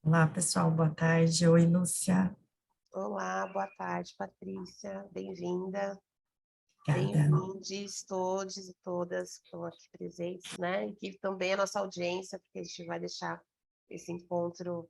Olá, pessoal, boa tarde. Oi, Lúcia. Olá, boa tarde, Patrícia. Bem-vinda. Obrigada. Bem-vindes todos e todas que estão aqui presentes, né? E que também a nossa audiência, porque a gente vai deixar esse encontro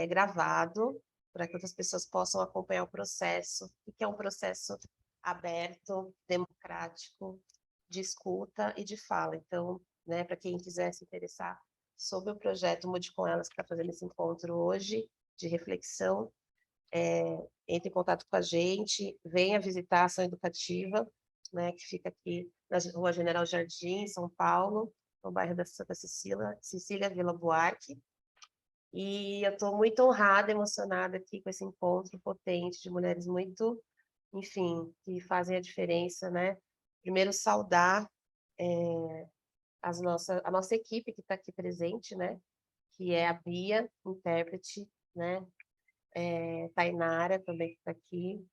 gravado para que outras pessoas possam acompanhar o processo, que é um processo aberto, democrático, de escuta e de fala. Então, né, para quem quiser se interessar sobre o projeto Mude com Elas, que está fazendo esse encontro hoje, de reflexão, entre em contato com a gente, venha visitar a Ação Educativa, né, que fica aqui na Rua General Jardim, em São Paulo, no bairro da Santa Cecília, Vila Buarque. E eu estou muito honrada, emocionada aqui com esse encontro potente de mulheres muito, enfim, que fazem a diferença, né? Primeiro, saudar a nossa equipe que está aqui presente, né? Que é a Bia, intérprete, né? Tainara também que está aqui.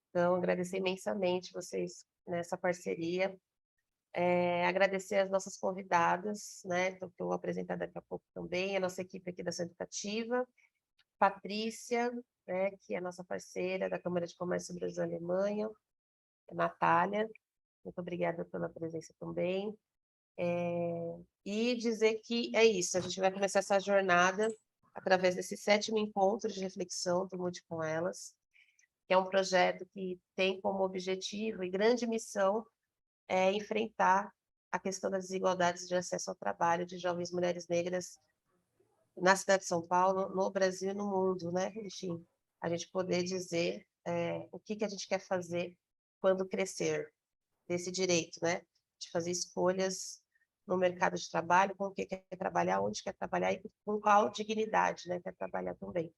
Então, agradecer imensamente vocês nessa parceria. Agradecer as nossas convidadas, né, que eu vou apresentar daqui a pouco também, a nossa equipe aqui da Ação Educativa, Patrícia, né, que é a nossa parceira da Câmara de Comércio Brasil-Alemanha, a Natália, muito obrigada pela presença também. E dizer que é isso, a gente vai começar essa jornada através desse 7º encontro de reflexão do Mude com Elas, que é um projeto que tem como objetivo e grande missão enfrentar a questão das desigualdades de acesso ao trabalho de jovens mulheres negras na cidade de São Paulo, no Brasil e no mundo, né? Enfim, a gente poder dizer o que a gente quer fazer quando crescer, desse direito, né? De fazer escolhas no mercado de trabalho, com o que quer trabalhar, onde quer trabalhar e com qual dignidade, né? Quer trabalhar também.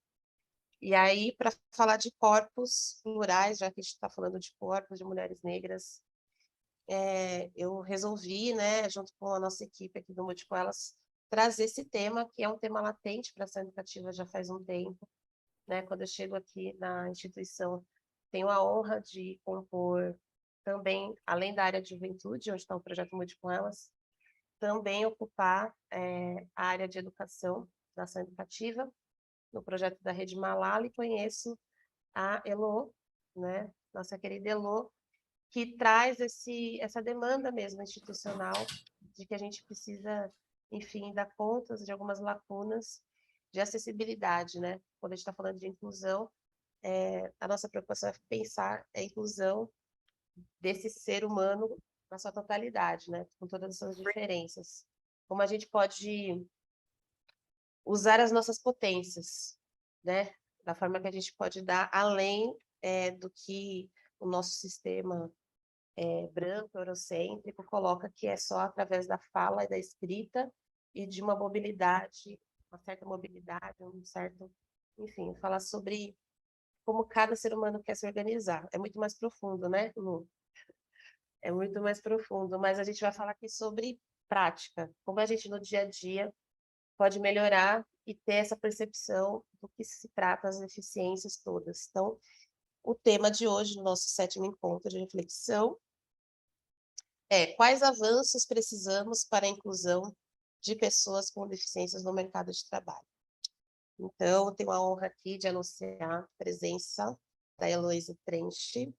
E aí, para falar de corpos plurais, já que a gente está falando de corpos de mulheres negras, eu resolvi, né, junto com a nossa equipe aqui do Mude com Elas, trazer esse tema, que é um tema latente para a ação educativa já faz um tempo. Né? Quando eu chego aqui na instituição, tenho a honra de compor também, além da área de juventude, onde está o projeto Mude com Elas, também ocupar a área de educação, da ação educativa, no projeto da Rede Malala, e conheço a Elo, né, nossa querida Elo, que traz essa demanda mesmo institucional de que a gente precisa, enfim, dar contas de algumas lacunas de acessibilidade, né? Quando a gente está falando de inclusão, a nossa preocupação é pensar a inclusão desse ser humano na sua totalidade, né? Com todas as suas diferenças. Como a gente pode usar as nossas potências, né? Da forma que a gente pode dar além do que o nosso sistema branco, eurocêntrico, coloca que é só através da fala e da escrita e de uma mobilidade, uma certa mobilidade, um certo, enfim, falar sobre como cada ser humano quer se organizar. É muito mais profundo, né, Lu? É muito mais profundo, mas a gente vai falar aqui sobre prática, como a gente no dia a dia pode melhorar e ter essa percepção do que se trata as deficiências todas. Então, o tema de hoje, no nosso 7º encontro de reflexão, quais avanços precisamos para a inclusão de pessoas com deficiências no mercado de trabalho. Então, eu tenho a honra aqui de anunciar a presença da Heloísa Trench,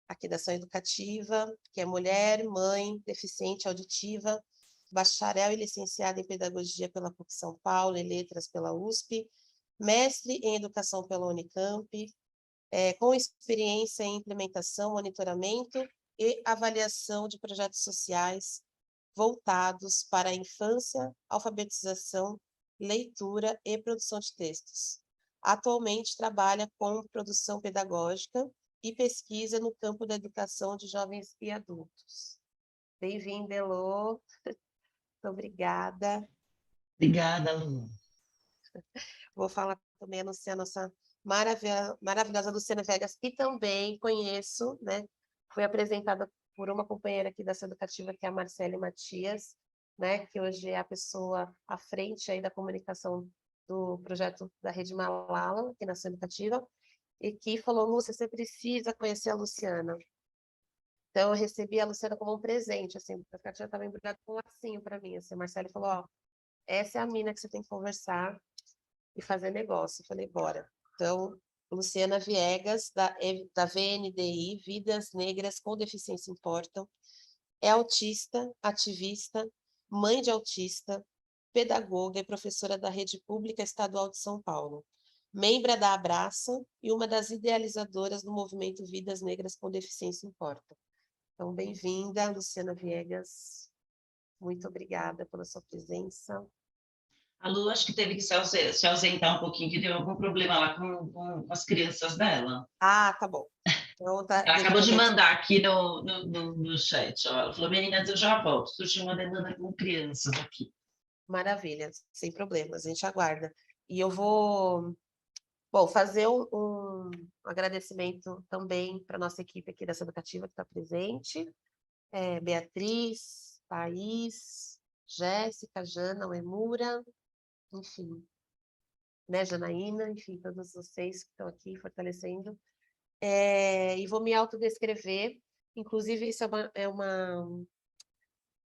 aqui da Ação Educativa, que é mulher, mãe, deficiente auditiva, bacharel e licenciada em Pedagogia pela PUC São Paulo e Letras pela USP, mestre em Educação pela Unicamp, com experiência em implementação, monitoramento e avaliação de projetos sociais voltados para a infância, alfabetização, leitura e produção de textos. Atualmente trabalha com produção pedagógica e pesquisa no campo da educação de jovens e adultos. Bem-vinda, Elô. Muito obrigada. Obrigada, Lu. Vou falar também, anunciar a nossa maravilhosa Luciana Vegas, que também conheço, né? Foi apresentada por uma companheira aqui da Ação Educativa, que é a Marcele Matias, né? Que hoje é a pessoa à frente aí da comunicação do projeto da Rede Malala, aqui na Ação Educativa, e que falou, Lúcia, você precisa conhecer a Luciana. Então, eu recebi a Luciana como um presente, assim, porque ela já estava embrulhada com um lacinho para mim, assim, a Marcele falou, ó, essa é a mina que você tem que conversar, e fazer negócio. Eu falei, bora. Então, Luciana Viegas, da VNDI, Vidas Negras com Deficiência Importam, é autista, ativista, mãe de autista, pedagoga e professora da Rede Pública Estadual de São Paulo, membro da Abraça e uma das idealizadoras do movimento Vidas Negras com Deficiência Importam. Então, bem-vinda, Luciana Viegas. Muito obrigada pela sua presença. A Lu acho que teve que se ausentar um pouquinho, que deu algum problema lá com as crianças dela. Ah, tá bom. Então, tá, Ela acabou de devidamente. mandar aqui no chat, ó. Ela falou, meninas, eu já volto. Surgiu uma demanda com crianças aqui. Maravilha, sem problemas, a gente aguarda. E eu vou, bom, fazer um agradecimento também para a nossa equipe aqui da Ação Educativa que está presente. Beatriz, Thaís, Jéssica, Jana, Emura, enfim, né, Janaína, enfim, todos vocês que estão aqui fortalecendo. E vou me autodescrever, inclusive isso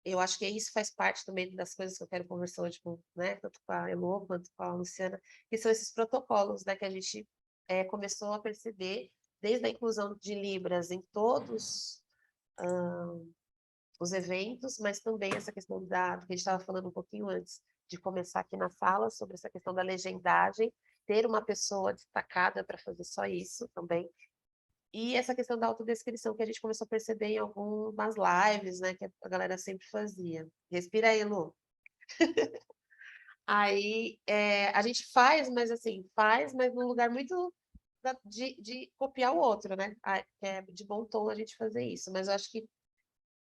eu acho que isso faz parte também das coisas que eu quero conversar hoje com, né, tanto com a Elô quanto com a Luciana, que são esses protocolos, né, que a gente começou a perceber desde a inclusão de Libras em todos os eventos, mas também essa questão que a gente estava falando um pouquinho antes de começar aqui na sala, sobre essa questão da legendagem, ter uma pessoa destacada para fazer só isso também. E essa questão da autodescrição que a gente começou a perceber em algumas lives, né, que a galera sempre fazia. Respira aí, Lu. Aí a gente faz, mas assim, mas num lugar muito de copiar o outro, né? Que é de bom tom a gente fazer isso, mas eu acho que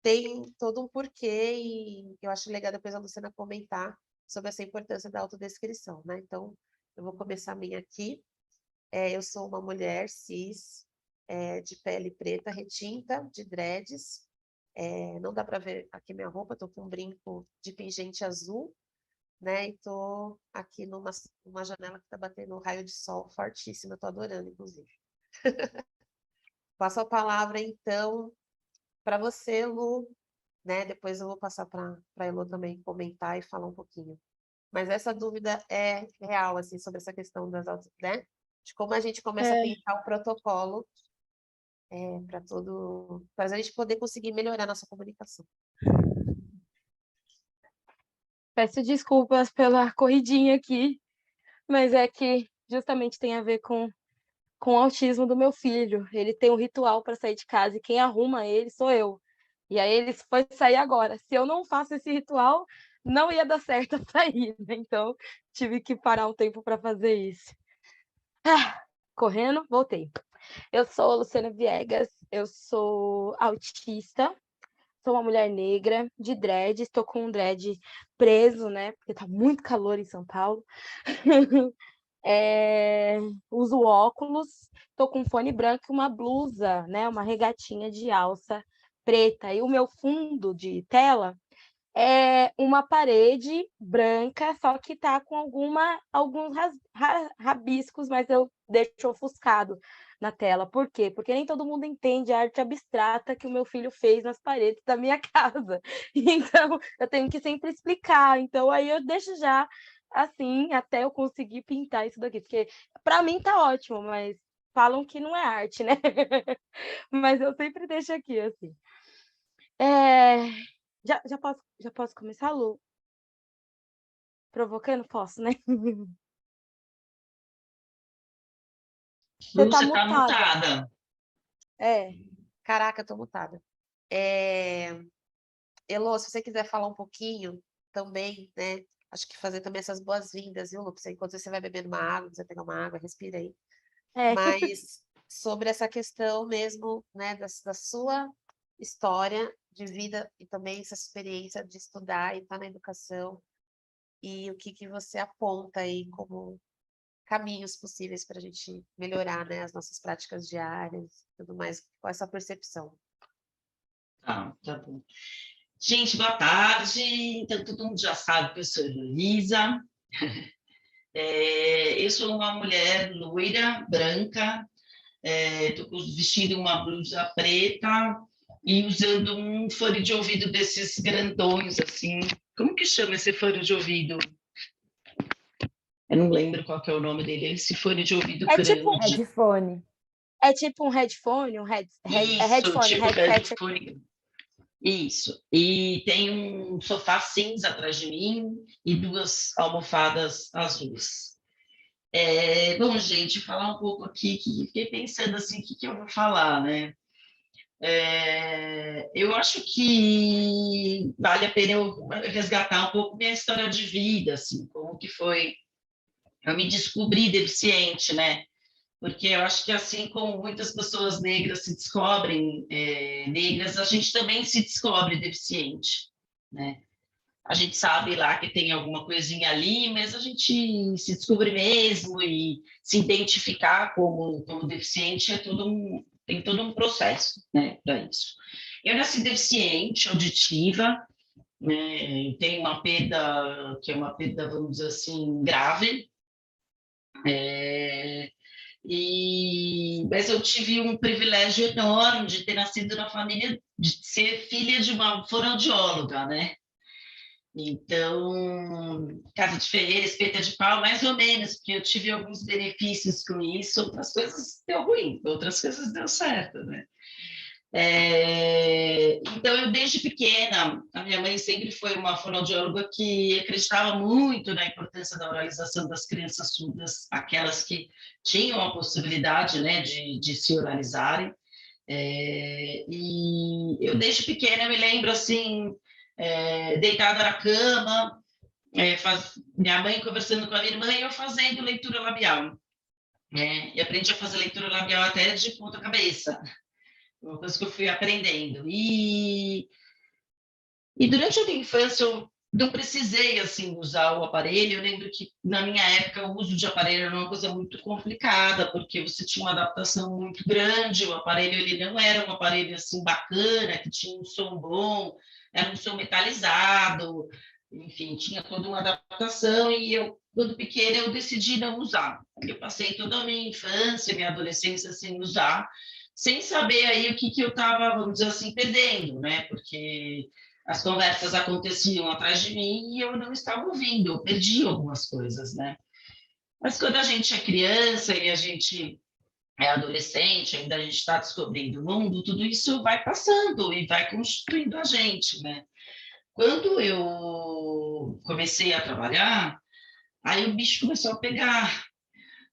tem todo um porquê e eu acho legal depois a Luciana comentar sobre essa importância da autodescrição, né? Então, eu vou começar a minha aqui. Eu sou uma mulher cis, de pele preta, retinta, de dreads. Não dá para ver aqui minha roupa, estou com um brinco de pingente azul, né? E estou aqui numa janela que está batendo um raio de sol fortíssimo, eu estou adorando, inclusive. Passo a palavra, então, para você, Lu, né? Depois eu vou passar para a Elô também comentar e falar um pouquinho. Mas essa dúvida é real, assim, sobre essa questão né? De como a gente começa a pensar o protocolo para a gente poder conseguir melhorar nossa comunicação. Peço desculpas pela corridinha aqui, mas é que justamente tem a ver com o autismo do meu filho. Ele tem um ritual para sair de casa e quem arruma ele sou eu. E aí ele foi sair agora. Se eu não faço esse ritual, não ia dar certo a saída. Então, tive que parar um tempo para fazer isso. Correndo, voltei. Eu sou a Luciana Viegas, eu sou autista, sou uma mulher negra, de dread, estou com um dread preso, né? Porque tá muito calor em São Paulo. Uso óculos, estou com um fone branco e uma blusa, né? Uma regatinha de alça preta. E o meu fundo de tela é uma parede branca, só que tá com alguns rabiscos, mas eu deixo ofuscado na tela. Por quê? Porque nem todo mundo entende a arte abstrata que o meu filho fez nas paredes da minha casa. Então, eu tenho que sempre explicar. Então, aí eu deixo já assim, até eu conseguir pintar isso daqui. Porque, para mim, tá ótimo, mas falam que não é arte, né? Mas eu sempre deixo aqui, assim. Já posso começar, Lu? Provocando? Posso, né? Você Lu, tá você está mutada. mutada. Caraca, tô mutada. Elô, se você quiser falar um pouquinho também, né? Acho que fazer também essas boas-vindas, viu, Lu? Enquanto você vai bebendo uma água, você pegar uma água, respira aí. É. Mas sobre essa questão mesmo, né, da sua história de vida e também essa experiência de estudar e estar na educação e o que você aponta aí como caminhos possíveis para a gente melhorar, né, as nossas práticas diárias e tudo mais, com essa percepção. Tá bom. Gente, boa tarde. Então, todo mundo já sabe que eu sou Heloísa. Eu sou uma mulher loira, branca, estou vestindo uma blusa preta e usando um fone de ouvido desses grandões, assim. Como que chama esse fone de ouvido? Eu não lembro qual que é o nome dele, esse fone de ouvido É tipo um grande. Headphone. É tipo um headphone, Isso, headphone, tipo headset. headphone. Isso. E tem um sofá cinza atrás de mim e 2 almofadas azuis. Bom, gente, falar um pouco aqui, que fiquei pensando assim, o que que eu vou falar, né? Eu acho que vale a pena eu resgatar um pouco minha história de vida, assim, como que foi. Eu me descobri deficiente, né? Porque eu acho que assim como muitas pessoas negras se descobrem negras, a gente também se descobre deficiente, né? A gente sabe lá que tem alguma coisinha ali, mas a gente se descobre mesmo e se identificar como deficiente tem todo um processo, né, para isso. Eu nasci deficiente, auditiva, né, tenho uma perda, que é uma perda, vamos dizer assim, grave, mas eu tive um privilégio enorme de ter nascido na família, de ser filha de uma fonoaudióloga, né? Então, casa de ferreira, espeta de pau, mais ou menos, porque eu tive alguns benefícios com isso, outras coisas deu ruim, outras coisas deu certo, né? Então, eu desde pequena, a minha mãe sempre foi uma fonoaudióloga que acreditava muito na importância da oralização das crianças surdas, aquelas que tinham a possibilidade, né, de se oralizarem. E eu desde pequena eu me lembro assim, deitada na cama, minha mãe conversando com a minha irmã e eu fazendo leitura labial. E aprendi a fazer leitura labial até de ponta cabeça, uma coisa que eu fui aprendendo. E durante a minha infância eu não precisei assim usar o aparelho. Eu lembro que na minha época o uso de aparelho era uma coisa muito complicada, porque você tinha uma adaptação muito grande. O aparelho ele não era um aparelho assim bacana, que tinha um som bom, era um som metalizado, enfim, tinha toda uma adaptação e eu quando pequena eu decidi não usar. Eu passei toda a minha infância, minha adolescência sem usar, sem saber aí o que eu estava, vamos dizer assim, perdendo, né? Porque as conversas aconteciam atrás de mim e eu não estava ouvindo, eu perdi algumas coisas, né? Mas quando a gente é criança e a gente é adolescente, ainda a gente está descobrindo o mundo, tudo isso vai passando e vai constituindo a gente, né? Quando eu comecei a trabalhar, aí o bicho começou a pegar.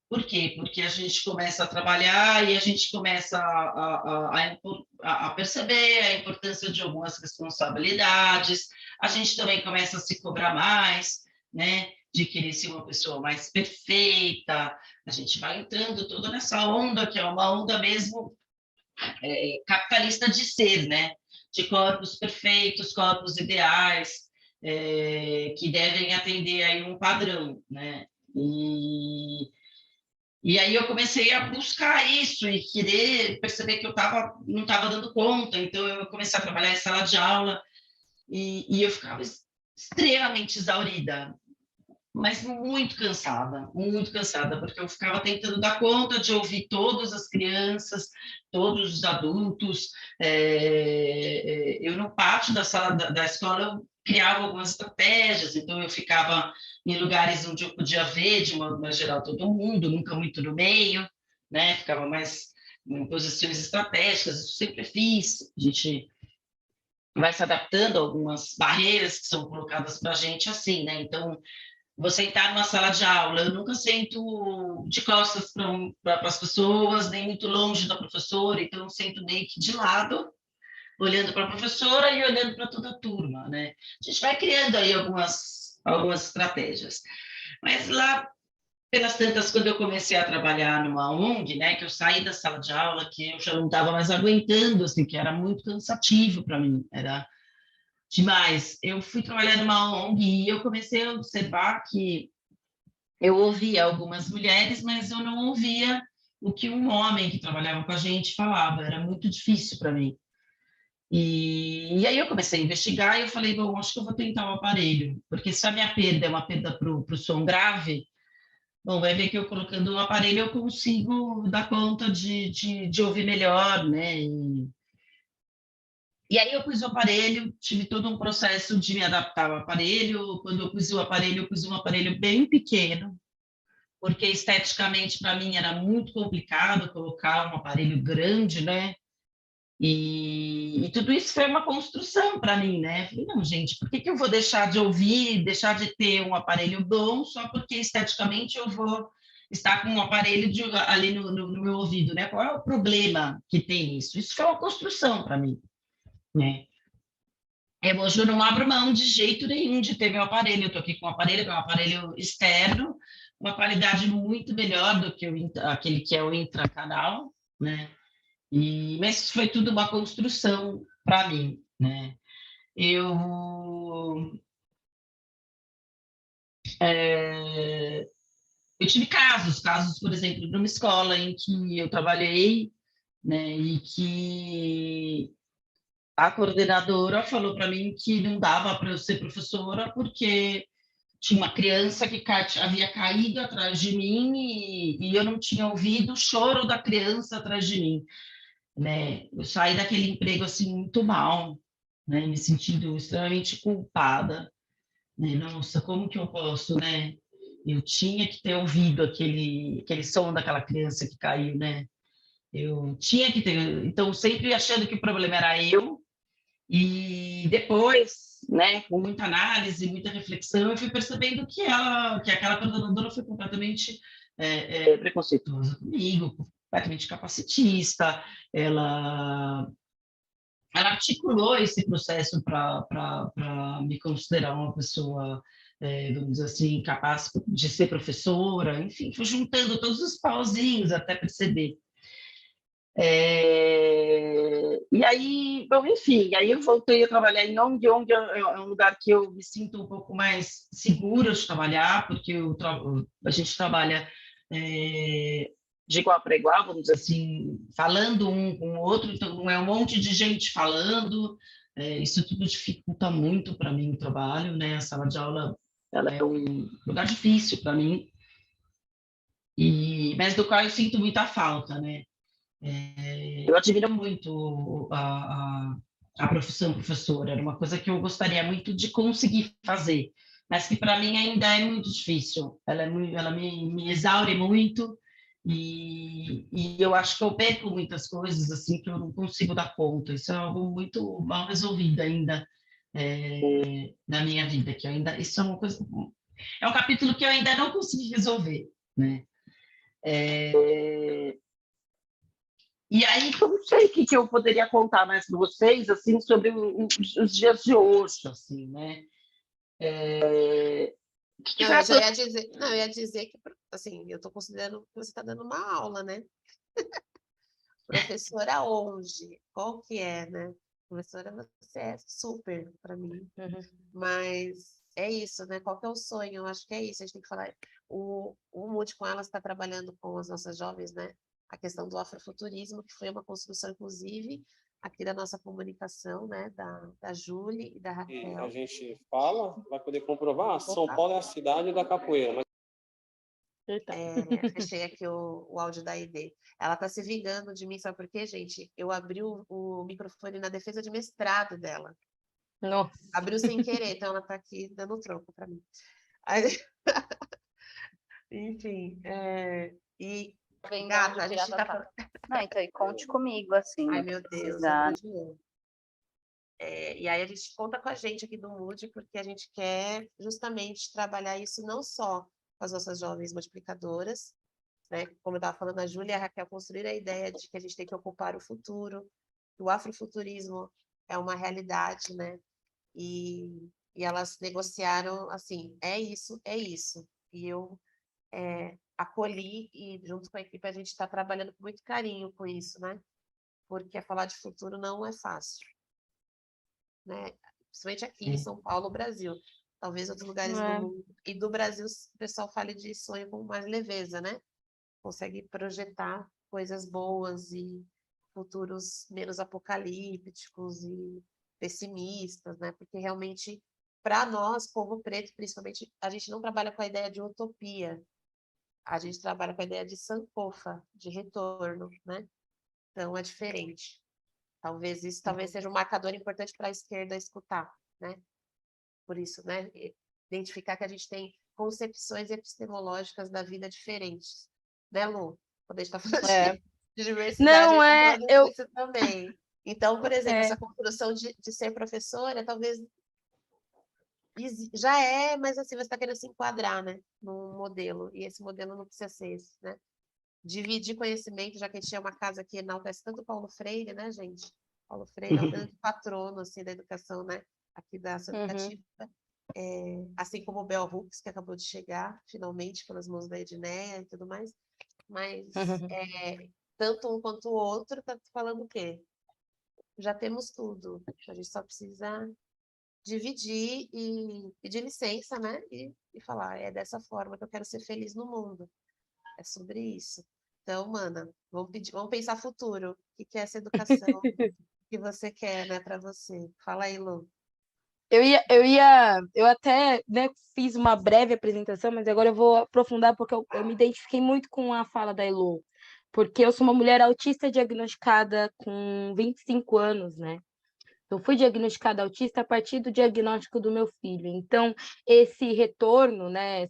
Por quê? Porque a gente começa a trabalhar e a gente começa a perceber a importância de algumas responsabilidades, a gente também começa a se cobrar mais, né? De querer ser uma pessoa mais perfeita, a gente vai entrando toda nessa onda, que é uma onda mesmo capitalista de ser, né? De corpos perfeitos, corpos ideais, que devem atender aí um padrão, né? E aí eu comecei a buscar isso e querer perceber que eu não estava dando conta. Então eu comecei a trabalhar em sala de aula e eu ficava extremamente exaurida, mas muito cansada, porque eu ficava tentando dar conta de ouvir todas as crianças, todos os adultos. Eu, no pátio da sala da escola, eu criava algumas estratégias, então eu ficava em lugares onde eu podia ver, de modo mais geral, todo mundo, nunca muito no meio, né? Ficava mais em posições estratégicas, isso sempre fiz. A gente vai se adaptando a algumas barreiras que são colocadas para a gente assim, né? Então, vou sentar numa sala de aula, eu nunca sento de costas para as pessoas, nem muito longe da professora, então eu sento meio que de lado, olhando para a professora e olhando para toda a turma, né? A gente vai criando aí algumas estratégias. Mas lá, pelas tantas, quando eu comecei a trabalhar numa ONG, né, que eu saí da sala de aula, que eu já não estava mais aguentando, assim, que era muito cansativo para mim, era demais. Eu fui trabalhar numa ONG e eu comecei a observar que eu ouvia algumas mulheres, mas eu não ouvia o que um homem que trabalhava com a gente falava. Era muito difícil para mim. E aí eu comecei a investigar e eu falei, bom, acho que eu vou tentar o aparelho, porque se a minha perda é uma perda para o som grave, bom, vai ver que eu colocando o aparelho eu consigo dar conta de ouvir melhor, né? E aí eu pus o aparelho, tive todo um processo de me adaptar ao aparelho. Quando eu pus o aparelho, eu pus um aparelho bem pequeno, porque esteticamente para mim era muito complicado colocar um aparelho grande, né? E tudo isso foi uma construção para mim, né? Falei, não, gente, por que que eu vou deixar de ouvir, deixar de ter um aparelho bom só porque esteticamente eu vou estar com um aparelho ali no meu ouvido, né? Qual é o problema que tem nisso? Isso foi uma construção para mim, né? Eu hoje eu não abro mão de jeito nenhum de ter meu aparelho. Eu estou aqui com um aparelho, que é um aparelho externo, uma qualidade muito melhor do que aquele que é o intracanal, né? Mas foi tudo uma construção para mim, né? Eu, é, eu tive casos, por exemplo, numa escola em que eu trabalhei, né? E que a coordenadora falou para mim que não dava para eu ser professora porque tinha uma criança que havia caído atrás de mim e eu não tinha ouvido o choro da criança atrás de mim, né? Eu saí daquele emprego assim muito mal, né? Me sentindo extremamente culpada, né? Nossa, como que eu posso, né? Eu tinha que ter ouvido aquele som daquela criança que caiu, né? Eu tinha que ter, então sempre achando que o problema era eu. E depois, né, com muita análise, muita reflexão, eu fui percebendo que aquela coordenadora foi completamente preconceituosa comigo, completamente capacitista. Ela, ela articulou esse processo para me considerar uma pessoa, vamos dizer assim, capaz de ser professora. Enfim, fui juntando todos os pauzinhos até perceber. E aí, bom, enfim, aí eu voltei a trabalhar em ONG. ONG é um lugar que eu me sinto um pouco mais segura de trabalhar, porque a gente trabalha de igual para igual, vamos dizer assim, falando um com o outro, então não é um monte de gente falando, isso tudo dificulta muito para mim o trabalho, né? A sala de aula, ela é um lugar difícil para mim, mas do qual eu sinto muita falta, né? Eu admiro muito a profissão professora, era uma coisa que eu gostaria muito de conseguir fazer, mas que para mim ainda é muito difícil. Ela me exaure muito e eu acho que eu perco muitas coisas assim que eu não consigo dar conta. Isso é algo muito mal resolvido ainda na minha vida, que ainda isso é uma coisa, é um capítulo que eu ainda não consegui resolver, né? E aí, eu não sei o que eu poderia contar mais para vocês, assim, sobre os dias de hoje, assim, né? Que Não, foi eu já ia dizer, não, eu ia dizer que, assim, eu estou considerando que você está dando uma aula, né? Professora onde? Qual que é, né? Professora você é super para mim, mas é isso, né? Qual que é o sonho? Eu acho que é isso, a gente tem que falar. O Mood com elas está trabalhando com as nossas jovens, né? A questão do afrofuturismo, que foi uma construção, inclusive, aqui da nossa comunicação, né? Da Júlia e da E a Raquel. gente fala, vai poder comprovar, São Opa. Paulo é a cidade da capoeira, mas Fechei aqui o áudio da ID. Ela está se vingando de mim, sabe por quê, gente? Eu abri o microfone na defesa de mestrado dela. Nossa. Abriu sem querer, então ela está aqui dando troco para mim. Aí, enfim, e gata, a gente tá falando. Não, então, e conte comigo, assim, Ai, no que meu Deus, precisar. lembrei de novo. E aí a gente conta com a gente aqui do Mood, porque a gente quer justamente trabalhar isso não só com as nossas jovens multiplicadoras, né? Como eu estava falando, a Júlia e a Raquel construíram a ideia de que a gente tem que ocupar o futuro, que o afrofuturismo é uma realidade, né? E elas negociaram assim, é isso, é isso. E eu acolhi e junto com a equipe a gente está trabalhando com muito carinho com isso, né? Porque falar de futuro não é fácil, né? Principalmente aqui em São Paulo, Brasil. Talvez outros lugares do mundo e do Brasil o pessoal fale de sonho com mais leveza, né? Consegue projetar coisas boas e futuros menos apocalípticos e pessimistas, né? Porque realmente, para nós, povo preto, principalmente, a gente não trabalha com a ideia de utopia, a gente trabalha com a ideia de sankofa, de retorno, né? Então é diferente. Talvez isso seja um marcador importante para a esquerda escutar, né? Por isso, né? Identificar que a gente tem concepções epistemológicas da vida diferentes, né, Lu? Quando a gente está falando É. de diversidade, Não, a gente é, está falando disso também. Então, por exemplo, é, essa construção de ser professora, talvez já é, mas assim, você está querendo se enquadrar, né, num modelo, e esse modelo não precisa ser esse, né? Dividir conhecimento, já que a gente é uma casa que enaltece tanto Paulo Freire, né, gente? Paulo Freire é o grande patrono, assim, da educação, né, aqui da ação uhum. educativa, assim como o Bell Hooks, que acabou de chegar, finalmente, pelas mãos da Edneia e tudo mais, mas tanto um quanto o outro tá falando o quê? Já temos tudo, a gente só precisa dividir e pedir licença, né, e falar, é dessa forma que eu quero ser feliz no mundo. É sobre isso. Então, mana, vamos pensar futuro. O que é essa educação que você quer, né, para você? Fala aí, Lu. Eu até, né, fiz uma breve apresentação, mas agora eu vou aprofundar porque eu me identifiquei muito com a fala da Elo, porque eu sou uma mulher autista diagnosticada com 25 anos, né? Eu fui diagnosticada autista a partir do diagnóstico do meu filho. Então, esse retorno, né,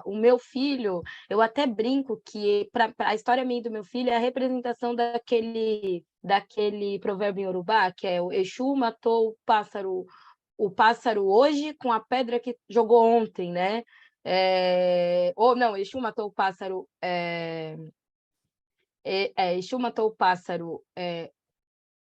o meu filho, eu até brinco que a história minha e do meu filho é a representação daquele provérbio em Yorubá, que é o Exu matou o pássaro hoje com a pedra que jogou ontem, né? Ou não, Exu matou o pássaro. Exu matou o pássaro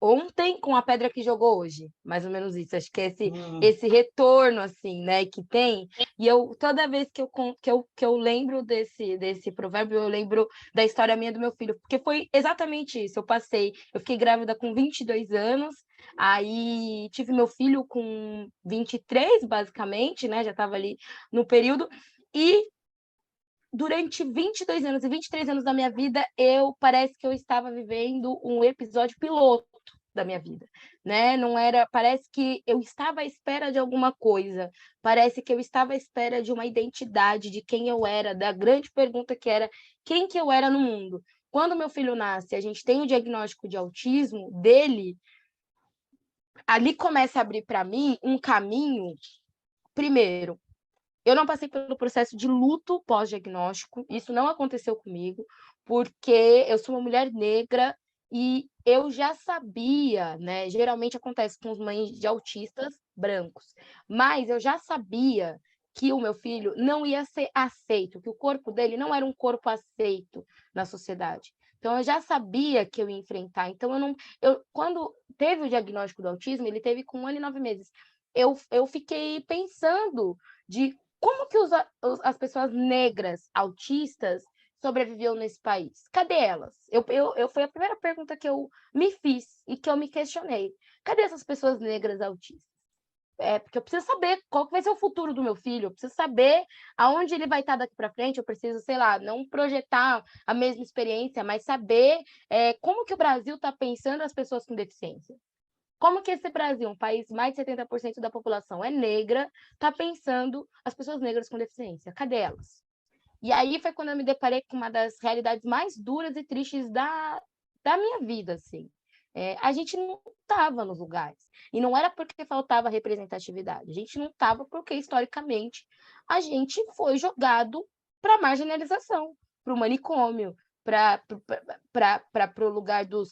ontem com a pedra que jogou hoje, mais ou menos isso. Acho que é esse retorno, assim, né, que tem. E eu, toda vez que eu lembro desse provérbio, eu lembro da história minha do meu filho, porque foi exatamente isso. Eu fiquei grávida com 22 anos, aí tive meu filho com 23, basicamente, né, já estava ali no período, e durante 22 anos e 23 anos da minha vida, parece que eu estava vivendo um episódio piloto da minha vida, né? Não era, parece que eu estava à espera de alguma coisa, parece que eu estava à espera de uma identidade, de quem eu era, da grande pergunta que era quem que eu era no mundo. Quando meu filho nasce, a gente tem o diagnóstico de autismo dele, ali começa a abrir para mim um caminho. Primeiro, eu não passei pelo processo de luto pós-diagnóstico, isso não aconteceu comigo, porque eu sou uma mulher negra e eu já sabia, né? Geralmente acontece com os mães de autistas brancos, mas eu já sabia que o meu filho não ia ser aceito, que o corpo dele não era um corpo aceito na sociedade. Então eu já sabia que eu ia enfrentar. Então quando teve o diagnóstico do autismo, ele teve com 1 ano e 9 meses. Eu fiquei pensando de como que as pessoas negras autistas sobreviviam nesse país? Cadê elas? Foi a primeira pergunta que eu me fiz e que eu me questionei. Cadê essas pessoas negras autistas? Porque eu preciso saber qual que vai ser o futuro do meu filho, eu preciso saber aonde ele vai estar daqui para frente, eu preciso, sei lá, não projetar a mesma experiência, mas saber como que o Brasil está pensando as pessoas com deficiência. Como que esse Brasil, um país mais de 70% da população é negra, está pensando as pessoas negras com deficiência? Cadê elas? E aí foi quando eu me deparei com uma das realidades mais duras e tristes da minha vida, assim. A gente não estava nos lugares. E não era porque faltava representatividade. A gente não estava porque, historicamente, a gente foi jogado para a marginalização, para o manicômio, para o lugar dos...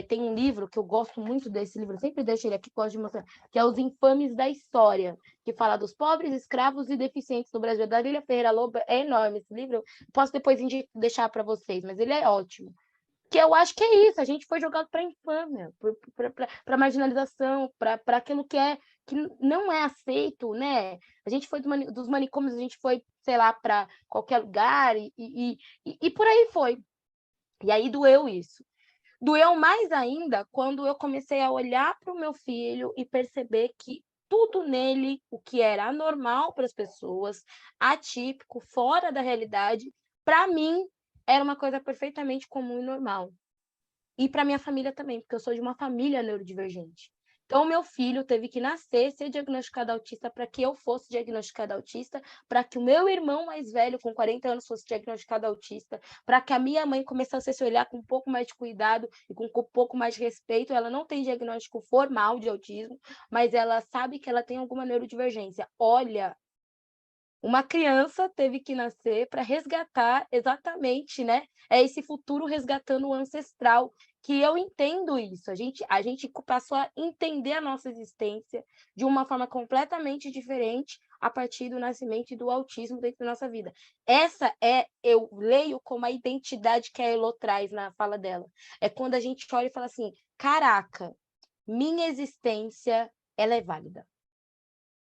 tem um livro que eu gosto muito desse livro, sempre deixo ele aqui, gosto de mostrar, que é Os Infames da História, que fala dos pobres, escravos e deficientes no Brasil. Da Lília Ferreira Lobo, é enorme esse livro, posso depois deixar para vocês, mas ele é ótimo. Que eu acho que é isso, a gente foi jogado para a infâmia, para a marginalização, para aquilo que não é aceito, né? A gente foi dos manicômios, a gente foi, sei lá, para qualquer lugar e por aí foi. E aí doeu isso. Doeu mais ainda quando eu comecei a olhar para o meu filho e perceber que tudo nele, o que era anormal para as pessoas, atípico, fora da realidade, para mim era uma coisa perfeitamente comum e normal. E para minha família também, porque eu sou de uma família neurodivergente. Então, o meu filho teve que nascer, ser diagnosticado autista para que eu fosse diagnosticada autista, para que o meu irmão mais velho, com 40 anos, fosse diagnosticado autista, para que a minha mãe começasse a se olhar com um pouco mais de cuidado e com um pouco mais de respeito. Ela não tem diagnóstico formal de autismo, mas ela sabe que ela tem alguma neurodivergência. Olha Uma criança teve que nascer para resgatar exatamente, né? É esse futuro resgatando o ancestral, que eu entendo isso. A gente passou a entender a nossa existência de uma forma completamente diferente a partir do nascimento e do autismo dentro da nossa vida. Eu leio como a identidade que a Elo traz na fala dela. É quando a gente olha e fala assim, caraca, minha existência, ela é válida.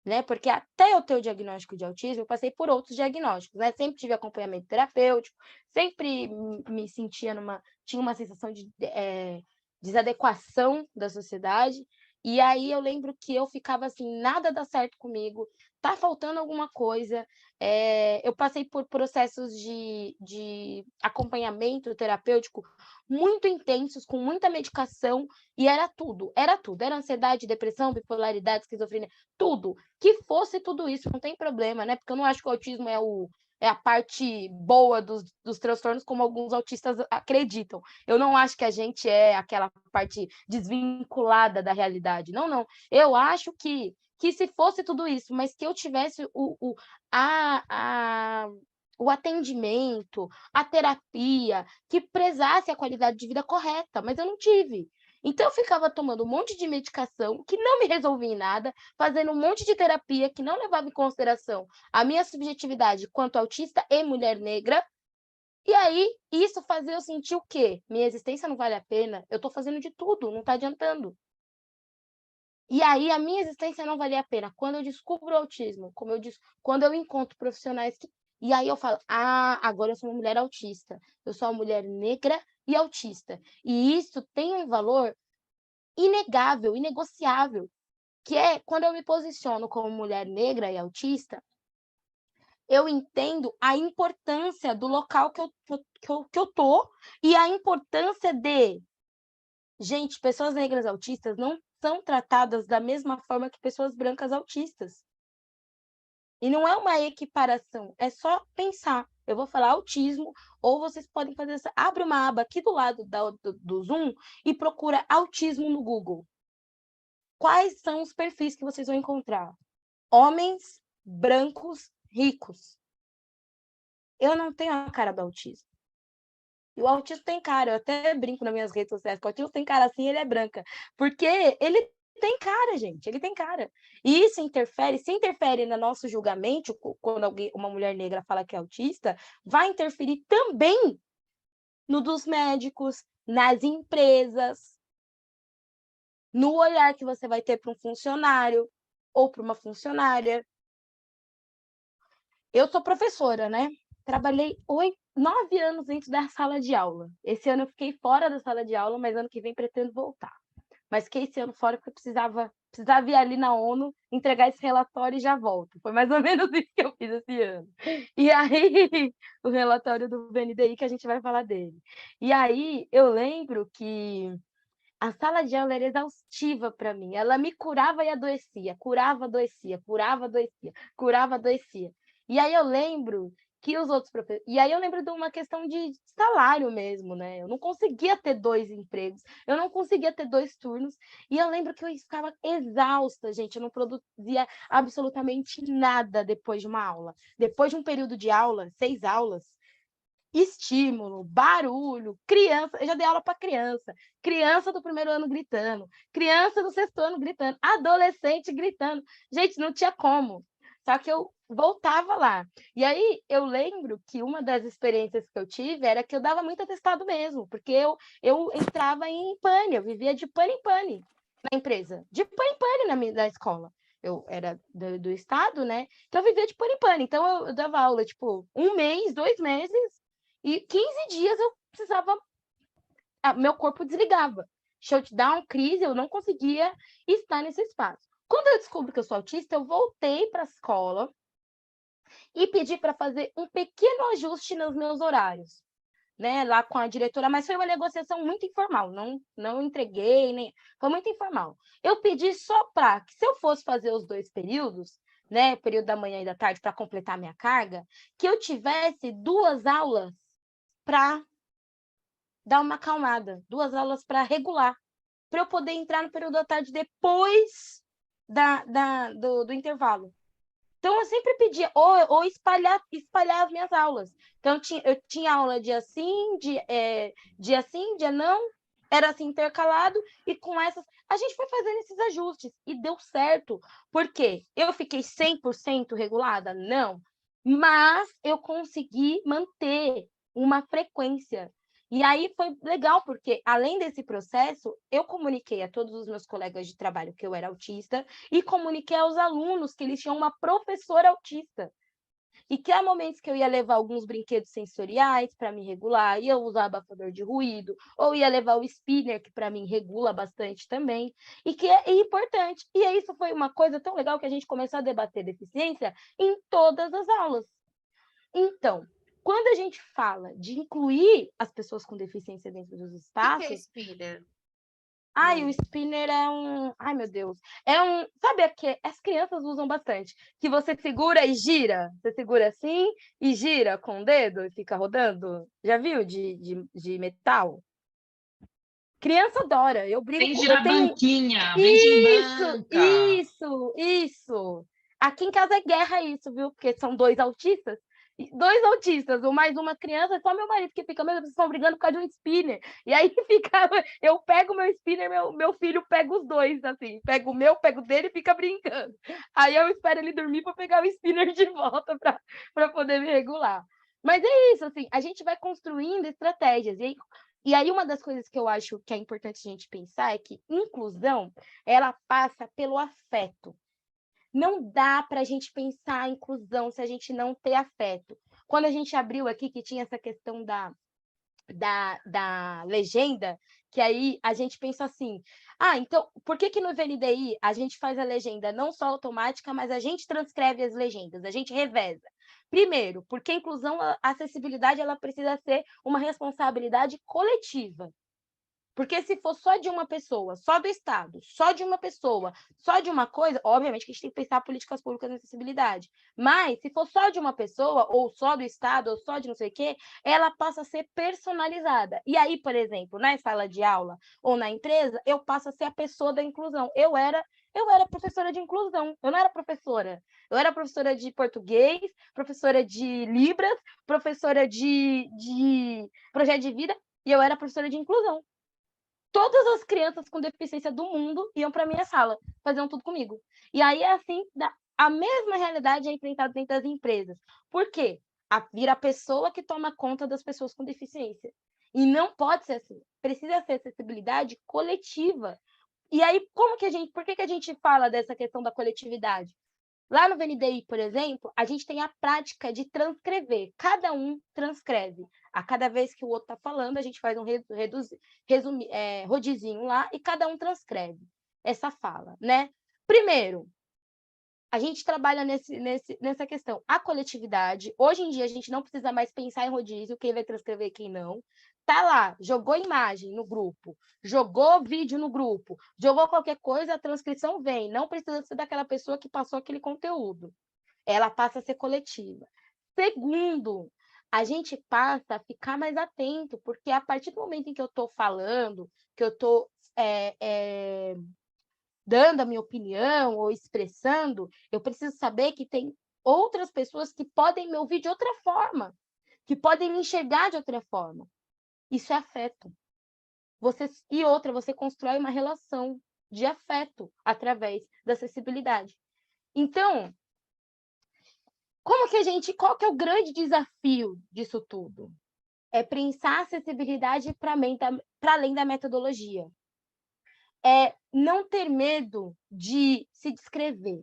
Né? Porque até eu ter o diagnóstico de autismo, eu passei por outros diagnósticos, né? Sempre tive acompanhamento terapêutico, sempre me sentia tinha uma sensação de desadequação da sociedade, e aí eu lembro que eu ficava assim, nada dá certo comigo, tá faltando alguma coisa. Eu passei por processos de acompanhamento terapêutico muito intensos, com muita medicação, e era tudo, era ansiedade, depressão, bipolaridade, esquizofrenia, tudo. Que fosse tudo isso, não tem problema, né? Porque eu não acho que o autismo é a parte boa dos transtornos, como alguns autistas acreditam. Eu não acho que a gente é aquela parte desvinculada da realidade. Não, não. Eu acho que se fosse tudo isso, mas que eu tivesse o atendimento, a terapia, que prezasse a qualidade de vida correta, mas eu não tive. Então, eu ficava tomando um monte de medicação que não me resolvia em nada, fazendo um monte de terapia que não levava em consideração a minha subjetividade quanto autista e mulher negra. E aí, isso fazia eu sentir o quê? Minha existência não vale a pena, eu estou fazendo de tudo, não está adiantando. E aí, a minha existência não valia a pena. Quando eu descubro o autismo, quando eu encontro profissionais que... E aí eu falo, agora eu sou uma mulher autista, eu sou uma mulher negra e autista. E isso tem um valor inegável, inegociável, que é quando eu me posiciono como mulher negra e autista, eu entendo a importância do local que eu tô e a importância de... Gente, pessoas negras autistas não são tratadas da mesma forma que pessoas brancas autistas. E não é uma equiparação, é só pensar. Eu vou falar autismo, ou vocês podem fazer essa... Abre uma aba aqui do lado do Zoom e procura autismo no Google. Quais são os perfis que vocês vão encontrar? Homens brancos ricos. Eu não tenho a cara do autismo. E o autismo tem cara, eu até brinco nas minhas redes sociais, que o autismo tem cara assim, ele é branca. Porque ele tem cara, gente, ele tem cara. E isso se interfere no nosso julgamento, quando uma mulher negra fala que é autista, vai interferir também no dos médicos, nas empresas, no olhar que você vai ter para um funcionário ou para uma funcionária. Eu sou professora, né? Trabalhei 9 anos dentro da sala de aula. Esse ano eu fiquei fora da sala de aula, mas ano que vem pretendo voltar. Mas fiquei esse ano fora porque eu precisava ir ali na ONU, entregar esse relatório e já volto. Foi mais ou menos isso que eu fiz esse ano. E aí, o relatório do BNDI, que a gente vai falar dele. E aí, eu lembro que a sala de aula era exaustiva para mim. Ela me curava e adoecia, curava, adoecia, curava, adoecia, curava, adoecia. E aí eu lembro que os outros professores... E aí eu lembro de uma questão de salário mesmo, né? Eu não conseguia ter 2 empregos, eu não conseguia ter 2 turnos. E eu lembro que eu ficava exausta, gente. Eu não produzia absolutamente nada depois de uma aula. Depois de um período de aula, 6 aulas, estímulo, barulho, criança, eu já dei aula para criança do primeiro ano gritando, criança do 6º ano gritando, adolescente gritando. Gente, não tinha como. Só que eu voltava lá. E aí eu lembro que uma das experiências que eu tive era que eu dava muito atestado mesmo, porque eu entrava em pane, eu vivia de pane em pane na empresa, de pane em pane na escola. Eu era do estado, né? Então eu vivia de pane em pane. Então eu dava aula, tipo, 1 mês, 2 meses, e 15 dias eu precisava... meu corpo desligava. Shutdown, crise, eu não conseguia estar nesse espaço. Quando eu descobri que eu sou autista, eu voltei para a escola e pedi para fazer um pequeno ajuste nos meus horários, né, lá com a diretora, mas foi uma negociação muito informal, não entreguei, nem... foi muito informal. Eu pedi só para que, se eu fosse fazer os 2 períodos, né, período da manhã e da tarde, para completar minha carga, que eu tivesse 2 aulas para dar uma acalmada, 2 aulas para regular, para eu poder entrar no período da tarde depois do intervalo. Então, eu sempre pedia, ou espalhar as minhas aulas. Então, eu tinha aula dia sim, dia não, era assim intercalado, e com essas. A gente foi fazendo esses ajustes, e deu certo. Por quê? Eu fiquei 100% regulada? Não. Mas eu consegui manter uma frequência. E aí foi legal, porque além desse processo, eu comuniquei a todos os meus colegas de trabalho que eu era autista e comuniquei aos alunos que eles tinham uma professora autista. E que há momentos que eu ia levar alguns brinquedos sensoriais para me regular, ia usar abafador de ruído, ou ia levar o spinner, que para mim regula bastante também, e que é importante. E isso foi uma coisa tão legal que a gente começou a debater deficiência em todas as aulas. Então, quando a gente fala de incluir as pessoas com deficiência dentro dos O que é espaços, spinner? o spinner é um. Ai, meu Deus. É um. Sabe o que as crianças usam bastante? Que você segura e gira. Você segura assim e gira com o dedo e fica rodando. Já viu de metal? Criança adora. Eu brigo Tem com. Eu tenho. girabanquinha, vende em Isso, banca. isso. Aqui em casa é guerra isso, viu? Porque são dois autistas. Dois autistas, ou mais uma criança, só meu marido que fica, meu Deus, vocês estão brigando por causa de um spinner. E aí fica, eu pego meu spinner, meu filho pega os dois, assim, pega o meu, pega o dele e fica brincando. Aí eu espero ele dormir para pegar o spinner de volta para poder me regular. Mas é isso, assim, a gente vai construindo estratégias. E aí uma das coisas que eu acho que é importante a gente pensar é que inclusão, ela passa pelo afeto. Não dá para a gente pensar em inclusão se a gente não ter afeto. Quando a gente abriu aqui, que tinha essa questão da legenda, que aí a gente pensa assim, então, por que no VNDI a gente faz a legenda não só automática, mas a gente transcreve as legendas, a gente reveza? Primeiro, porque a inclusão, a acessibilidade, ela precisa ser uma responsabilidade coletiva. Porque se for só de uma pessoa, só do Estado, só de uma pessoa, só de uma coisa, obviamente que a gente tem que pensar políticas públicas de acessibilidade. Mas se for só de uma pessoa, ou só do Estado, ou só de não sei o quê, ela passa a ser personalizada. E aí, por exemplo, na sala de aula ou na empresa, eu passo a ser a pessoa da inclusão. Eu era professora de inclusão, eu não era professora. Eu era professora de português, professora de Libras, professora de projeto de vida, e eu era professora de inclusão. Todas as crianças com deficiência do mundo iam para minha sala, faziam tudo comigo. E aí, assim, a mesma realidade é enfrentada dentro das empresas. Por quê? Vira a pessoa que toma conta das pessoas com deficiência. E não pode ser assim. Precisa ser acessibilidade coletiva. E aí, por que a gente fala dessa questão da coletividade? Lá no VNDI, por exemplo, a gente tem a prática de transcrever. Cada um transcreve. A cada vez que o outro está falando, a gente faz um rodizinho lá e cada um transcreve essa fala, né? Primeiro, a gente trabalha nessa questão. A coletividade, hoje em dia, a gente não precisa mais pensar em rodízio, quem vai transcrever, quem não. Tá lá, jogou imagem no grupo, jogou vídeo no grupo, jogou qualquer coisa, a transcrição vem. Não precisa ser daquela pessoa que passou aquele conteúdo. Ela passa a ser coletiva. Segundo, a gente passa a ficar mais atento, porque a partir do momento em que eu estou falando, que eu estou dando a minha opinião ou expressando, eu preciso saber que tem outras pessoas que podem me ouvir de outra forma, que podem me enxergar de outra forma. Isso é afeto. Você constrói uma relação de afeto através da acessibilidade. Então, qual que é o grande desafio disso tudo? É pensar a acessibilidade para além da metodologia. É não ter medo de se descrever.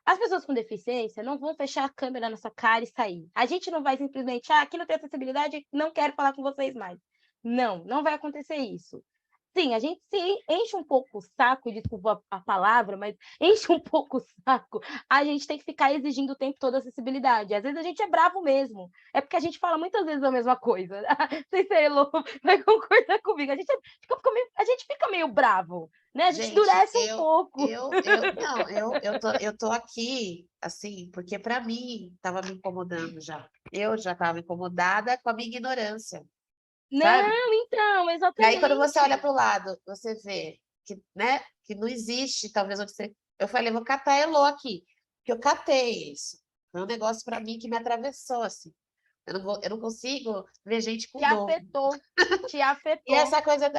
As pessoas com deficiência não vão fechar a câmera na sua cara e sair. A gente não vai simplesmente, aqui não tem acessibilidade, não quero falar com vocês mais. Não vai acontecer isso. Sim, a gente se enche um pouco o saco, desculpa a palavra, mas enche um pouco o saco. A gente tem que ficar exigindo o tempo todo acessibilidade. Às vezes a gente é bravo mesmo. É porque a gente fala muitas vezes a mesma coisa. Não sei se a Elô vai concordar comigo. A gente fica meio bravo, né? A gente endurece um pouco. Eu tô aqui, assim, porque para mim estava me incomodando já. Eu já estava incomodada com a minha ignorância. Sabe? Não, então, E exatamente. aí, quando você olha para o lado, você vê que, né, que não existe, talvez onde você. Eu falei, vou catar a Elô aqui. que eu catei isso. Foi um negócio para mim que me atravessou, assim. Eu não consigo ver gente com Te dor. afetou, te E afetou, essa coisa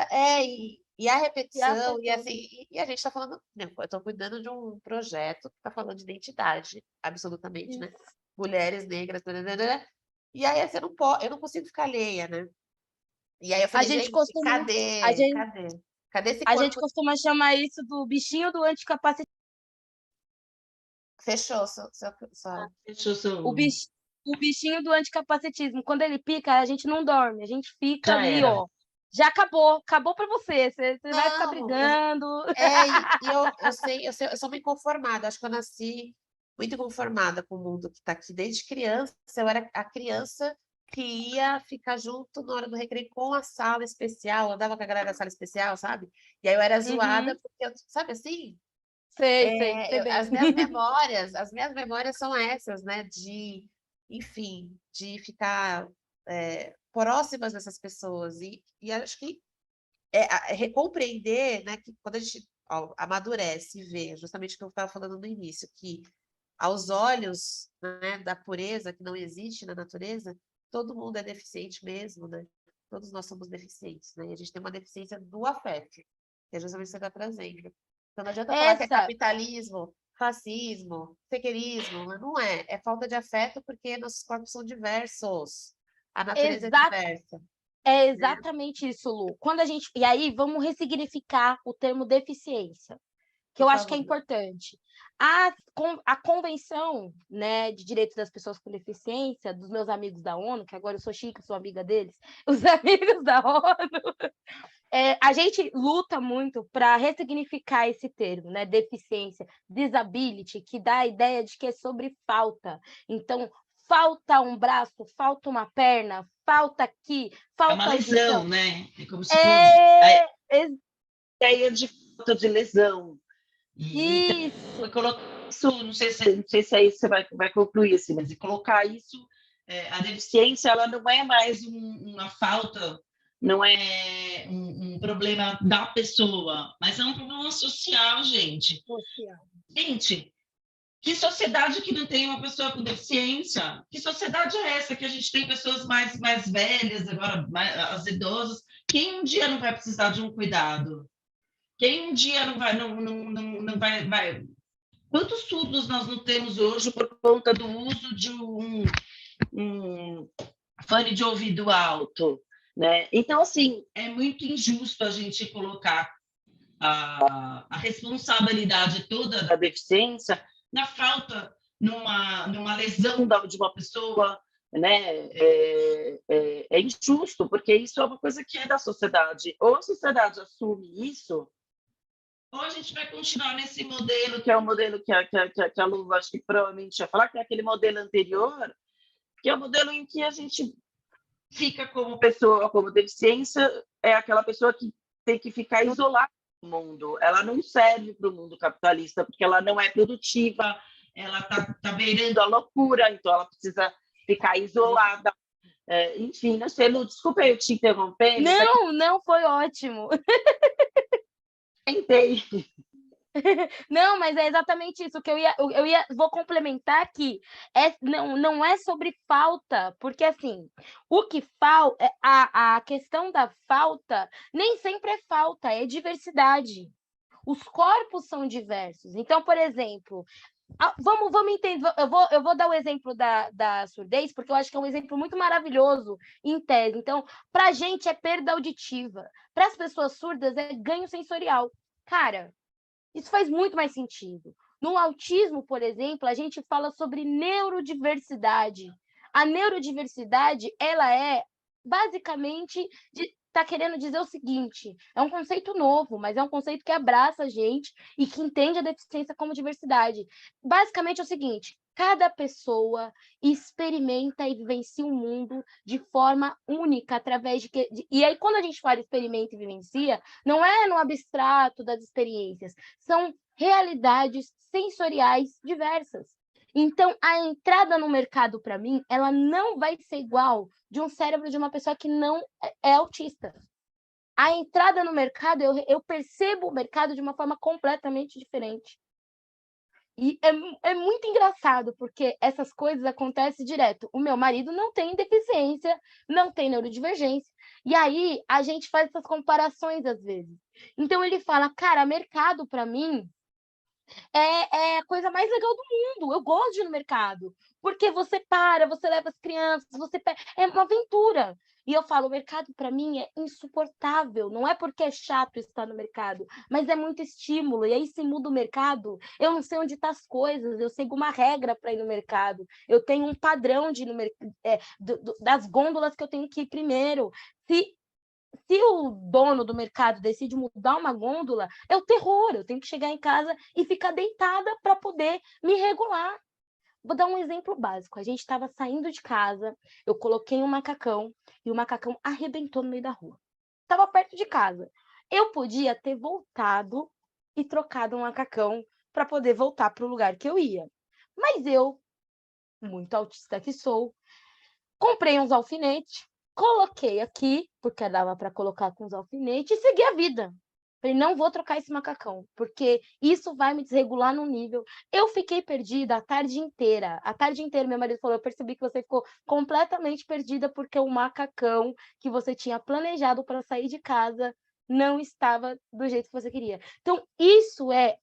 e a te repetição, e afetou. assim, e a gente está falando, né, eu estou cuidando de um projeto que está falando de identidade, absolutamente, né? Isso. Mulheres negras, nananana. E aí assim, eu não consigo ficar alheia, né? E aí eu A falei, gente gente, costuma, a gente, cadê esse a gente corpo? costuma chamar isso do bichinho do anticapacitismo. Fechou, Deixa eu O, só- bich, o bichinho do anticapacitismo. Quando ele pica, a gente não dorme, a gente fica Já ali, era. ó. Já acabou para você. Você vai ficar Não, brigando. eu sou muito conformada. Acho que eu nasci muito conformada com o mundo que está aqui. Desde criança, eu era a criança que ia ficar junto na hora do recreio com a sala especial, eu andava com a galera da sala especial, sabe? E aí eu era zoada, Uhum, porque, sabe assim? sei bem. As minhas memórias são essas, né? Enfim, de ficar próximas dessas pessoas. E acho que compreender, né, que quando a gente amadurece e vê, justamente o que eu estava falando no início, que aos olhos, né, da pureza que não existe na natureza, todo mundo é deficiente mesmo, né? Todos nós somos deficientes, né? E a gente tem uma deficiência do afeto, que é justamente o que você está trazendo. Então não adianta falar que é Essa, capitalismo, racismo, sequerismo, mas não é. É falta de afeto porque nossos corpos são diversos. A natureza é exa diversa. é exatamente isso, Lu. Quando a gente. E aí, vamos ressignificar o termo deficiência, que Por eu acho que é favor. importante. A Convenção, né, de Direitos das Pessoas com Deficiência, dos meus amigos da ONU, que agora eu sou chique, sou amiga deles, os amigos da ONU, a gente luta muito para ressignificar esse termo, né, deficiência, disability, que dá a ideia de que é sobre falta. Então, falta um braço, falta uma perna, falta aqui, É uma falta lesão, audição. né? É como se fosse É, a ideia de falta de lesão. E foi isso, colocar isso, não sei se aí você vai concluir assim, mas colocar isso, a deficiência, ela não é mais uma falta, não é um problema da pessoa, mas é um problema social, gente. social. Gente, que sociedade que não tem uma pessoa com deficiência? Que sociedade é essa que a gente tem pessoas mais velhas, agora as idosas? Quem um dia não vai precisar de um cuidado? Quem um dia não vai. Quantos surdos nós não temos hoje por conta do uso de um fone de ouvido alto? Né? Então, assim, é muito injusto a gente colocar a responsabilidade toda da deficiência na falta, numa lesão de uma pessoa, né? É injusto, porque isso é uma coisa que é da sociedade. Ou a sociedade assume isso, ou a gente vai continuar nesse modelo, que é o modelo que a Lu, acho que provavelmente ia falar, que é aquele modelo anterior, que é o modelo em que a gente fica como pessoa, como deficiência, é aquela pessoa que tem que ficar isolada do mundo. Ela não serve para o mundo capitalista, porque ela não é produtiva, ela está beirando a loucura, então ela precisa ficar isolada. Enfim, não sei, Lu, desculpa eu te interromper, mas é que Não, foi ótimo. eu tentei. Não, mas é exatamente isso que vou complementar aqui. Não é sobre falta, porque assim, o que falta, a questão da falta nem sempre é falta, é diversidade. Os corpos são diversos. Então, por exemplo, vamos entender. Eu vou dar o exemplo da surdez, porque eu acho que é um exemplo muito maravilhoso em tese. Então, para a gente é perda auditiva, para as pessoas surdas é ganho sensorial. Cara, isso faz muito mais sentido. No autismo, por exemplo, a gente fala sobre neurodiversidade. A neurodiversidade, ela é basicamente está querendo dizer o seguinte: é um conceito novo, mas é um conceito que abraça a gente e que entende a deficiência como diversidade. Basicamente é o seguinte: cada pessoa experimenta e vivencia o mundo de forma única, através e aí, quando a gente fala experimenta e vivencia, não é no abstrato das experiências, são realidades sensoriais diversas. Então, a entrada no mercado, para mim, ela não vai ser igual de um cérebro de uma pessoa que não é autista. A entrada no mercado, eu percebo o mercado de uma forma completamente diferente. E é muito engraçado, porque essas coisas acontecem direto. O meu marido não tem deficiência, não tem neurodivergência, e aí a gente faz essas comparações às vezes. Então ele fala, cara, mercado para mim é a coisa mais legal do mundo. Eu gosto de ir no mercado, porque você para, você leva as crianças, é uma aventura. E eu falo, o mercado para mim é insuportável. Não é porque é chato estar no mercado, mas é muito estímulo. E aí se muda o mercado, eu não sei onde estão as coisas, eu sigo uma regra para ir no mercado. Eu tenho um padrão de ir no das gôndolas que eu tenho que ir primeiro. Se o dono do mercado decide mudar uma gôndola, é o terror. Eu tenho que chegar em casa e ficar deitada para poder me regular. Vou dar um exemplo básico. A gente estava saindo de casa, eu coloquei um macacão e o macacão arrebentou no meio da rua. Estava perto de casa. Eu podia ter voltado e trocado um macacão para poder voltar para o lugar que eu ia. Mas eu, muito autista que sou, comprei uns alfinetes, coloquei aqui, porque dava para colocar com os alfinetes, e segui a vida. Falei, não vou trocar esse macacão, porque isso vai me desregular no nível. Eu fiquei perdida a tarde inteira. A tarde inteira, meu marido falou, eu percebi que você ficou completamente perdida porque o macacão que você tinha planejado para sair de casa não estava do jeito que você queria. Então, isso é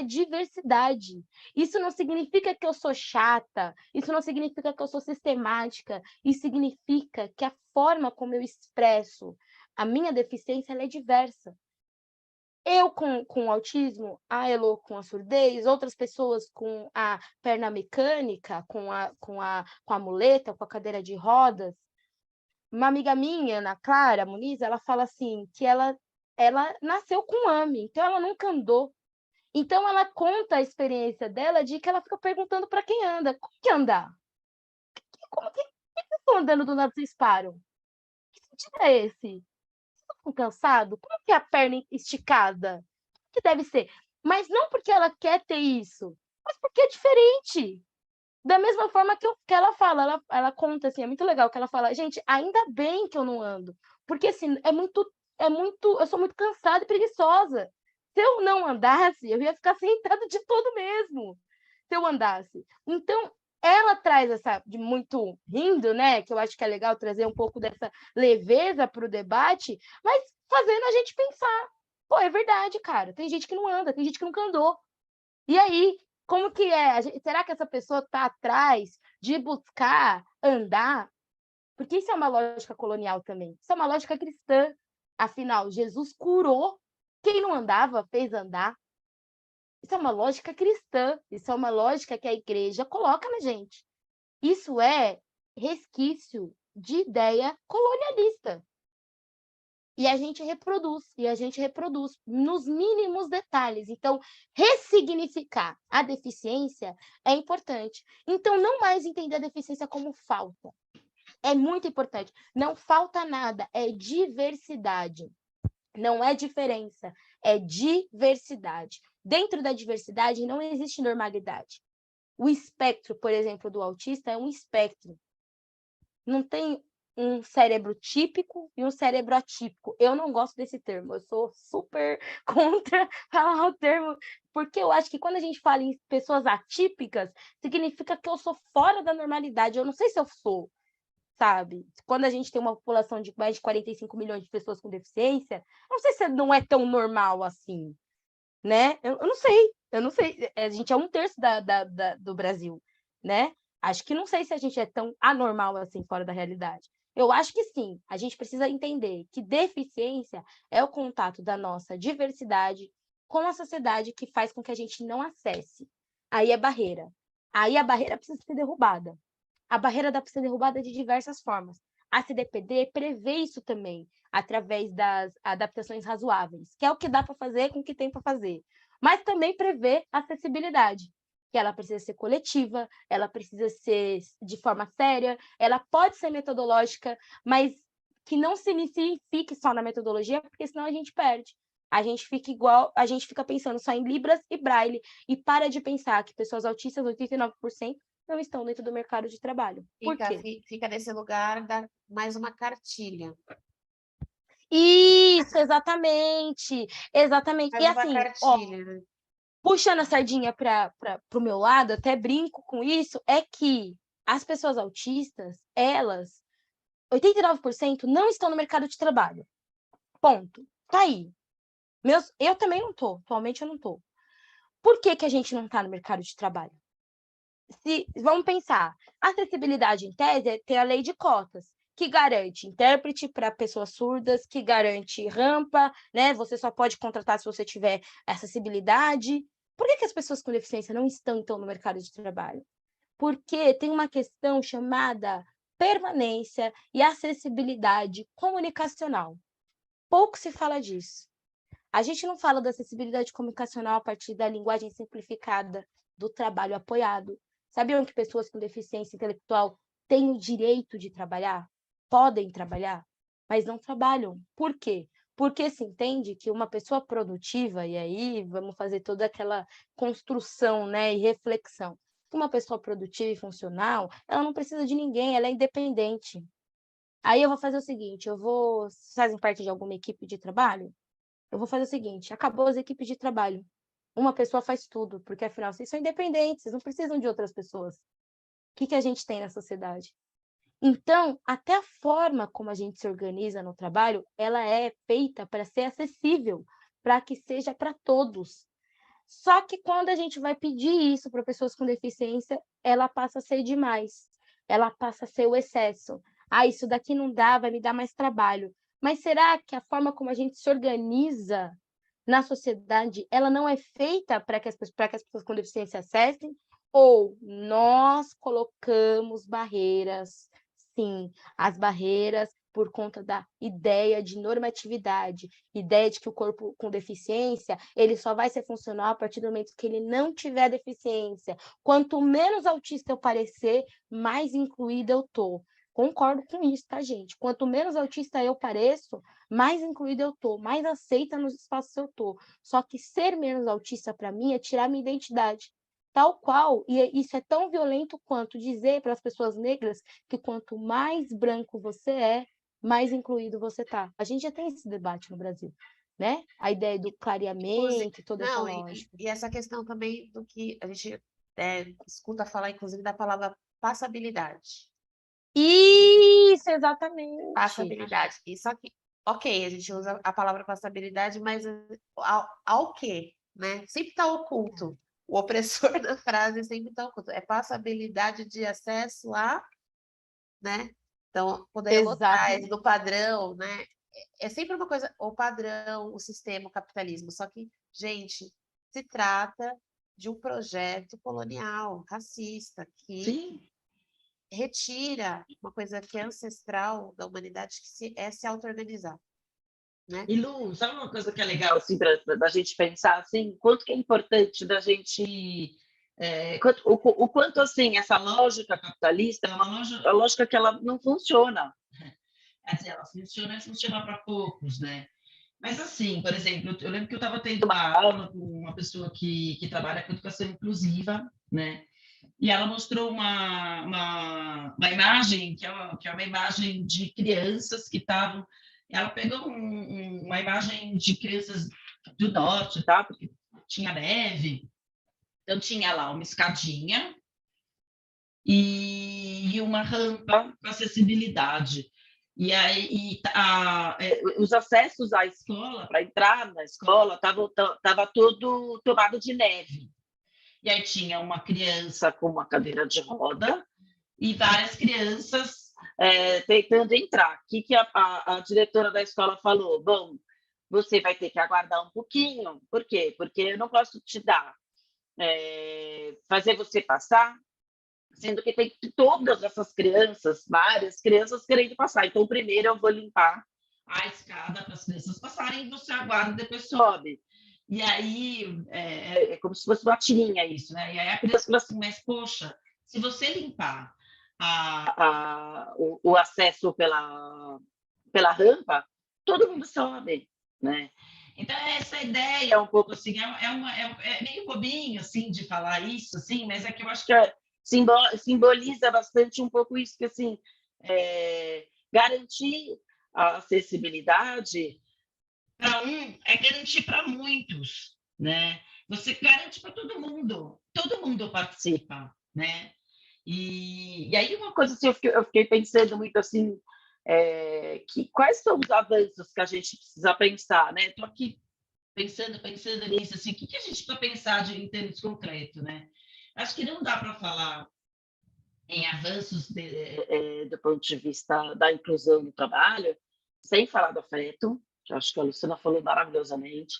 diversidade. Isso não significa que eu sou chata, isso não significa que eu sou sistemática, isso significa que a forma como eu expresso a minha deficiência ela é diversa. Eu com autismo, a Elo com a surdez, outras pessoas com a perna mecânica, com a muleta, com a cadeira de rodas. Uma amiga minha, Ana Clara Muniz, ela fala assim, que ela nasceu com AME, então ela nunca andou. Então, ela conta a experiência dela de que ela fica perguntando para quem anda. Como que andar? Como que vocês estão andando do nada, vocês param? Que sentido é esse? Vocês estão cansados? Como que é a perna esticada? O que deve ser? Mas não porque ela quer ter isso, mas porque é diferente. Da mesma forma que ela fala, ela conta assim, é muito legal que ela fala, gente, ainda bem que eu não ando, porque assim, eu sou muito cansada e preguiçosa. Se eu não andasse, eu ia ficar sentada de todo mesmo, se eu andasse. Então, ela traz essa, de muito rindo, né, que eu acho que é legal trazer um pouco dessa leveza para o debate, mas fazendo a gente pensar, pô, é verdade, cara, tem gente que não anda, tem gente que nunca andou. E aí, como que é? Será que essa pessoa está atrás de buscar andar? Porque isso é uma lógica colonial também. Isso é uma lógica cristã. Afinal, Jesus curou quem não andava, fez andar. Isso é uma lógica cristã. Isso é uma lógica que a igreja coloca na gente. Isso é resquício de ideia colonialista. E a gente reproduz nos mínimos detalhes. Então, ressignificar a deficiência é importante. Então, não mais entender a deficiência como falta. É muito importante. Não falta nada, é diversidade. Não é diferença, é diversidade. Dentro da diversidade não existe normalidade. O espectro, por exemplo, do autista é um espectro. Não tem um cérebro típico e um cérebro atípico. Eu não gosto desse termo, eu sou super contra falar o termo, porque eu acho que quando a gente fala em pessoas atípicas, significa que eu sou fora da normalidade. Eu não sei se eu sou, sabe? Quando a gente tem uma população de mais de 45 milhões de pessoas com deficiência, eu não sei se não é tão normal assim, né? Eu não sei, a gente é 1/3 do Brasil, né? Acho que não sei se a gente é tão anormal assim fora da realidade. Eu acho que sim, a gente precisa entender que deficiência é o contato da nossa diversidade com a sociedade que faz com que a gente não acesse. Aí é barreira. Aí a barreira precisa ser derrubada. A barreira dá para ser derrubada de diversas formas. A CDPD prevê isso também, através das adaptações razoáveis, que é o que dá para fazer com o que tem para fazer. Mas também prevê acessibilidade, que ela precisa ser coletiva, ela precisa ser de forma séria, ela pode ser metodológica, mas que não se fique só na metodologia, porque senão a gente perde. A gente fica pensando só em Libras e Braille, e para de pensar que pessoas autistas, 89%, não estão dentro do mercado de trabalho. Por quê? Fica nesse lugar da mais uma cartilha. Isso, exatamente. Exatamente. Mais E uma assim, ó, cartilha, né? puxando a sardinha para o meu lado, até brinco com isso, é que as pessoas autistas, elas, 89% não estão no mercado de trabalho. Ponto. Tá aí. Eu também não tô, atualmente eu não tô. Por que a gente não está no mercado de trabalho? Vamos pensar, a acessibilidade em tese é ter a lei de cotas, que garante intérprete para pessoas surdas, que garante rampa, né? Você só pode contratar se você tiver acessibilidade. Por que as pessoas com deficiência não estão, então, no mercado de trabalho? Porque tem uma questão chamada permanência e acessibilidade comunicacional. Pouco se fala disso. A gente não fala da acessibilidade comunicacional a partir da linguagem simplificada, do trabalho apoiado. Sabiam que pessoas com deficiência intelectual têm o direito de trabalhar? Podem trabalhar, mas não trabalham. Por quê? Porque se entende que uma pessoa produtiva, e aí vamos fazer toda aquela construção, né, e reflexão. Uma pessoa produtiva e funcional, ela não precisa de ninguém, ela é independente. Aí eu vou fazer o seguinte, vocês fazem parte de alguma equipe de trabalho? Eu vou fazer o seguinte, acabou as equipes de trabalho. Uma pessoa faz tudo, porque afinal vocês são independentes, vocês não precisam de outras pessoas. O que a gente tem na sociedade? Então, até a forma como a gente se organiza no trabalho, ela é feita para ser acessível, para que seja para todos. Só que quando a gente vai pedir isso para pessoas com deficiência, ela passa a ser demais. Ela passa a ser o excesso. Ah, isso daqui não dá, vai me dar mais trabalho. Mas será que a forma como a gente se organiza na sociedade, ela não é feita para que as pessoas com deficiência acessem? Ou nós colocamos barreiras? Sim, as barreiras por conta da ideia de normatividade, ideia de que o corpo com deficiência, ele só vai ser funcional a partir do momento que ele não tiver deficiência. Quanto menos autista eu parecer, mais incluída eu tô. Concordo com isso, tá, gente? Quanto menos autista eu pareço, mais incluída eu tô, mais aceita nos espaços eu tô. Só que ser menos autista para mim é tirar minha identidade. Tal qual, e isso é tão violento quanto dizer para as pessoas negras que quanto mais branco você é, mais incluído você tá. A gente já tem esse debate no Brasil, né? A ideia do Inclusive, clareamento, toda essa não, lógica. e essa questão também do que a gente escuta falar, inclusive, da palavra passabilidade. Isso, exatamente. Passabilidade. E só que, ok, a gente usa a palavra passabilidade, mas ao quê? Né? Sempre está oculto. O opressor da frase sempre está oculto. É passabilidade de acesso a, né? Então, quando eu atrás do padrão, né? É sempre uma coisa, o padrão, o sistema, o capitalismo. Só que, gente, se trata de um projeto colonial, racista, que Sim. retira uma coisa que é ancestral da humanidade, que é se auto-organizar, né? E Lu, sabe uma coisa que é legal assim, da gente pensar assim, quanto que é importante da gente o quanto assim essa lógica capitalista é uma lógica que ela não funciona. Quer dizer, ela funciona para poucos, né? Mas assim, por exemplo, eu lembro que eu estava tendo uma aula com uma pessoa que trabalha com educação inclusiva, né? E ela mostrou uma imagem que é uma imagem de crianças que estavam. Ela pegou uma imagem de crianças do norte, tá? Porque tinha neve. Então tinha lá uma escadinha e uma rampa com acessibilidade. E aí os acessos à escola, para entrar na escola, estava todo tomado de neve. E aí tinha uma criança com uma cadeira de roda e várias crianças tentando entrar. O que a diretora da escola falou? Bom, você vai ter que aguardar um pouquinho. Por quê? Porque eu não posso te dar, fazer você passar, sendo que tem todas essas crianças, várias crianças querendo passar. Então, primeiro eu vou limpar a escada para as crianças passarem e você aguarda e depois sobe. E aí é como se fosse uma tirinha isso, né? E aí a criança fala assim, mas poxa, se você limpar o acesso pela rampa, todo mundo sobe, né? Então, essa ideia é um pouco assim, é meio bobinho assim, de falar isso, assim, mas é que eu acho que simboliza bastante um pouco isso, que assim, garantir a acessibilidade para um é garantir para muitos, né? você garante para todo mundo participa, né? E aí uma coisa assim, eu fiquei pensando muito assim, que quais são os avanços que a gente precisa pensar, né? Estou aqui pensando nisso, assim, o que a gente precisa pensar em termos concretos, né? Acho que não dá para falar em avanços do ponto de vista da inclusão no trabalho, sem falar do afeto, que eu acho que a Luciana falou maravilhosamente,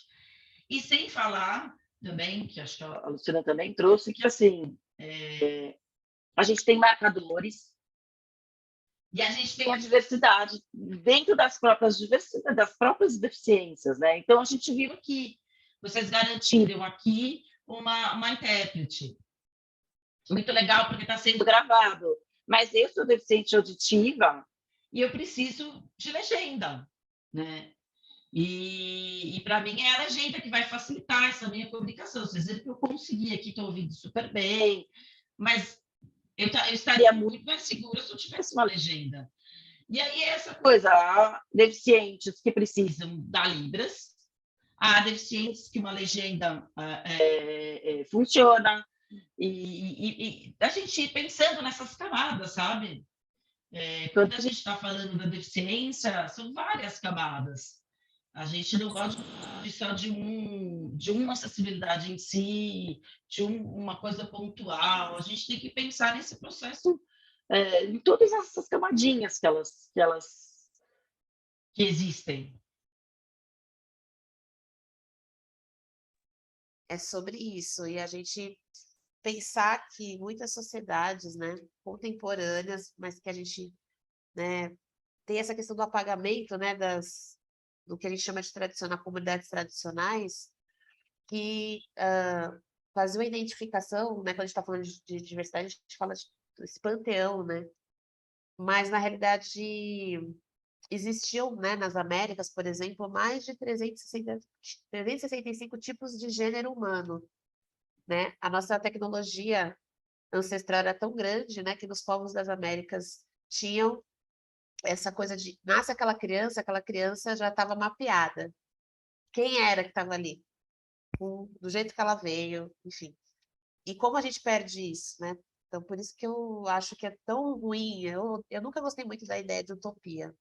e sem falar também, que acho que a Luciana também trouxe, que assim, a gente tem marcadores e a gente tem a diversidade dentro das próprias deficiências, né? Então, a gente viu aqui, vocês garantiram aqui uma intérprete. Muito legal, porque está sendo gravado. Mas eu sou deficiente auditiva e eu preciso de legenda, né? E para mim é a legenda que vai facilitar essa minha comunicação. Vocês viram que eu consegui aqui, estou ouvindo super bem, mas eu estaria muito mais segura se eu tivesse uma legenda. E aí essa coisa, há deficientes que precisam da Libras, há deficientes que uma legenda funciona, e a gente ir pensando nessas camadas, sabe? Quando a gente está falando da deficiência, são várias camadas. A gente não pode falar só de uma acessibilidade em si, de uma coisa pontual. A gente tem que pensar nesse processo em todas essas camadinhas que existem. É sobre isso. E a gente pensar que muitas sociedades, né, contemporâneas, mas que a gente, né, tem essa questão do apagamento, né, do que a gente chama de tradicional, comunidades tradicionais, que faziam a identificação, né, quando a gente está falando de diversidade, a gente fala desse panteão, né, mas na realidade existiam, né, nas Américas, por exemplo, mais de 365 tipos de gênero humano, né? A nossa tecnologia ancestral era tão grande, né, que nos povos das Américas tinham essa coisa de nasce aquela criança já estava mapeada. Quem era que estava ali? Do jeito que ela veio, enfim. E como a gente perde isso, né? Então, por isso que eu acho que é tão ruim. Eu nunca gostei muito da ideia de utopia.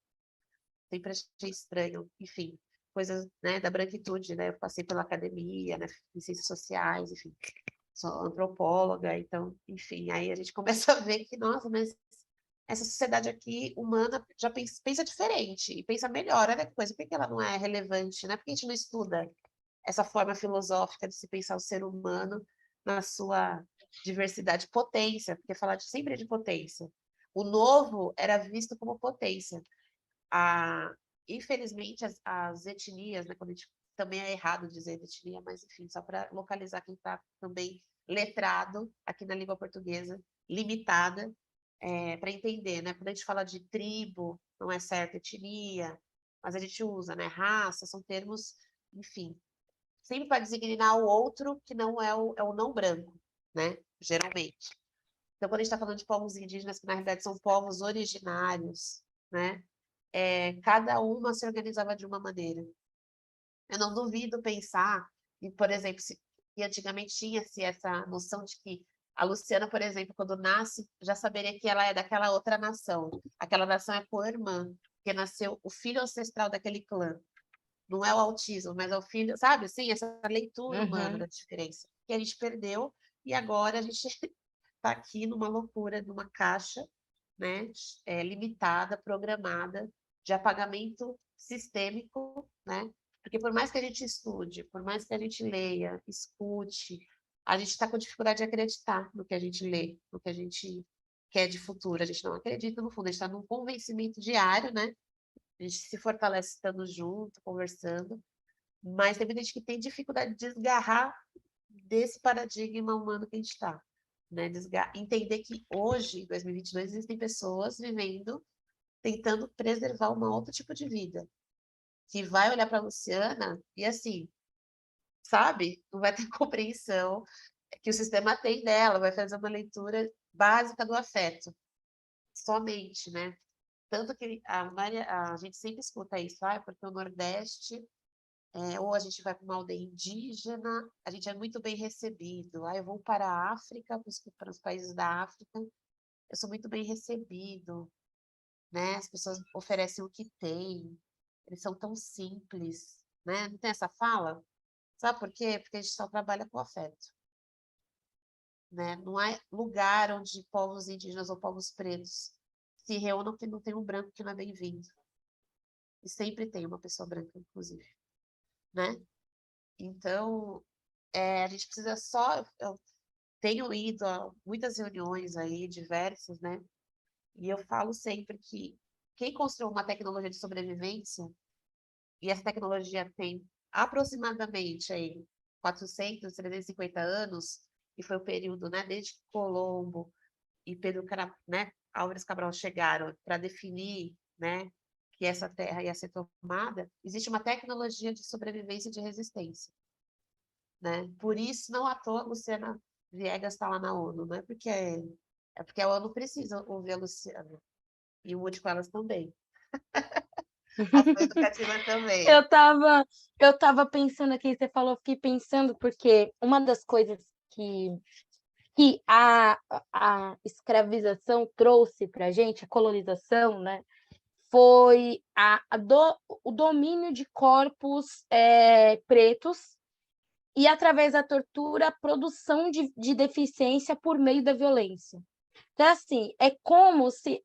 Sempre achei estranho, enfim, coisas, né, da branquitude, né? Eu passei pela academia, né, em ciências sociais, enfim, sou antropóloga, então, enfim, aí a gente começa a ver que, nossa, mas essa sociedade aqui humana já pensa diferente e pensa melhor, olha que coisa, por que ela não é relevante, né? Por que a gente não estuda essa forma filosófica de se pensar o ser humano na sua diversidade, potência, porque falar sempre de potência. O novo era visto como potência. Infelizmente, as etnias, né, quando a gente, também é errado dizer etnia, mas enfim, só para localizar quem está também letrado aqui na língua portuguesa, limitada, para entender, né? Quando a gente fala de tribo, não é certo etnia, mas a gente usa, né? Raça, são termos, enfim, sempre para designar o outro que não é o não branco, né? Geralmente. Então, quando a gente está falando de povos indígenas, que na realidade são povos originários, né? Cada uma se organizava de uma maneira. Eu não duvido pensar, e, por exemplo, que antigamente tinha-se essa noção de que a Luciana, por exemplo, quando nasce, já saberia que ela é daquela outra nação. Aquela nação é co-irmã, porque nasceu o filho ancestral daquele clã. Não é o autismo, mas é o filho, sabe? Assim, essa leitura humana da diferença. Que a gente perdeu e agora a gente está aqui numa loucura, numa caixa, né? Limitada, programada, de apagamento sistêmico, né? Porque por mais que a gente estude, por mais que a gente leia, escute, a gente está com dificuldade de acreditar no que a gente lê, no que a gente quer de futuro. A gente não acredita no fundo, a gente está num convencimento diário, né? A gente se fortalece estando junto, conversando, mas tem muita gente que tem dificuldade de desgarrar desse paradigma humano que a gente está. Né? Entender que hoje, em 2022, existem pessoas vivendo, tentando preservar um outro tipo de vida, que vai olhar para a Luciana e assim, sabe? Não vai ter compreensão que o sistema tem dela, vai fazer uma leitura básica do afeto, somente, né? Tanto que a gente sempre escuta isso, porque o Nordeste ou a gente vai para uma aldeia indígena, a gente é muito bem recebido. Eu vou para a África, para os países da África, eu sou muito bem recebido, né? As pessoas oferecem o que têm, eles são tão simples, né? Não tem essa fala? Sabe por quê? Porque a gente só trabalha com afeto, né? Não há lugar onde povos indígenas ou povos pretos se reúnam que não tem um branco que não é bem-vindo. E sempre tem uma pessoa branca, inclusive, né? Então, a gente precisa só... Eu tenho ido a muitas reuniões aí, diversas, né? E eu falo sempre que quem construiu uma tecnologia de sobrevivência, e essa tecnologia tem aproximadamente aí 400, 350 anos, e foi o período, né, desde que Colombo e né, Álvares Cabral chegaram para definir, né, que essa terra ia ser tomada, existe uma tecnologia de sobrevivência e de resistência, né? Por isso, não à toa, a Luciana Viegas está lá na ONU, não é porque é porque a ONU precisa ouvir a Luciana, e o Mude com elas também. A ação educativa também. Eu tava pensando aqui, você falou, eu fiquei pensando, porque uma das coisas que a escravização trouxe para a gente, a colonização, né, foi o domínio de corpos pretos e, através da tortura, a produção de deficiência por meio da violência. Então, assim, é como se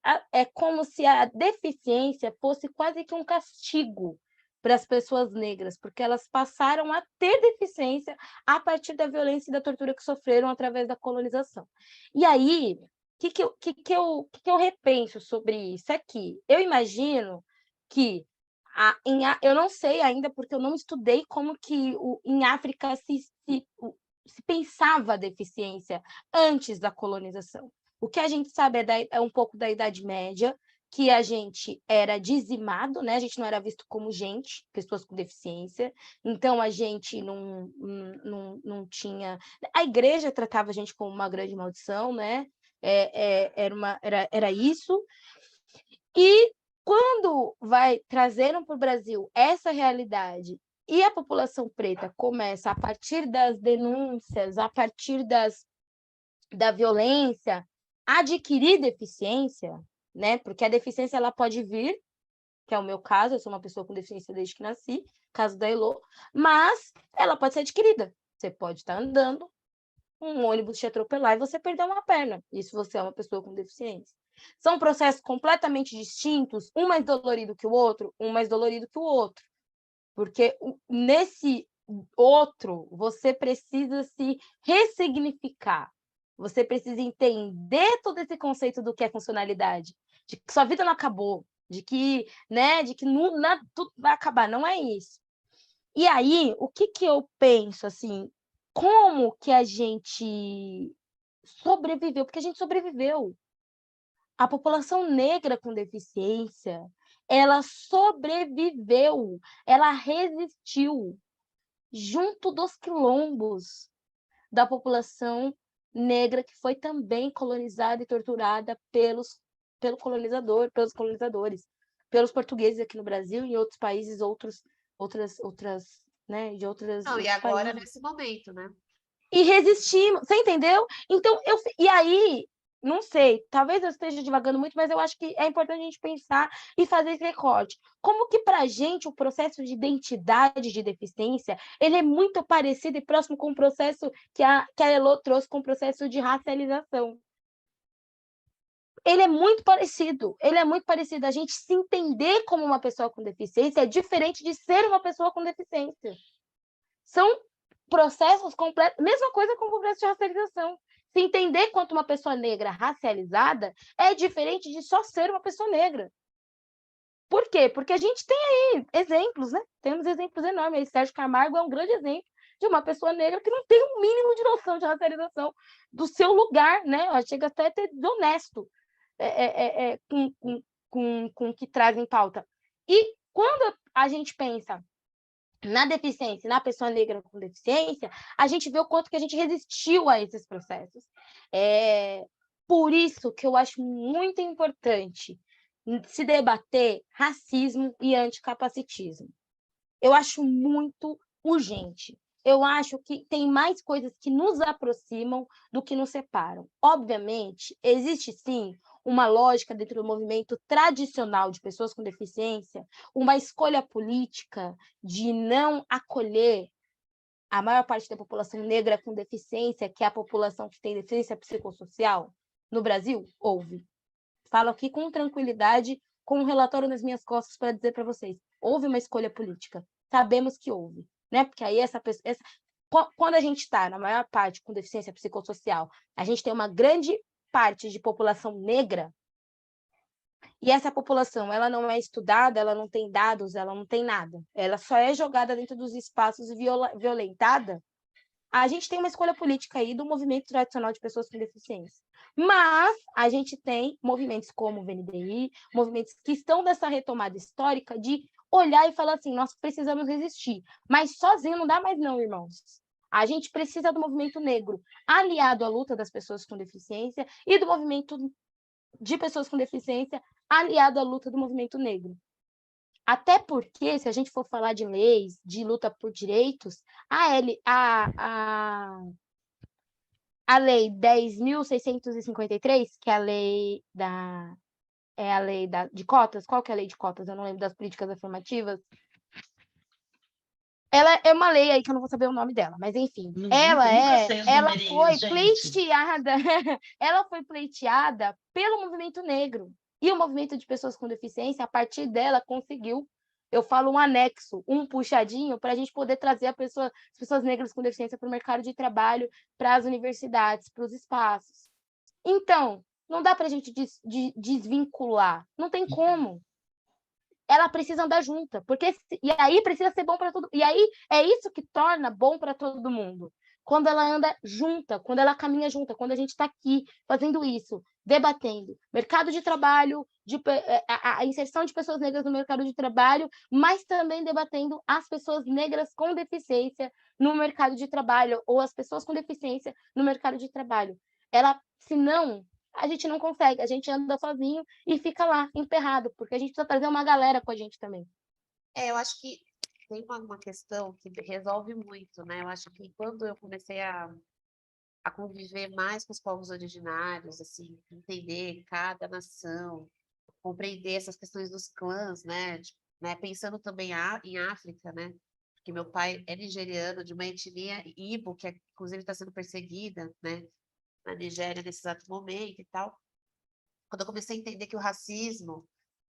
a deficiência fosse quase que um castigo para as pessoas negras, porque elas passaram a ter deficiência a partir da violência e da tortura que sofreram através da colonização. E aí, o que eu repenso sobre isso aqui? Eu imagino que eu não sei ainda, porque eu não estudei como que em África se pensava a deficiência antes da colonização. O que a gente sabe é um pouco da Idade Média, que a gente era dizimado, né? A gente não era visto como gente, pessoas com deficiência, então a gente não tinha... A igreja tratava a gente como uma grande maldição, né? Era isso. E quando trazeram para o Brasil essa realidade e a população preta começa, a partir das denúncias, a partir da violência, adquirir deficiência, né? Porque a deficiência ela pode vir, que é o meu caso, eu sou uma pessoa com deficiência desde que nasci, caso da Elô, mas ela pode ser adquirida. Você pode estar andando, um ônibus te atropelar e você perder uma perna. Isso você é uma pessoa com deficiência. São processos completamente distintos, um mais dolorido que o outro, um mais dolorido que o outro. Porque nesse outro, você precisa se ressignificar. Você precisa entender todo esse conceito do que é funcionalidade, de que sua vida não acabou, de que, né, tudo vai acabar, não é isso. E aí, o que eu penso, assim, como que a gente sobreviveu? Porque a gente sobreviveu. A população negra com deficiência, ela sobreviveu, ela resistiu junto dos quilombos da população negra que foi também colonizada e torturada pelos colonizadores, pelos portugueses aqui no Brasil e em outros países, outras, né, de outros Não, e agora, países. nesse momento, né? E resistimos, você entendeu? Então, e aí, não sei, talvez eu esteja divagando muito, mas eu acho que é importante a gente pensar e fazer esse recorte. Como que, para a gente, o processo de identidade de deficiência, ele é muito parecido e próximo com o processo que a Elô trouxe com o processo de racialização. Ele é muito parecido. A gente se entender como uma pessoa com deficiência é diferente de ser uma pessoa com deficiência. São processos completos, mesma coisa com o processo de racialização. Se entender quanto uma pessoa negra racializada é diferente de só ser uma pessoa negra. Por quê? Porque a gente tem aí exemplos, né? Temos exemplos enormes. Sérgio Camargo é um grande exemplo de uma pessoa negra que não tem um mínimo de noção de racialização do seu lugar, né? Chega até a ser desonesto com o que traz em pauta. E quando a gente pensa na deficiência, na pessoa negra com deficiência, a gente vê o quanto que a gente resistiu a esses processos. Por isso que eu acho muito importante se debater racismo e anticapacitismo. eu acho muito urgente. Eu acho que tem mais coisas que nos aproximam do que nos separam. Obviamente, existe sim uma lógica dentro do movimento tradicional de pessoas com deficiência, uma escolha política de não acolher a maior parte da população negra com deficiência, que é a população que tem deficiência psicossocial. No Brasil, houve. Falo aqui com tranquilidade, com um relatório nas minhas costas para dizer para vocês, houve uma escolha política. Sabemos que houve, né? Porque aí quando a gente está, na maior parte, com deficiência psicossocial, a gente tem uma grande parte de população negra, e essa população, ela não é estudada, ela não tem dados, ela não tem nada. Ela só é jogada dentro dos espaços e violentada. A gente tem uma escolha política aí do movimento tradicional de pessoas com deficiência. Mas a gente tem movimentos como o VNDI, movimentos que estão nessa retomada histórica de olhar e falar assim, nós precisamos resistir. Mas sozinho não dá mais não, irmãos. A gente precisa do movimento negro, aliado à luta das pessoas com deficiência e do movimento de pessoas com deficiência, aliado à luta do movimento negro. Até porque, se a gente for falar de leis, de luta por direitos, a Lei 10.653, que é a lei de cotas, qual que é a lei de cotas? Eu não lembro das políticas afirmativas. Ela é uma lei aí que eu não vou saber o nome dela, mas enfim, ela foi pleiteada, ela foi pleiteada pelo movimento negro. E o movimento de pessoas com deficiência, a partir dela, conseguiu, eu falo um anexo, um puxadinho, para a gente poder trazer as pessoas negras com deficiência para o mercado de trabalho, para as universidades, para os espaços. Então, não dá para a gente desvincular, não tem como. Ela precisa andar junta, e aí precisa ser bom para todo mundo. E aí é isso que torna bom para todo mundo. Quando ela anda junta, quando ela caminha junta, quando a gente está aqui fazendo isso, debatendo mercado de trabalho, a inserção de pessoas negras no mercado de trabalho, mas também debatendo as pessoas negras com deficiência no mercado de trabalho, ou as pessoas com deficiência no mercado de trabalho. Senão, a gente não consegue, a gente anda sozinho e fica lá, emperrado, porque a gente precisa trazer uma galera com a gente também. Eu acho que tem uma questão que resolve muito, né? Eu acho que quando eu comecei a conviver mais com os povos originários, assim, entender cada nação, compreender essas questões dos clãs, né? Pensando também em África, né? Porque meu pai é nigeriano, de uma etnia Ibo, que inclusive está sendo perseguida, né? Na Nigéria nesse exato momento e tal. Quando eu comecei a entender que o racismo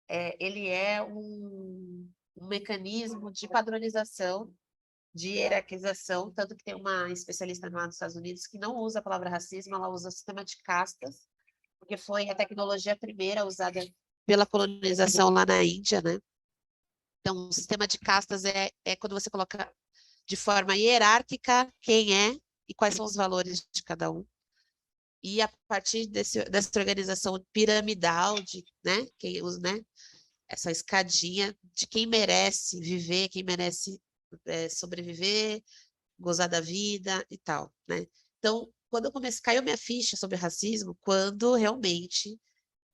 ele é um mecanismo de padronização, de hierarquização, tanto que tem uma especialista lá nos Estados Unidos que não usa a palavra racismo, ela usa o sistema de castas, porque foi a tecnologia primeira usada pela colonização lá na Índia, né? Então, o sistema de castas é quando você coloca de forma hierárquica quem é e quais são os valores de cada um. E a partir dessa organização piramidal, né, essa escadinha de quem merece viver, quem merece sobreviver, gozar da vida e tal, né? Então, quando caiu minha ficha sobre racismo, quando realmente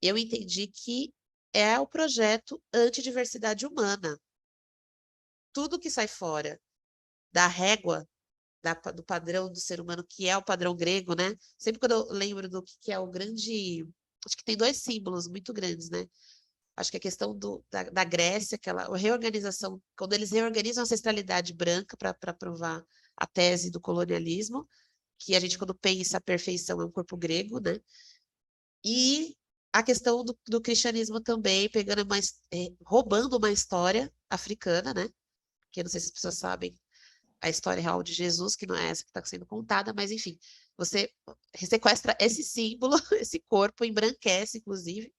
eu entendi que é o projeto antidiversidade humana. Tudo que sai fora da régua do padrão do ser humano, que é o padrão grego, né? Sempre quando eu lembro do que é o grande... Acho que tem dois símbolos muito grandes, né? Acho que a questão da Grécia, a reorganização, quando eles reorganizam a ancestralidade branca para provar a tese do colonialismo, que a gente, quando pensa a perfeição, é um corpo grego, né? E a questão do cristianismo também, roubando uma história africana, né? Que eu não sei se as pessoas sabem, a história real de Jesus, que não é essa que está sendo contada, mas enfim, você sequestra esse símbolo, esse corpo, embranquece, inclusive,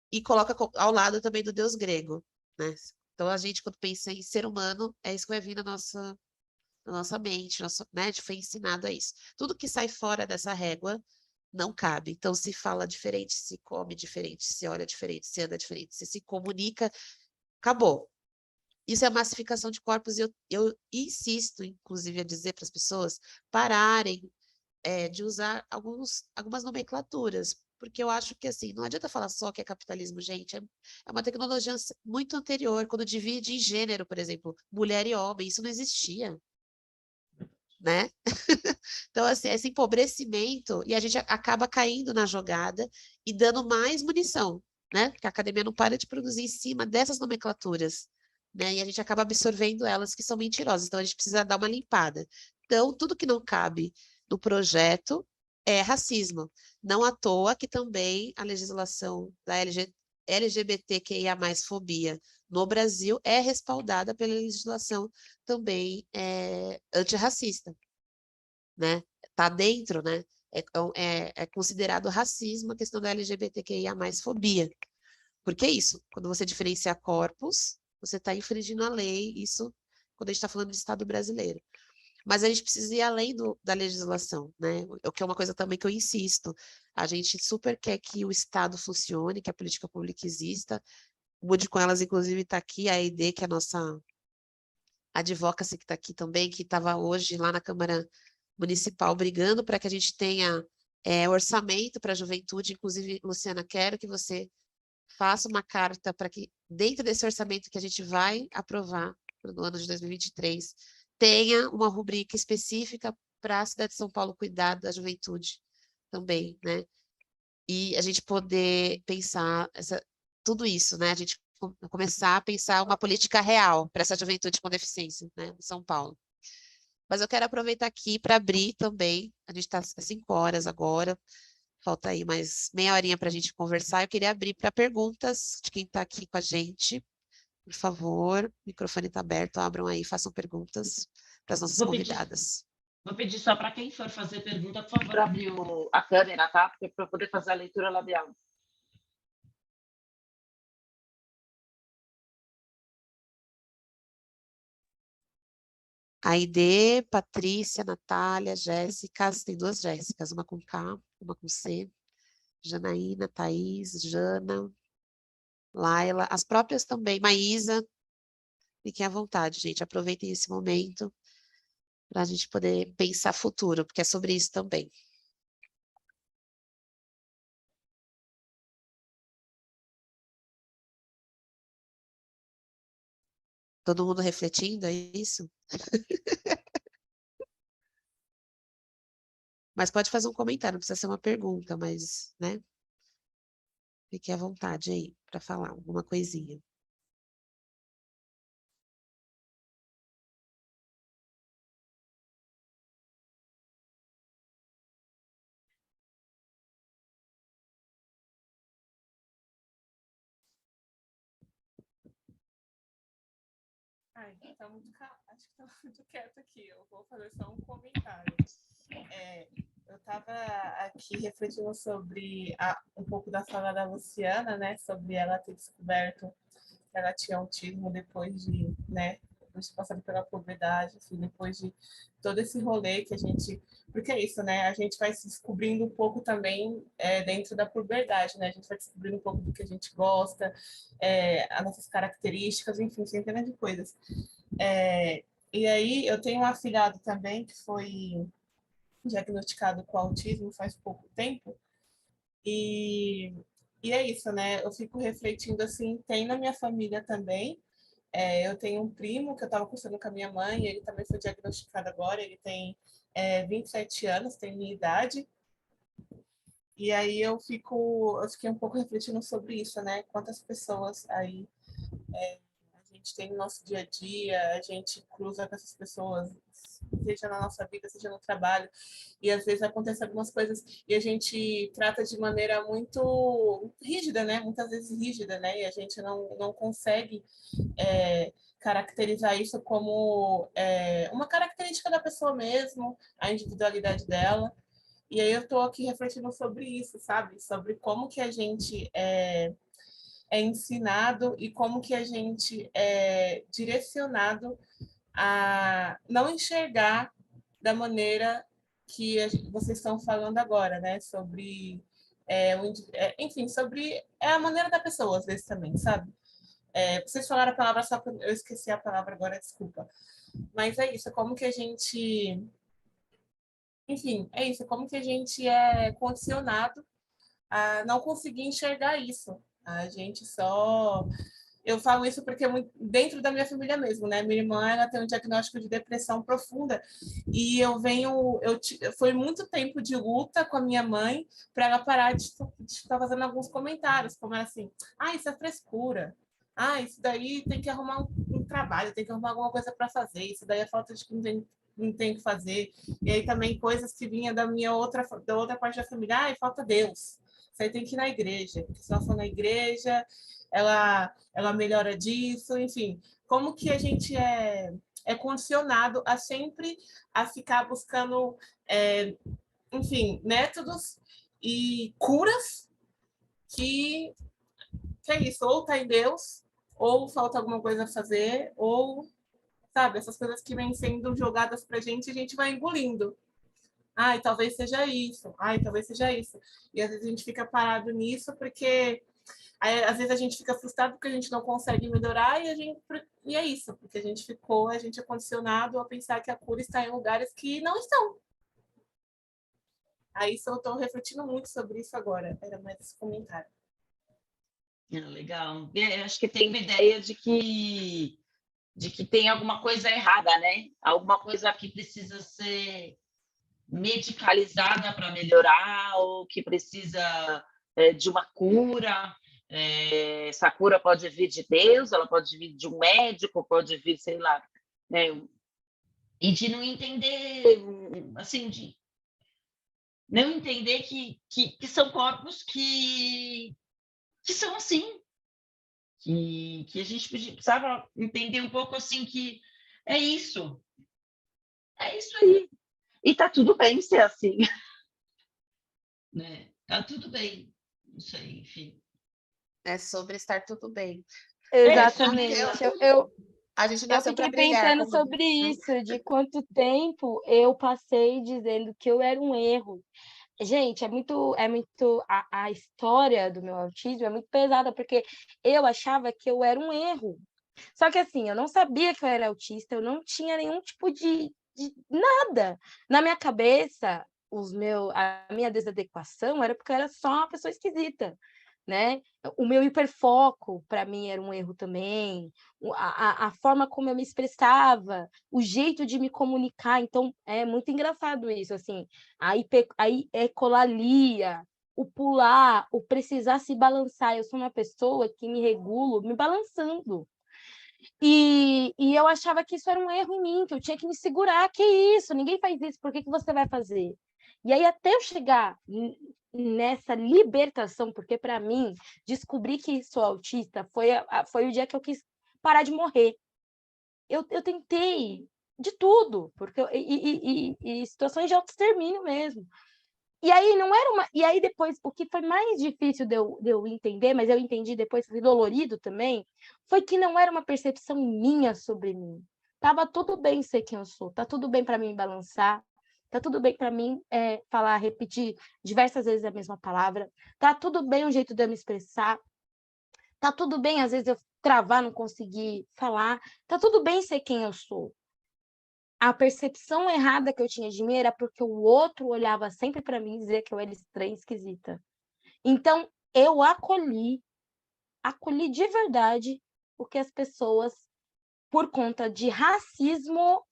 e coloca ao lado também do deus grego, né? Então, a gente, quando pensa em ser humano, é isso que vai vir na nossa mente, né? A gente foi ensinado a isso. Tudo que sai fora dessa régua não cabe. Então, se fala diferente, se come diferente, se olha diferente, se anda diferente, se comunica, acabou. Isso é massificação de corpos, e eu insisto, inclusive, a dizer para as pessoas pararem de usar algumas nomenclaturas. porque eu acho que, assim, não adianta falar só que é capitalismo, gente, é uma tecnologia muito anterior, quando divide em gênero, por exemplo, mulher e homem, isso não existia, né? Então, assim, esse empobrecimento, e a gente acaba caindo na jogada e dando mais munição, né? Porque a academia não para de produzir em cima dessas nomenclaturas, né? E a gente acaba absorvendo elas que são mentirosas. Então, a gente precisa dar uma limpada. Então, tudo que não cabe no projeto é racismo. Não à toa que também a legislação da LGBTQIA+, fobia no Brasil é respaldada pela legislação também antirracista, né? Tá dentro, né? É considerado racismo a questão da LGBTQIA+, fobia. Porque é isso, quando você diferencia corpos, você está infringindo a lei, isso quando a gente está falando do Estado brasileiro. Mas a gente precisa ir além da legislação, né? O que é uma coisa também que eu insisto. A gente super quer que o Estado funcione, que a política pública exista. O Mude com Elas, inclusive, está aqui, a ED, que é a nossa advocacy, que está aqui também, que estava hoje lá na Câmara Municipal brigando para que a gente tenha orçamento para a juventude. Inclusive, Luciana, quero que você faça uma carta para que, dentro desse orçamento que a gente vai aprovar no ano de 2023, tenha uma rubrica específica para a cidade de São Paulo cuidar da juventude também, né? E a gente poder pensar tudo isso, né? A gente começar a pensar uma política real para essa juventude com deficiência, né? Em São Paulo. Mas eu quero aproveitar aqui para abrir também, a gente está às 5 horas agora, falta aí mais meia horinha para a gente conversar. Eu queria abrir para perguntas de quem está aqui com a gente. Por favor, o microfone está aberto, abram aí, façam perguntas para as nossas convidadas. Vou pedir só para quem for fazer pergunta, por favor, abrir a câmera, tá? Para poder fazer a leitura labial. Aide, Patrícia, Natália, Jéssica, tem 2 Jéssicas, uma com K, uma com C. Janaína, Thaís, Jana, Laila, as próprias também, Maísa. Fiquem à vontade, gente, aproveitem esse momento para a gente poder pensar futuro, porque é sobre isso também. Todo mundo refletindo, é isso? Mas pode fazer um comentário, não precisa ser uma pergunta, mas, né? Fique à vontade aí para falar alguma coisinha. Ai, tá muito acho que tá muito quieto aqui. Eu vou fazer só um comentário. Eu estava aqui refletindo sobre um pouco da fala da Luciana, né? Sobre ela ter descoberto que ela tinha autismo depois de, né? Depois de passar pela puberdade, assim, depois de todo esse rolê que a gente... Porque é isso, né? A gente vai se descobrindo um pouco também dentro da puberdade, né? A gente vai descobrindo um pouco do que a gente gosta, as nossas características, enfim, centenas de coisas. E aí, eu tenho um afilhado também que foi diagnosticado com autismo faz pouco tempo, e, e é isso, né? Eu fico refletindo assim, tem na minha família também. Eu tenho um primo que eu estava conversando com a minha mãe, ele também foi diagnosticado agora, ele tem 27 anos, tem minha idade, e aí eu fiquei um pouco refletindo sobre isso, né? Quantas pessoas aí a gente tem no nosso dia a dia, a gente cruza com essas pessoas, seja na nossa vida, seja no trabalho, e às vezes acontecem algumas coisas e a gente trata de maneira muito rígida, né? Muitas vezes rígida, né? E a gente não consegue caracterizar isso como uma característica da pessoa mesmo, a individualidade dela. E aí eu estou aqui refletindo sobre isso, sabe? Sobre como que a gente é ensinado e como que a gente é direcionado a não enxergar da maneira que vocês estão falando agora, né? Sobre, enfim, sobre a maneira da pessoa, às vezes também, sabe? Vocês falaram a palavra, só que eu esqueci a palavra agora, desculpa. Mas é isso, como que a gente... Enfim, é isso, como que a gente é condicionado a não conseguir enxergar isso. A gente só... Eu falo isso porque é muito dentro da minha família mesmo, né? Minha irmã, ela tem um diagnóstico de depressão profunda e foi muito tempo de luta com a minha mãe para ela parar de ficar fazendo alguns comentários, como assim, isso é frescura. Isso daí tem que arrumar um trabalho, tem que arrumar alguma coisa para fazer. Isso daí é falta de que não tem que fazer. E aí também coisas que vinham da outra parte da família. Falta Deus. Você tem que ir na igreja. Se ela for na igreja, ela melhora disso, enfim. Como que a gente é condicionado a sempre a ficar buscando, enfim, métodos e curas que é isso, ou está em Deus, ou falta alguma coisa a fazer, ou, sabe, essas coisas que vêm sendo jogadas para a gente vai engolindo. Talvez seja isso. Talvez seja isso. E às vezes a gente fica parado nisso porque às vezes a gente fica frustrado porque a gente não consegue melhorar e é isso, porque a gente é condicionado a pensar que a cura está em lugares que não estão. Aí eu estou refletindo muito sobre isso agora. Era mais esse comentário. Legal. Eu acho que tem uma ideia de que tem alguma coisa errada, né? Alguma coisa que precisa ser medicalizada para melhorar, ou que precisa de uma cura. Essa cura pode vir de Deus, ela pode vir de um médico, pode vir, sei lá, né? E de não entender, assim, de não entender que são corpos que são assim, que a gente precisava entender um pouco assim que é isso aí. E tá tudo bem ser assim, né? Tá tudo bem, isso aí, enfim. É sobre estar tudo bem. Exatamente. A gente Eu nasceu para fiquei brigar. pensando sobre isso, de quanto tempo eu passei dizendo que eu era um erro. Gente, a história do meu autismo é muito pesada, porque eu achava que eu era um erro. Só que assim, eu não sabia que eu era autista, eu não tinha nenhum tipo de nada. Na minha cabeça, a minha desadequação era porque eu era só uma pessoa esquisita, né? O meu hiperfoco, para mim, era um erro também. A forma como eu me expressava, o jeito de me comunicar. Então, é muito engraçado isso, assim. A ecolalia, o pular, o precisar se balançar. Eu sou uma pessoa que me regulo me balançando. E eu achava que isso era um erro em mim, que eu tinha que me segurar. Que isso? Ninguém faz isso, por que você vai fazer? E aí, até eu chegar nessa libertação, porque para mim, descobrir que sou autista foi o dia que eu quis parar de morrer. Eu tentei de tudo, porque e situações de autoextermínio mesmo. E aí não era uma. E aí depois, o que foi mais difícil de eu entender, mas eu entendi depois, foi dolorido também, foi que não era uma percepção minha sobre mim. Tava tudo bem ser quem eu sou, tá tudo bem para mim balançar, tá tudo bem para mim falar, repetir diversas vezes a mesma palavra, tá tudo bem o jeito de eu me expressar, tá tudo bem às vezes eu travar, não conseguir falar, tá tudo bem ser quem eu sou. A percepção errada que eu tinha de mim era porque o outro olhava sempre para mim e dizia que eu era estranha e esquisita. Então, eu acolhi de verdade o que as pessoas, por conta de racismo,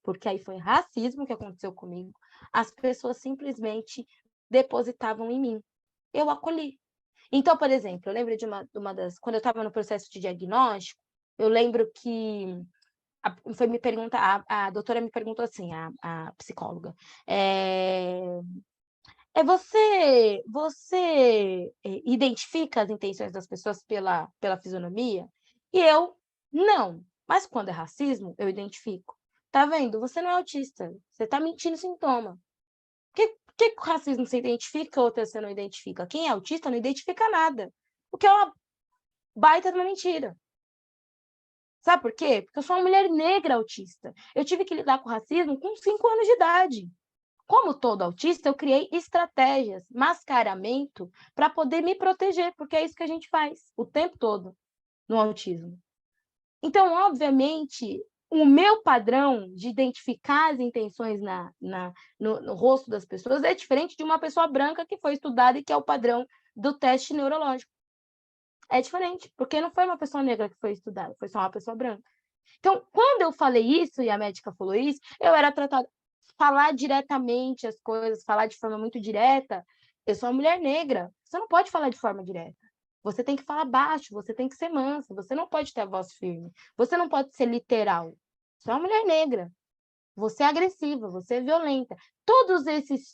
porque aí foi racismo que aconteceu comigo, as pessoas simplesmente depositavam em mim. Eu acolhi. Então, por exemplo, eu lembro de uma das... Quando eu estava no processo de diagnóstico, eu lembro que foi me perguntar, a doutora me perguntou assim, a psicóloga, você identifica as intenções das pessoas pela fisionomia? E eu, não. Mas quando é racismo, eu identifico. Tá vendo? Você não é autista. Você tá mentindo sintoma. Que racismo você identifica, outra você não identifica? Quem é autista não identifica nada. O que é uma baita de uma mentira. Sabe por quê? Porque eu sou uma mulher negra autista. Eu tive que lidar com racismo com 5 anos de idade. Como todo autista, eu criei estratégias, mascaramento, para poder me proteger, porque é isso que a gente faz o tempo todo no autismo. Então, obviamente, o meu padrão de identificar as intenções no rosto das pessoas é diferente de uma pessoa branca que foi estudada e que é o padrão do teste neurológico. É diferente, porque não foi uma pessoa negra que foi estudada, foi só uma pessoa branca. Então, quando eu falei isso e a médica falou isso, eu era tratada. Falar diretamente as coisas, falar de forma muito direta, eu sou uma mulher negra, você não pode falar de forma direta. Você tem que falar baixo, você tem que ser mansa, você não pode ter a voz firme, você não pode ser literal. Você é uma mulher negra, você é agressiva, você é violenta. Todos esses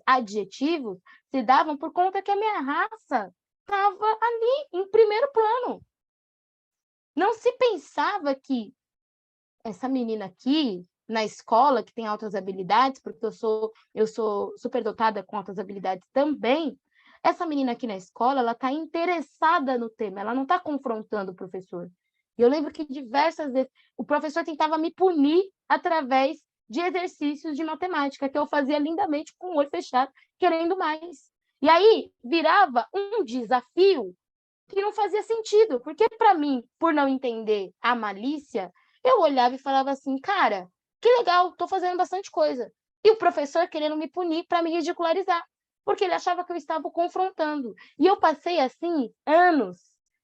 adjetivos se davam por conta que a minha raça estava ali, em primeiro plano. Não se pensava que essa menina aqui, na escola, que tem altas habilidades, porque eu sou superdotada com altas habilidades também, essa menina aqui na escola, ela está interessada no tema, ela não está confrontando o professor. E eu lembro que diversas vezes o professor tentava me punir através de exercícios de matemática, que eu fazia lindamente com o olho fechado, querendo mais. E aí virava um desafio que não fazia sentido, porque para mim, por não entender a malícia, eu olhava e falava assim, cara, que legal, estou fazendo bastante coisa. E o professor querendo me punir para me ridicularizar, porque ele achava que eu estava confrontando. E eu passei assim anos,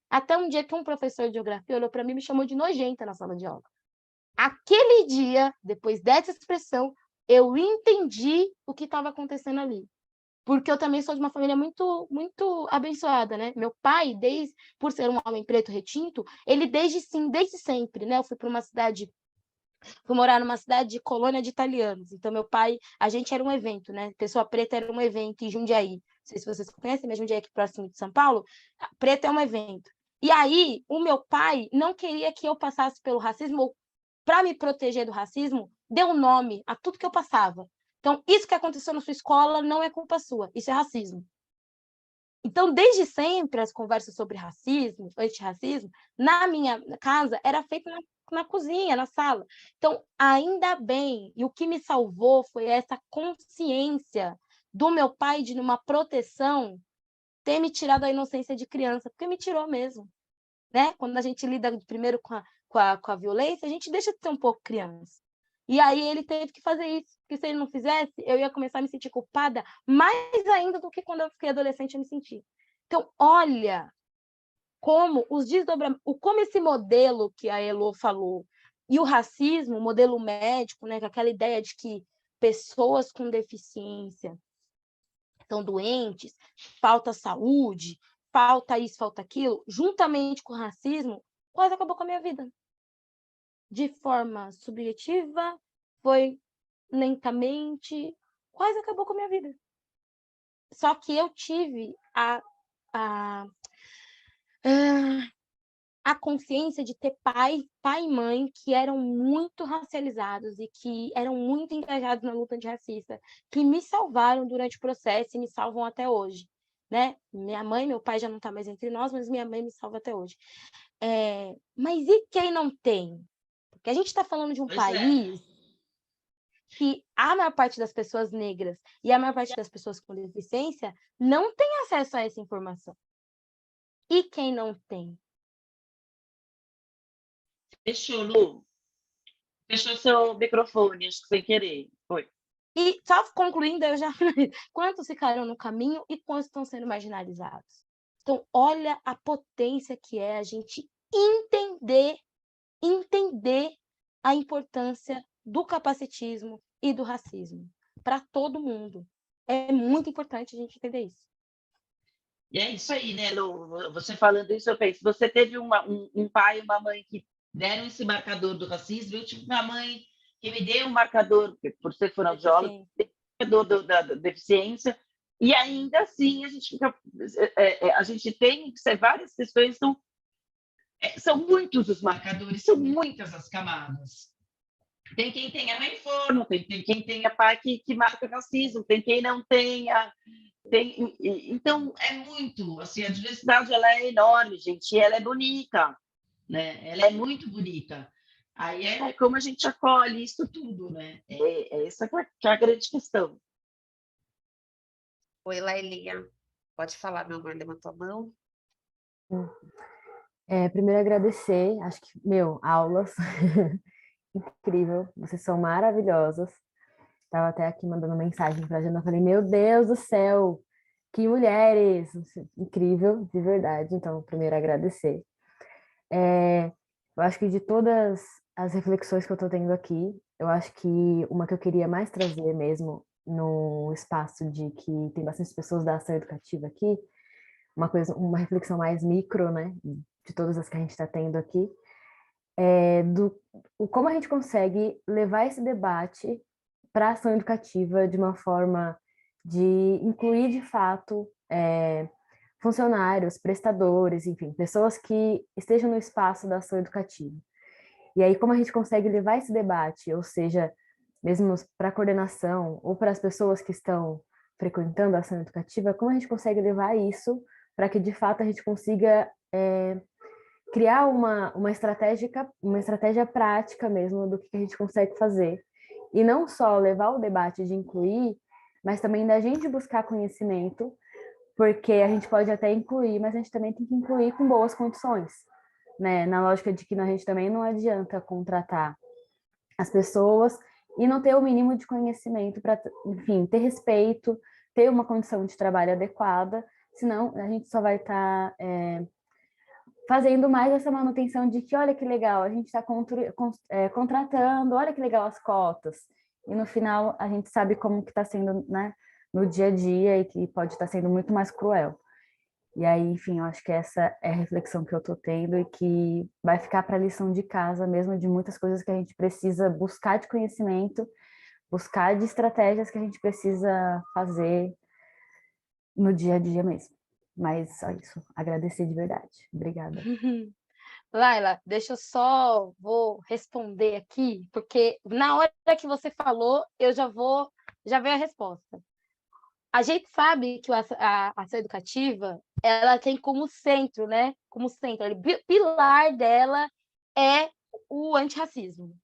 até um dia que um professor de geografia olhou para mim e me chamou de nojenta na sala de aula. Aquele dia, depois dessa expressão, eu entendi o que estava acontecendo ali. Porque eu também sou de uma família muito muito abençoada, né? Meu pai, por ser um homem preto retinto, ele desde sempre, né? Eu fui morar numa cidade de colônia de italianos. Então meu pai, a gente era um evento, né? Pessoa preta era um evento em Jundiaí. Não sei se vocês conhecem, mas Jundiaí aqui próximo de São Paulo, preto é um evento. E aí, o meu pai não queria que eu passasse pelo racismo, para me proteger do racismo, deu nome a tudo que eu passava. Então, isso que aconteceu na sua escola não é culpa sua, isso é racismo. Então, desde sempre, as conversas sobre racismo, antirracismo, na minha casa, era feita na cozinha, na sala. Então, ainda bem, e o que me salvou foi essa consciência do meu pai de, numa proteção, ter me tirado a inocência de criança, porque me tirou mesmo. Né? Quando a gente lida primeiro com a violência, a gente deixa de ser um pouco criança. E aí ele teve que fazer isso, porque se ele não fizesse, eu ia começar a me sentir culpada mais ainda do que quando eu fiquei adolescente eu me senti. Então, olha como os desdobramentos, como esse modelo que a Elo falou, e o racismo, o modelo médico, né, com aquela ideia de que pessoas com deficiência estão doentes, falta saúde, falta isso, falta aquilo, juntamente com o racismo, quase acabou com a minha vida. De forma subjetiva, foi lentamente, quase acabou com a minha vida. Só que eu tive a consciência de ter pai e mãe que eram muito racializados e que eram muito engajados na luta antirracista, que me salvaram durante o processo e me salvam até hoje. Né? Minha mãe, meu pai já não está mais entre nós, mas minha mãe me salva até hoje. Mas e quem não tem? Porque a gente está falando de um país que a maior parte das pessoas negras e a maior parte das pessoas com deficiência não tem acesso a essa informação. E quem não tem? Fechou, Lu. Fechou seu microfone, acho que sem querer. Foi. E só concluindo, eu já quantos ficaram no caminho e quantos estão sendo marginalizados. Então, olha a potência que é a gente entender a importância do capacitismo e do racismo para todo mundo. É muito importante a gente entender isso. E é isso aí, né, Lu? Você falando isso, eu penso, você teve um pai e uma mãe que deram esse marcador do racismo, eu tive uma mãe que me deu um marcador, por ser fonoaudióloga, da deficiência, e ainda assim a gente fica, a gente tem que ser várias questões, são muitos os marcadores, são muitas as camadas. Tem quem tenha mãe forno, tem quem tenha pai que marca racismo, tem quem não tenha. Então, é muito, assim, a diversidade ela é enorme, gente, e ela é bonita, né? Ela é muito bonita. Aí é como a gente acolhe isso tudo, né? Essa que é a grande questão. Oi, Lailinha. Pode falar, meu amor, levantou a mão. Primeiro agradecer, acho que, aulas. incrível, vocês são maravilhosas. Estava até aqui mandando mensagem para a Jana, falei, meu Deus do céu, que mulheres! Incrível, de verdade. Então, primeiro agradecer. Eu acho que de todas as reflexões que eu estou tendo aqui, eu acho que uma que eu queria mais trazer mesmo no espaço de que tem bastante pessoas da ação educativa aqui, uma reflexão mais micro, né, de todas as que a gente está tendo aqui, como a gente consegue levar esse debate para a ação educativa de uma forma de incluir de fato funcionários, prestadores, enfim, pessoas que estejam no espaço da ação educativa. E aí, como a gente consegue levar esse debate, ou seja, mesmo para a coordenação ou para as pessoas que estão frequentando a ação educativa, como a gente consegue levar isso para que, de fato, a gente consiga criar uma estratégia prática mesmo do que a gente consegue fazer. E não só levar o debate de incluir, mas também da gente buscar conhecimento, porque a gente pode até incluir, mas a gente também tem que incluir com boas condições, né? Na lógica de que a gente também não adianta contratar as pessoas e não ter o mínimo de conhecimento para, enfim, ter respeito, ter uma condição de trabalho adequada, senão a gente só vai estar fazendo mais essa manutenção de que, olha que legal, a gente está contratando, olha que legal as cotas, e no final a gente sabe como que está sendo, né, no dia a dia e que pode estar sendo muito mais cruel. E aí, enfim, eu acho que essa é a reflexão que eu estou tendo e que vai ficar para a lição de casa mesmo, de muitas coisas que a gente precisa buscar de conhecimento, buscar de estratégias que a gente precisa fazer no dia a dia mesmo. Mas só isso, agradecer de verdade. Obrigada. Laila, vou responder aqui, porque na hora que você falou, eu já veio a resposta. A gente sabe que a ação educativa, ela tem como centro, né? Como centro, o pilar dela é o antirracismo,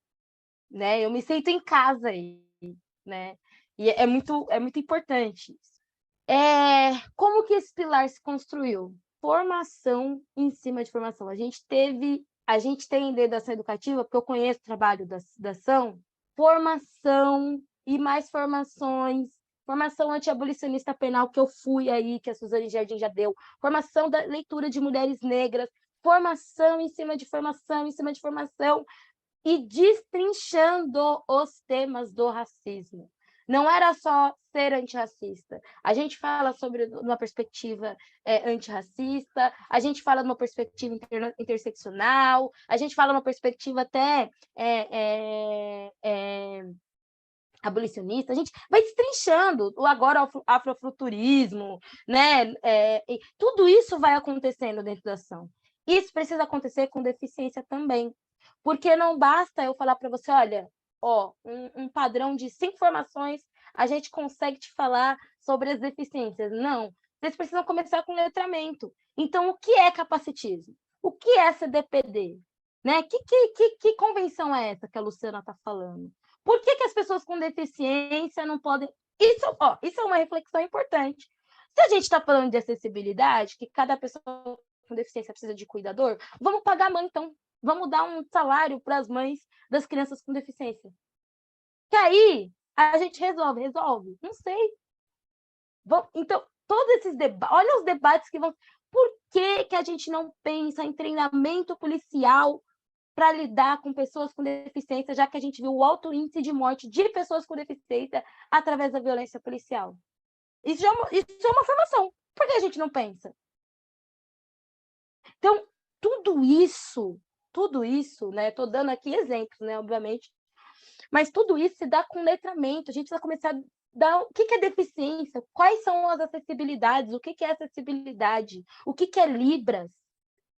né? Eu me sinto em casa aí, né? E é muito importante isso. Como que esse pilar se construiu? Formação em cima de formação. A gente tem dentro da ação educativa, porque eu conheço o trabalho da ação, formação e mais formações, formação anti-abolicionista penal que eu fui aí, que a Suzane Jardim já deu, formação da leitura de mulheres negras, formação em cima de formação, e destrinchando os temas do racismo. Não era só ser antirracista. A gente fala sobre uma perspectiva antirracista, a gente fala de uma perspectiva interseccional, a gente fala de uma perspectiva até abolicionista, a gente vai destrinchando o agora afrofuturismo, né? Tudo isso vai acontecendo dentro da ação. Isso precisa acontecer com deficiência também, porque não basta eu falar para você, olha, um padrão de 5 formações, a gente consegue te falar sobre as deficiências. Não, vocês precisam começar com letramento. Então, o que é capacitismo? O que é CDPD? Né? Que convenção é essa que a Luciana está falando? Por que as pessoas com deficiência não podem... Isso é uma reflexão importante. Se a gente está falando de acessibilidade, que cada pessoa com deficiência precisa de cuidador, vamos pagar a mãe, então. Vamos dar um salário para as mães das crianças com deficiência. Que aí a gente resolve? Não sei. Então, todos esses debates, olha os debates que vão... Por que a gente não pensa em treinamento policial para lidar com pessoas com deficiência, já que a gente viu o alto índice de morte de pessoas com deficiência através da violência policial? Isso é uma formação. Por que a gente não pensa? Então, tudo isso, né? Estou dando aqui exemplos, né? Obviamente, mas tudo isso se dá com letramento. A gente vai começar a dar o que é deficiência, quais são as acessibilidades, o que é acessibilidade, o que é Libras.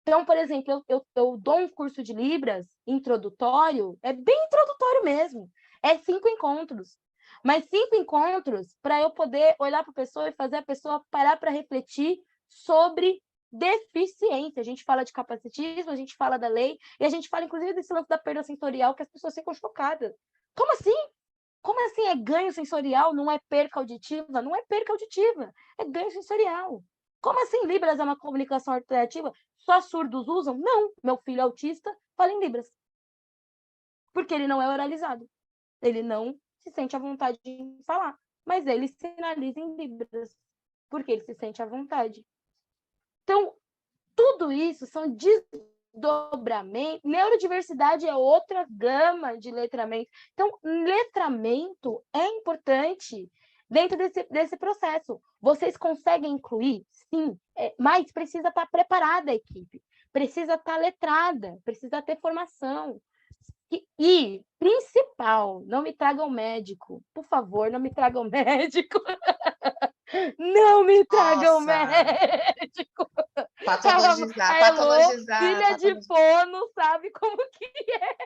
Então, por exemplo, eu dou um curso de Libras introdutório, é bem introdutório mesmo, é 5 encontros. Mas 5 encontros para eu poder olhar para a pessoa e fazer a pessoa parar para refletir sobre deficiência. A gente fala de capacitismo, a gente fala da lei, e a gente fala, inclusive, desse lance da perda sensorial, que as pessoas ficam chocadas. Como assim? Como assim é ganho sensorial, não é perca auditiva? Não é perca auditiva, é ganho sensorial. Como assim Libras é uma comunicação alternativa? Só surdos usam? Não, meu filho autista fala em Libras. porque ele não é oralizado. Ele não se sente à vontade de falar, mas ele sinaliza em Libras, porque ele se sente à vontade. Então, tudo isso são desdobramentos. Neurodiversidade é outra gama de letramento. Então, letramento é importante dentro desse processo. Vocês conseguem incluir? Sim, mas precisa estar preparada a equipe, precisa estar letrada, precisa ter formação. E, principal, não me tragam médico. Por favor, não me tragam médico. Não me tragam Nossa. médico. Patologizar, A Elô, patologizar, filha de fono, sabe como que é.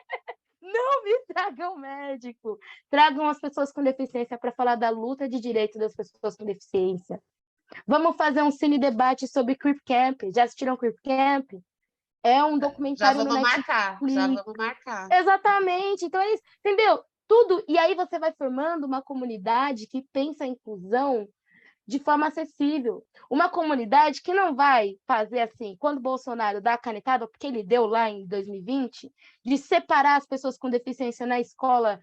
Não me tragam médico. Tragam as pessoas com deficiência para falar da luta de direitos das pessoas com deficiência. Vamos fazer um cine debate sobre Creep Camp. Já assistiram Creep Camp? É um Já documentário no vamos Netflix. marcar, já vamos marcar. Exatamente. Então é isso, entendeu? Tudo. E aí você vai formando uma comunidade que pensa a inclusão de forma acessível. Uma comunidade que não vai fazer assim, quando o Bolsonaro dá a canetada, porque ele deu lá em 2020, de separar as pessoas com deficiência na escola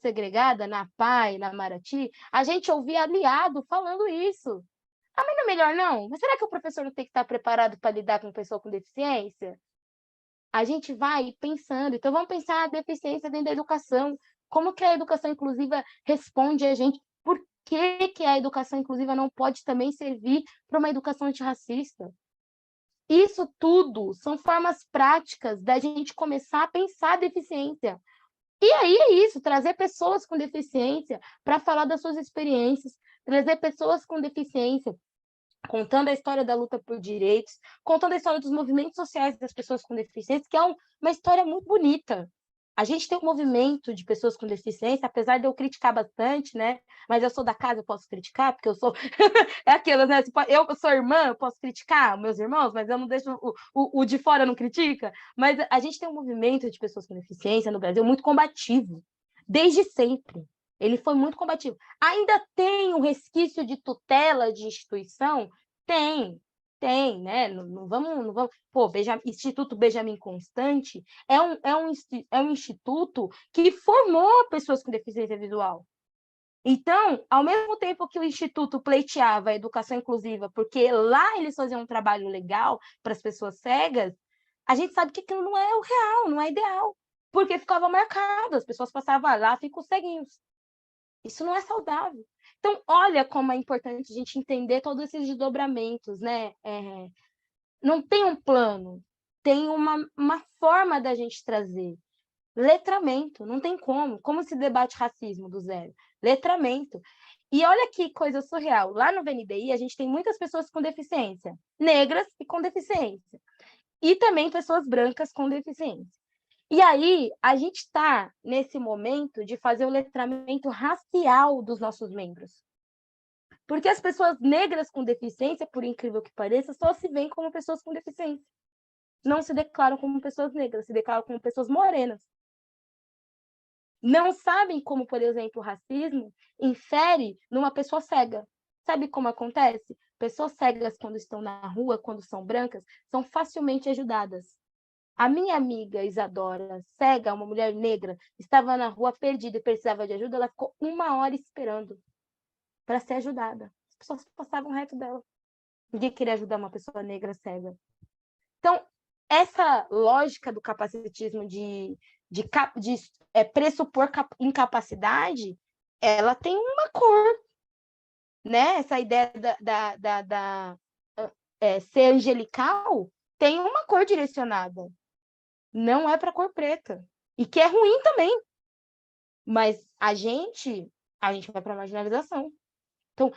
segregada, na PAI, na Marati, a gente ouvia aliado falando isso. Ah, mas não é melhor não? Mas será que o professor não tem que estar preparado para lidar com pessoa com deficiência? A gente vai pensando. Então, vamos pensar a deficiência dentro da educação. Como que a educação inclusiva responde a gente? Por que a educação inclusiva não pode também servir para uma educação antirracista? Isso tudo são formas práticas da gente começar a pensar a deficiência. E aí é isso, trazer pessoas com deficiência para falar das suas experiências, trazer pessoas com deficiência contando a história da luta por direitos, contando a história dos movimentos sociais das pessoas com deficiência, que é uma história muito bonita. A gente tem um movimento de pessoas com deficiência, apesar de eu criticar bastante, né? Mas eu sou da casa, eu posso criticar, porque eu sou... é aquilo, né? Eu sou irmã, eu posso criticar meus irmãos, mas eu não deixo... O de fora não critica. Mas a gente tem um movimento de pessoas com deficiência no Brasil muito combativo, desde sempre. Ele foi muito combativo. Ainda tem um resquício de tutela de instituição? Tem, né? Não vamos. Pô, Instituto Benjamin Constant é um instituto que formou pessoas com deficiência visual. Então, ao mesmo tempo que o Instituto pleiteava a educação inclusiva, porque lá eles faziam um trabalho legal para as pessoas cegas, a gente sabe que aquilo não é o real, não é ideal, porque ficava marcado, as pessoas passavam lá, ficam ceguinhos. Isso não é saudável. Então, olha como é importante a gente entender todos esses desdobramentos, né? Não tem um plano, tem uma forma da gente trazer. Letramento, não tem como. Como se debate racismo do zero? Letramento. E olha que coisa surreal. Lá no VNDI, a gente tem muitas pessoas com deficiência, negras e com deficiência. E também pessoas brancas com deficiência. E aí, a gente está nesse momento de fazer o letramento racial dos nossos membros. Porque as pessoas negras com deficiência, por incrível que pareça, só se veem como pessoas com deficiência. Não se declaram como pessoas negras, se declaram como pessoas morenas. Não sabem como, por exemplo, o racismo infere numa pessoa cega. Sabe como acontece? Pessoas cegas, quando estão na rua, quando são brancas, são facilmente ajudadas. A minha amiga Isadora, cega, uma mulher negra, estava na rua perdida e precisava de ajuda, ela ficou 1 hora esperando para ser ajudada. As pessoas passavam reto dela. Ninguém queria ajudar uma pessoa negra cega. Então, essa lógica do capacitismo de pressupor incapacidade, ela tem uma cor, né? Essa ideia ser angelical tem uma cor direcionada. Não é para cor preta. E que é ruim também. Mas a gente vai para a marginalização. Então,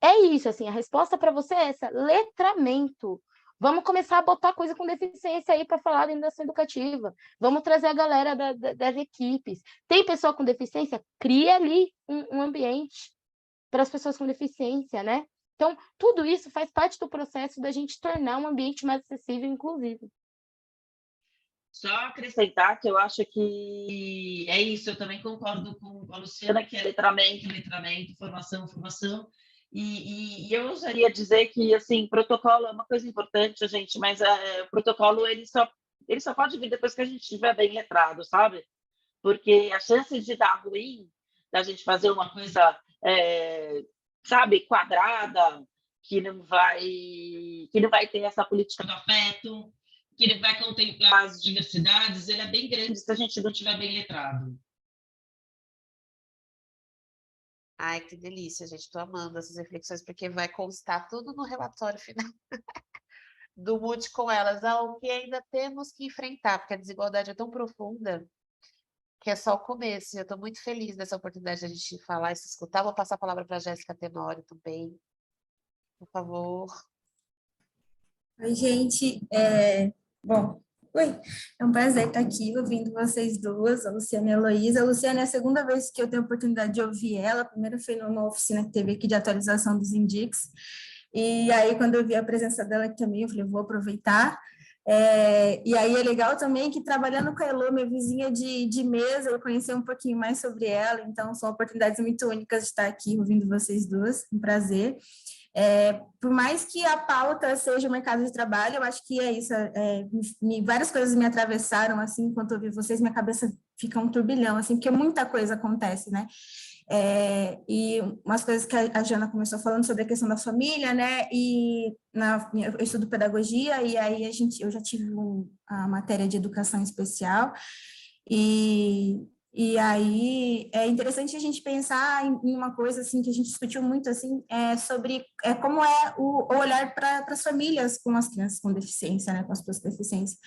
é isso, assim, a resposta para você é essa, letramento. Vamos começar a botar coisa com deficiência aí para falar da ação educativa. Vamos trazer a galera das equipes. Tem pessoa com deficiência? Cria ali um ambiente para as pessoas com deficiência, né? Então, tudo isso faz parte do processo da gente tornar um ambiente mais acessível e inclusivo. Só acrescentar que eu acho que é isso, eu também concordo com a Luciana, que é letramento, formação. E eu ousaria dizer que, assim, protocolo é uma coisa importante, gente, mas o protocolo, ele só pode vir depois que a gente estiver bem letrado, sabe? Porque a chance de dar ruim, da gente fazer uma coisa, sabe, quadrada, que não vai ter essa política do afeto, que ele vai contemplar as diversidades, ele é bem grande se a gente não estiver bem letrado. Ai, que delícia, gente. Estou amando essas reflexões, porque vai constar tudo no relatório final do Mude com Elas, o que ainda temos que enfrentar, porque a desigualdade é tão profunda que é só o começo. Eu estou muito feliz dessa oportunidade de a gente falar e se escutar. Vou passar a palavra para a Jéssica Tenório também, por favor. Oi, gente. Bom, oi. É um prazer estar aqui ouvindo vocês duas, a Luciana e a Heloísa. A Luciana é a segunda vez que eu tenho a oportunidade de ouvir ela. A primeira foi numa oficina que teve aqui de atualização dos INDICs. E aí, quando eu vi a presença dela aqui também, eu falei, vou aproveitar. E aí é legal também que trabalhando com a Elo, minha vizinha de mesa, eu conheci um pouquinho mais sobre ela, então são oportunidades muito únicas de estar aqui ouvindo vocês duas, um prazer. Por mais que a pauta seja o mercado de trabalho, eu acho que é isso, várias coisas me atravessaram, assim, enquanto eu ouvi vocês, minha cabeça fica um turbilhão, assim, porque muita coisa acontece, né? E umas coisas que a Jana começou falando sobre a questão da família, né, e eu estudo pedagogia, e aí eu já tive a matéria de educação especial, e aí é interessante a gente pensar em uma coisa, assim, que a gente discutiu muito, assim, sobre como é o olhar para as famílias com as crianças com deficiência, né, com as pessoas com deficiência.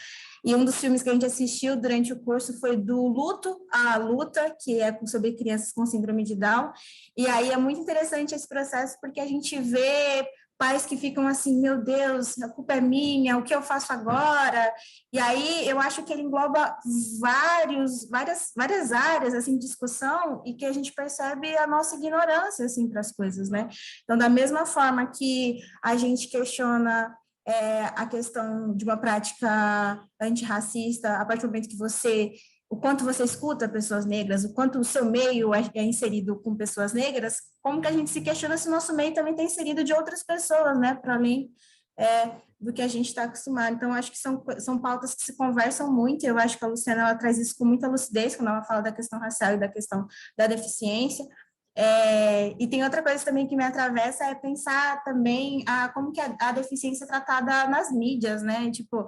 E um dos filmes que a gente assistiu durante o curso foi do Luto à Luta, que é sobre crianças com síndrome de Down. E aí é muito interessante esse processo, porque a gente vê pais que ficam assim, meu Deus, a culpa é minha, o que eu faço agora? E aí eu acho que ele engloba várias áreas assim, de discussão e que a gente percebe a nossa ignorância assim, para as coisas, né? Então, da mesma forma que a gente questiona a questão de uma prática antirracista, a partir do momento que o quanto você escuta pessoas negras, o quanto o seu meio é inserido com pessoas negras, como que a gente se questiona se o nosso meio também está inserido de outras pessoas, né, para além do que a gente está acostumado. Então, acho que são pautas que se conversam muito, e eu acho que a Luciana ela traz isso com muita lucidez, quando ela fala da questão racial e da questão da deficiência. E tem outra coisa também que me atravessa, é pensar também como que a deficiência é tratada nas mídias, né? Tipo,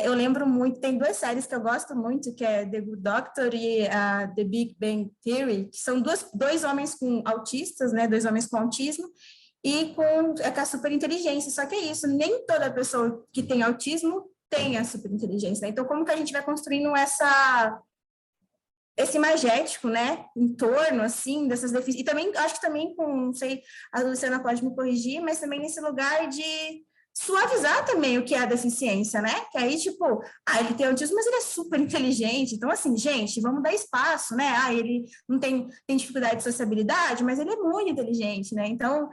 eu lembro muito, tem duas séries que eu gosto muito, que é The Good Doctor e The Big Bang Theory, que são dois homens com autistas, né? Dois homens com autismo e com a superinteligência. Só que é isso, nem toda pessoa que tem autismo tem a superinteligência, né? Então, como que a gente vai construindo esse imagético, né, em torno, assim, dessas deficiências, e também, acho que também não sei, a Luciana pode me corrigir, mas também nesse lugar de suavizar também o que é a deficiência, né, que aí, tipo, ele tem autismo, mas ele é super inteligente, então, assim, gente, vamos dar espaço, né, ele não tem dificuldade de sociabilidade, mas ele é muito inteligente, né, então,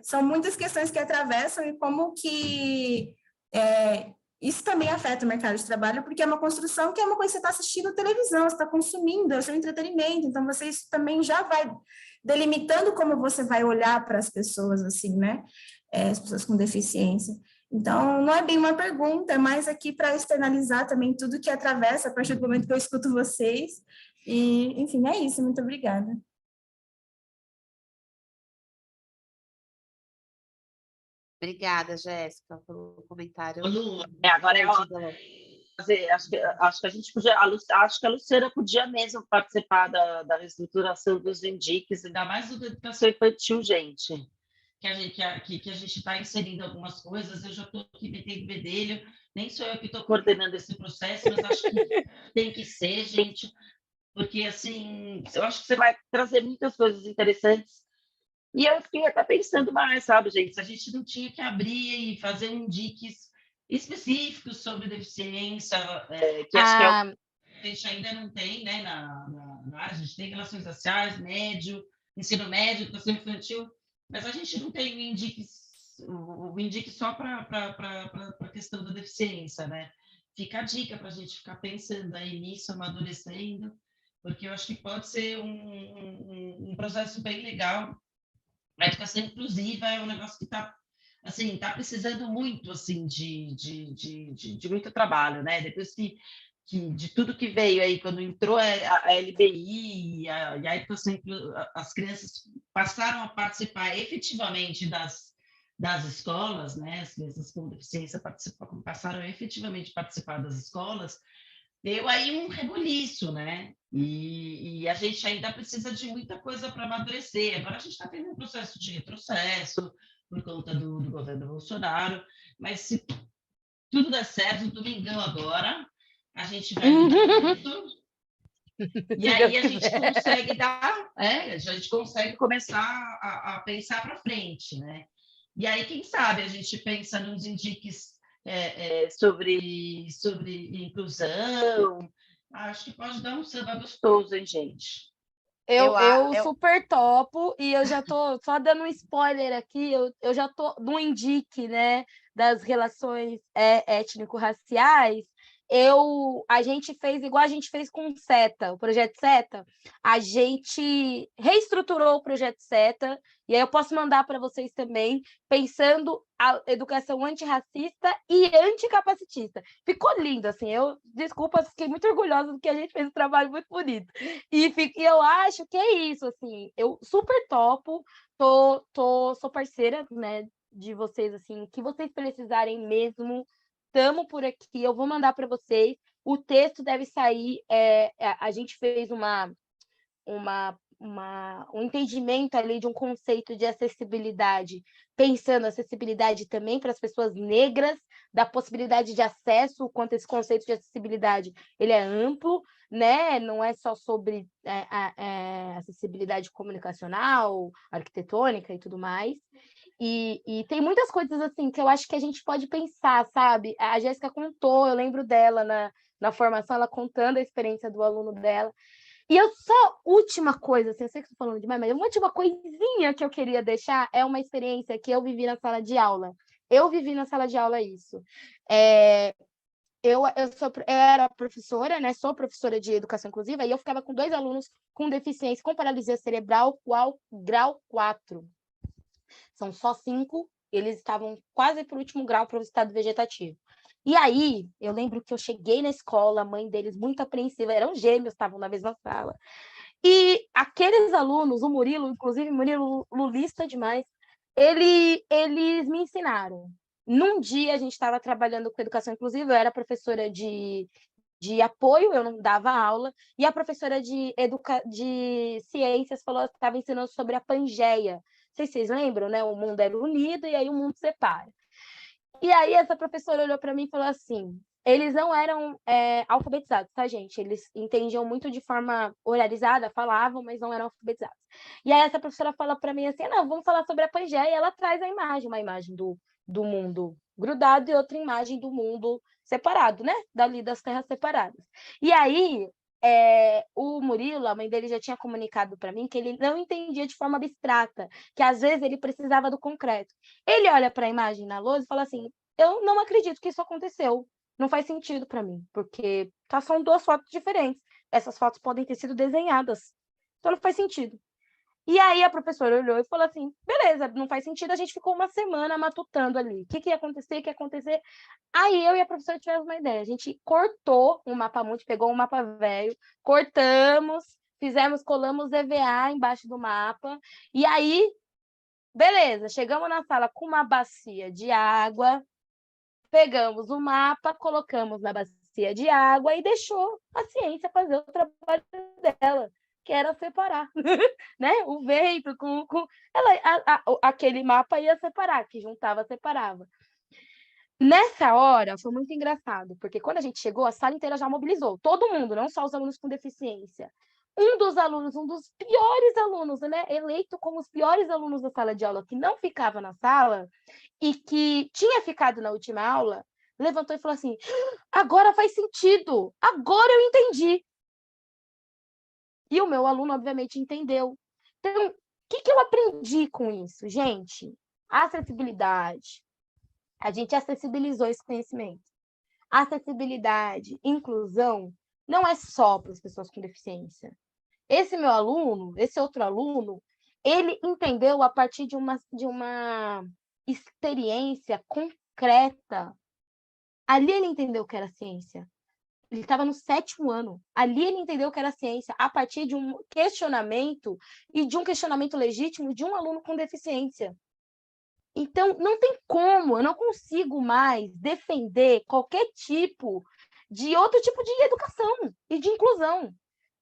são muitas questões que atravessam e como que isso também afeta o mercado de trabalho, porque é uma construção que é uma coisa que você está assistindo televisão, você está consumindo, é o seu entretenimento, então você isso também já vai delimitando como você vai olhar para as pessoas, assim, né? As pessoas com deficiência. Então, não é bem uma pergunta, é mais aqui para externalizar também tudo que atravessa a partir do momento que eu escuto vocês. E, enfim, é isso. Muito obrigada. Obrigada, Jéssica, pelo comentário. Lu, agora é hora. Acho que a gente podia, acho que a Luciana podia mesmo participar da reestruturação dos INDICs, ainda mais do educação infantil, gente. Que a gente está inserindo algumas coisas, eu já estou aqui metendo bedelho, nem sou eu que estou coordenando esse processo, mas acho que tem que ser, gente, porque assim, eu acho que você vai trazer muitas coisas interessantes. E eu fiquei até pensando mais, sabe, gente, se a gente não tinha que abrir e fazer INDICs específicos sobre deficiência, que acho que é o que a gente ainda não tem, né, na área, a gente tem relações raciais, ensino médio, educação infantil, mas a gente não tem o INDIC só para a questão da deficiência, né? Fica a dica para a gente ficar pensando aí nisso, amadurecendo, porque eu acho que pode ser um processo bem legal. A educação inclusiva é um negócio que está assim, está precisando muito, assim, de muito trabalho, né? Depois de tudo que veio aí, quando entrou a LBI e a educação, as crianças passaram a participar efetivamente das escolas, né? As crianças com deficiência passaram a efetivamente participar das escolas, deu aí um rebuliço, né? E a gente ainda precisa de muita coisa para amadurecer. Agora a gente está tendo um processo de retrocesso por conta do governo Bolsonaro, mas se tudo der certo, domingão agora, a gente vai lutar muito, e aí a gente consegue a gente consegue começar a pensar para frente, né? E aí, quem sabe, a gente pensa nos indiques sobre inclusão. Acho que pode dar um samba gostoso, hein, gente? Eu super topo, e eu já tô só dando um spoiler aqui, eu já tô no indique, né, das relações étnico-raciais. A gente fez igual a gente fez com o SETA, o projeto SETA, a gente reestruturou o projeto SETA, e aí eu posso mandar para vocês também, pensando a educação antirracista e anticapacitista. Ficou lindo, assim, desculpa, fiquei muito orgulhosa do que a gente fez, um trabalho muito bonito. E eu acho que é isso, assim, eu super topo, sou parceira, né, de vocês, assim, o que vocês precisarem mesmo, estamos por aqui, eu vou mandar para vocês, o texto deve sair, a gente fez um entendimento ali de um conceito de acessibilidade, pensando acessibilidade também para as pessoas negras, da possibilidade de acesso, quanto esse conceito de acessibilidade ele é amplo, né? Não é só sobre acessibilidade comunicacional, arquitetônica e tudo mais. E tem muitas coisas assim que eu acho que a gente pode pensar, sabe? A Jéssica contou, eu lembro dela na formação, ela contando a experiência do aluno dela. E última coisa, assim, eu sei que estou falando demais, mas uma última coisinha que eu queria deixar é uma experiência que eu vivi na sala de aula. Eu vivi na sala de aula isso. Eu era professora, né? Sou professora de educação inclusiva, e eu ficava com 2 alunos com deficiência, com paralisia cerebral, grau 4. São só 5, eles estavam quase para o último grau para o estado vegetativo. E aí, eu lembro que eu cheguei na escola, a mãe deles muito apreensiva, eram gêmeos, estavam na mesma sala. E aqueles alunos, o Murilo, inclusive, Murilo lulista demais, eles me ensinaram. Num dia, a gente estava trabalhando com educação inclusiva, eu era professora de apoio, eu não dava aula, e a professora de ciências falou que estava ensinando sobre a Pangeia. Não sei se vocês lembram, né? O mundo era unido e aí o mundo separa. E aí essa professora olhou para mim e falou assim, eles não eram alfabetizados, tá, gente? Eles entendiam muito de forma oralizada, falavam, mas não eram alfabetizados. E aí essa professora fala para mim assim, não, vamos falar sobre a Pangeia, e ela traz uma imagem do mundo grudado e outra imagem do mundo separado, né? Dali das terras separadas. E aí o Murilo, a mãe dele já tinha comunicado para mim que ele não entendia de forma abstrata, que às vezes ele precisava do concreto. Ele olha para a imagem na lousa e fala assim, eu não acredito que isso aconteceu, não faz sentido para mim, porque são 2 fotos diferentes, essas fotos podem ter sido desenhadas, então não faz sentido. E aí a professora olhou e falou assim, beleza, não faz sentido, a gente ficou uma semana matutando ali, o que ia acontecer, Aí eu e a professora tivemos uma ideia, a gente cortou um mapa mundi, pegou um mapa velho, cortamos, colamos EVA embaixo do mapa, e aí, beleza, chegamos na sala com uma bacia de água, pegamos o mapa, colocamos na bacia de água e deixou a ciência fazer o trabalho dela, que era separar, né? O vento com aquele mapa ia separar, que juntava, separava. Nessa hora, foi muito engraçado, porque quando a gente chegou, a sala inteira já mobilizou, todo mundo, não só os alunos com deficiência. Um dos piores alunos, né, eleito como os piores alunos da sala de aula, que não ficava na sala e que tinha ficado na última aula, levantou e falou assim, agora faz sentido, agora eu entendi. E o meu aluno, obviamente, entendeu. Então, o que eu aprendi com isso, gente? Acessibilidade. A gente acessibilizou esse conhecimento. Acessibilidade, inclusão, não é só para as pessoas com deficiência. Esse meu aluno, esse outro aluno, ele entendeu a partir de uma experiência concreta. Ali ele entendeu o que era ciência. Ele estava no 7º ano. Ali ele entendeu o que era ciência, a partir de um questionamento, e de um questionamento legítimo de um aluno com deficiência. Então, não tem como, eu não consigo mais defender qualquer tipo de outro tipo de educação e de inclusão.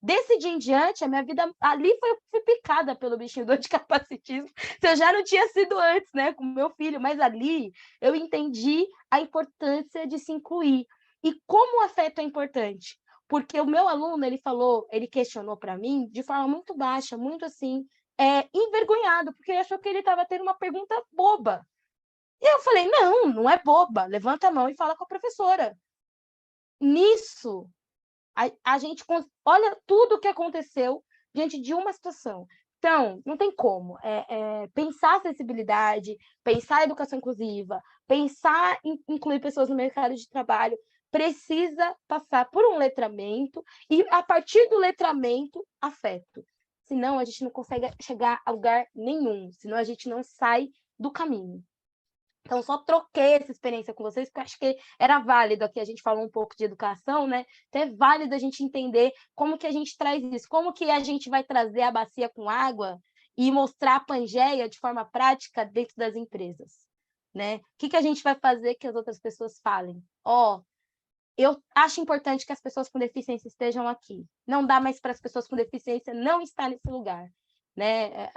Desse dia em diante, a minha vida ali foi picada pelo bichinho do anticapacitismo. Eu já não tinha sido antes, né, com meu filho, mas ali eu entendi a importância de se incluir. E como o afeto é importante? Porque o meu aluno, ele questionou para mim de forma muito baixa, muito assim, envergonhado, porque ele achou que ele estava tendo uma pergunta boba. E eu falei, não é boba, levanta a mão e fala com a professora. Nisso, a gente olha tudo o que aconteceu diante de uma situação. Então, não tem como. Pensar acessibilidade, pensar educação inclusiva, pensar em incluir pessoas no mercado de trabalho, precisa passar por um letramento e, a partir do letramento, afeto. Senão, a gente não consegue chegar a lugar nenhum. Senão, a gente não sai do caminho. Então, só troquei essa experiência com vocês, porque eu acho que era válido aqui, a gente falou um pouco de educação, né? Então, é válido a gente entender como que a gente traz isso, como que a gente vai trazer a bacia com água e mostrar a Pangeia de forma prática dentro das empresas, né? O que a gente vai fazer que as outras pessoas falem? Eu acho importante que as pessoas com deficiência estejam aqui. Não dá mais para as pessoas com deficiência não estar nesse lugar, né?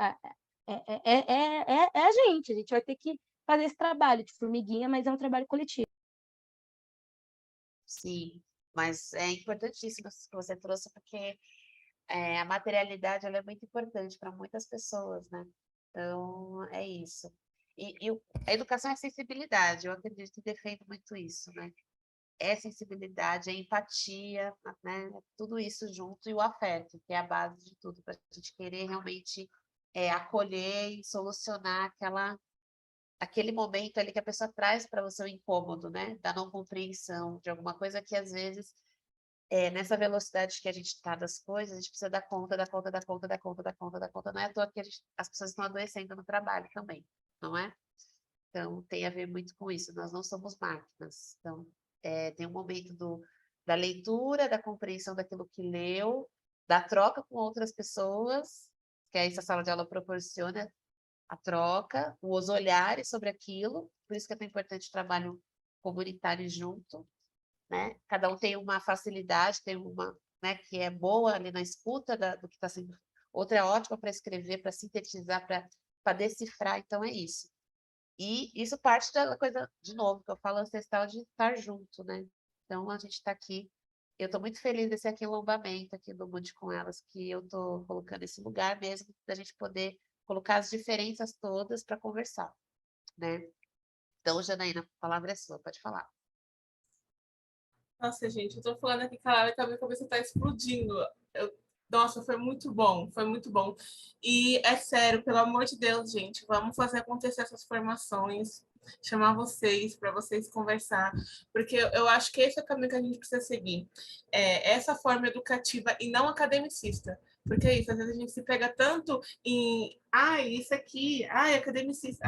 A gente vai ter que fazer esse trabalho de formiguinha, mas é um trabalho coletivo. Sim, mas é importantíssimo isso que você trouxe, porque a materialidade ela é muito importante para muitas pessoas, né? Então, é isso. A educação é sensibilidade, eu acredito e defendo muito isso, né? É sensibilidade, é empatia, né? Tudo isso junto, e o afeto, que é a base de tudo, para a gente querer realmente acolher e solucionar aquele momento ali que a pessoa traz para você o incômodo, né? Da não compreensão, de alguma coisa que às vezes, nessa velocidade que a gente está das coisas, a gente precisa dar conta, dar conta, dar conta, dar conta, dar conta, dar conta. Não é à toa que as pessoas estão adoecendo no trabalho também, não é? Então, tem a ver muito com isso. Nós não somos máquinas. Então, tem um momento da leitura, da compreensão daquilo que leu, da troca com outras pessoas, que essa sala de aula proporciona a troca, os olhares sobre aquilo, por isso que é tão importante o trabalho comunitário junto, né? Cada um tem uma facilidade, tem uma, né, que é boa ali na escuta do que está sendo, outra é ótima para escrever, para sintetizar, para decifrar, então é isso. E isso parte da coisa, de novo, que eu falo ancestral de estar junto, né? Então a gente está aqui, eu estou muito feliz desse aquilombamento aqui do Mude com Elas, que eu estou colocando esse lugar mesmo, da gente poder colocar as diferenças todas para conversar, né? Então, Janaína, a palavra é sua, pode falar. Nossa, gente, eu tô falando aqui, cara, que a minha cabeça tá explodindo. Nossa, foi muito bom, foi muito bom. E é sério, pelo amor de Deus, gente, vamos fazer acontecer essas formações, chamar vocês para vocês conversar, porque eu acho que esse é o caminho que a gente precisa seguir. Essa forma educativa e não academicista. Porque é isso, às vezes a gente se pega tanto em, isso aqui, academicista,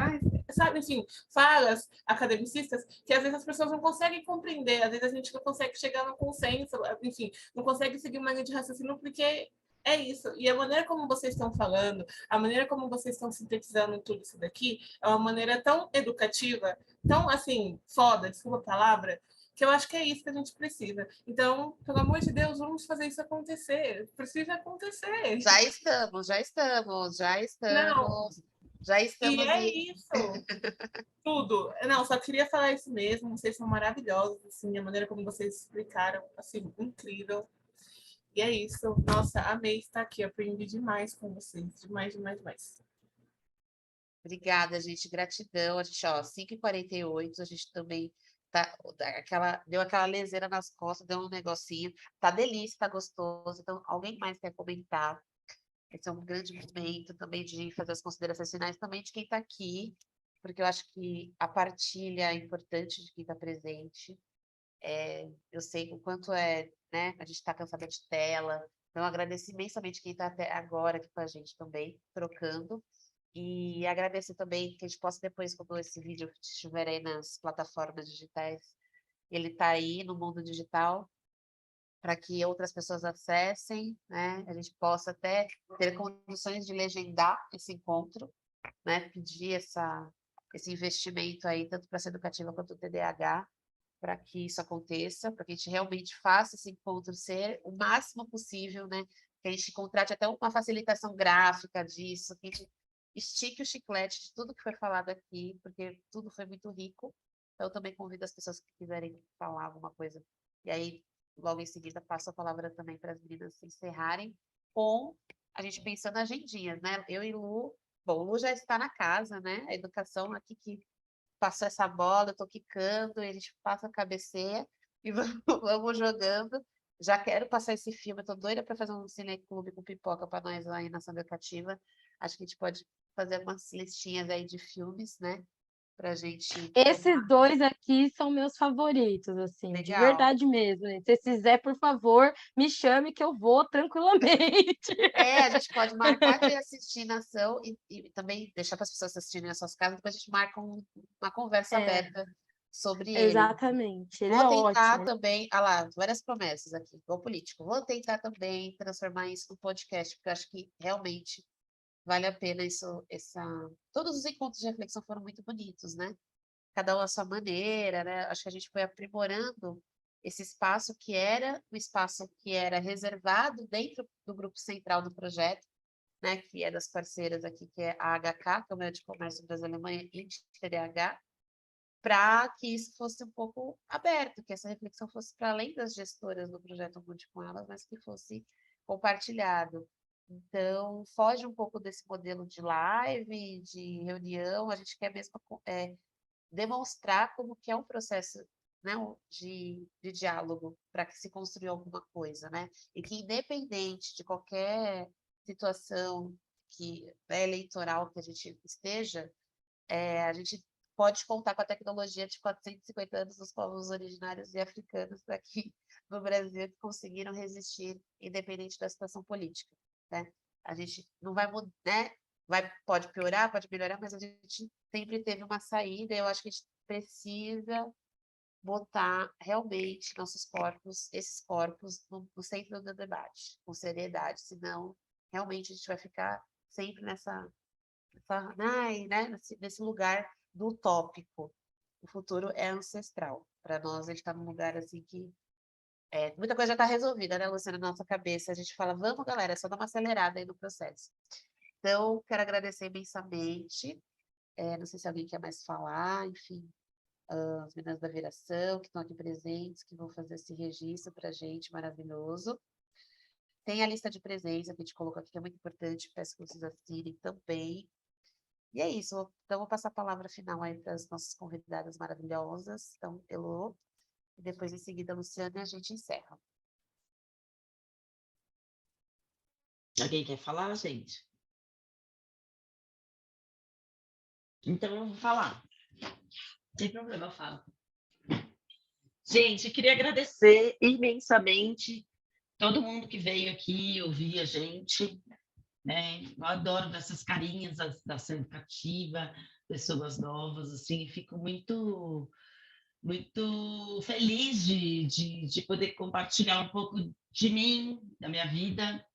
sabe, enfim, falas academicistas, que às vezes as pessoas não conseguem compreender, às vezes a gente não consegue chegar no consenso, enfim, não consegue seguir uma linha de raciocínio, porque é isso. E a maneira como vocês estão falando, a maneira como vocês estão sintetizando tudo isso daqui, é uma maneira tão educativa, tão, assim, foda, desculpa a palavra, que eu acho que é isso que a gente precisa. Então, pelo amor de Deus, vamos fazer isso acontecer. Precisa acontecer. Já estamos, já estamos, já Não. estamos, já estamos. E é isso. Tudo. Não, só queria falar isso mesmo. Vocês são maravilhosos, assim, a maneira como vocês explicaram, assim, incrível. E é isso. Nossa, amei estar aqui. Aprendi demais com vocês. Demais, demais, demais. Obrigada, gente. Gratidão. A gente, 5h48, a gente também deu aquela leseira nas costas, deu um negocinho. Tá delícia, tá gostoso. Então, alguém mais quer comentar? Esse é um grande momento também de fazer as considerações finais também de quem está aqui, porque eu acho que a partilha é importante de quem está presente. Eu sei o quanto né, a gente está cansada de tela, então agradeço imensamente quem está até agora aqui com a gente também, trocando. E agradecer também que a gente possa depois, quando esse vídeo estiver aí nas plataformas digitais, ele está aí no mundo digital, para que outras pessoas acessem, né? A gente possa até ter condições de legendar esse encontro, né? Pedir esse investimento aí, tanto para a Ser Educativa quanto o TDAH, para que isso aconteça, para que a gente realmente faça esse encontro ser o máximo possível, né? Que a gente contrate até uma facilitação gráfica disso, que a gente estique o chiclete de tudo que foi falado aqui, porque tudo foi muito rico. Então, eu também convido as pessoas que quiserem falar alguma coisa. E aí, logo em seguida, passo a palavra também para as meninas se encerrarem, com a gente pensando na agendinhas, né? Eu e Lu, bom, Lu já está na casa, né? A educação aqui que passou essa bola, eu tô quicando, e a gente passa a cabeceia e vamos jogando. Já quero passar esse filme, eu tô doida para fazer um cineclube com pipoca para nós lá em Nação Educativa. Acho que a gente pode fazer umas listinhas aí de filmes, né? Pra gente. Esses dois aqui são meus favoritos, assim, de Legal. verdade mesmo. Se você quiser, por favor, me chame que eu vou tranquilamente. A gente pode marcar de assistir Nação e também deixar para as pessoas assistirem nas suas casas, depois a gente marca uma conversa aberta sobre ele. Exatamente, ele Vou é tentar ótimo. também, lá, várias promessas aqui, igual político. Vou tentar também transformar isso no podcast, porque eu acho que realmente vale a pena isso, todos os encontros de reflexão foram muito bonitos, né? Cada um à sua maneira, né? Acho que a gente foi aprimorando esse espaço que era um espaço que era reservado dentro do grupo central do projeto, né? Que é das parceiras aqui, que é a HK, Câmara de Comércio Brasil-Alemanha e TDAH, para que isso fosse um pouco aberto, que essa reflexão fosse para além das gestoras do projeto Mude com Elas, mas que fosse compartilhado. Então, foge um pouco desse modelo de live, de reunião, a gente quer mesmo demonstrar como que é um processo, né, de diálogo para que se construa alguma coisa, né? E que independente de qualquer situação eleitoral que a gente esteja, a gente pode contar com a tecnologia de 450 anos dos povos originários e africanos aqui no Brasil que conseguiram resistir independente da situação política, né? A gente não vai mudar, né? Pode piorar, pode melhorar, mas a gente sempre teve uma saída. Eu acho que a gente precisa botar realmente esses corpos no centro do debate, com seriedade, senão realmente a gente vai ficar sempre né, nesse lugar do utópico. O futuro é ancestral. Para nós, a gente está num lugar assim que muita coisa já está resolvida, né, Luciana, na nossa cabeça. A gente fala, vamos, galera, é só dar uma acelerada aí no processo. Então, quero agradecer imensamente. Não sei se alguém quer mais falar, enfim, as meninas da Viração, que estão aqui presentes, que vão fazer esse registro para a gente, maravilhoso. Tem a lista de presença que a gente colocou aqui, que é muito importante, peço que vocês assinem também. E é isso, então vou passar a palavra final aí para as nossas convidadas maravilhosas, então, Elô, e depois em seguida a Luciana e a gente encerra. Alguém quer falar, gente? Então, eu vou falar. Não tem problema, eu falo. Gente, eu queria agradecer imensamente todo mundo que veio aqui ouvir a gente, né? Eu adoro essas carinhas da Ser Educativa, pessoas novas, assim, fico muito feliz de poder compartilhar um pouco de mim, da minha vida,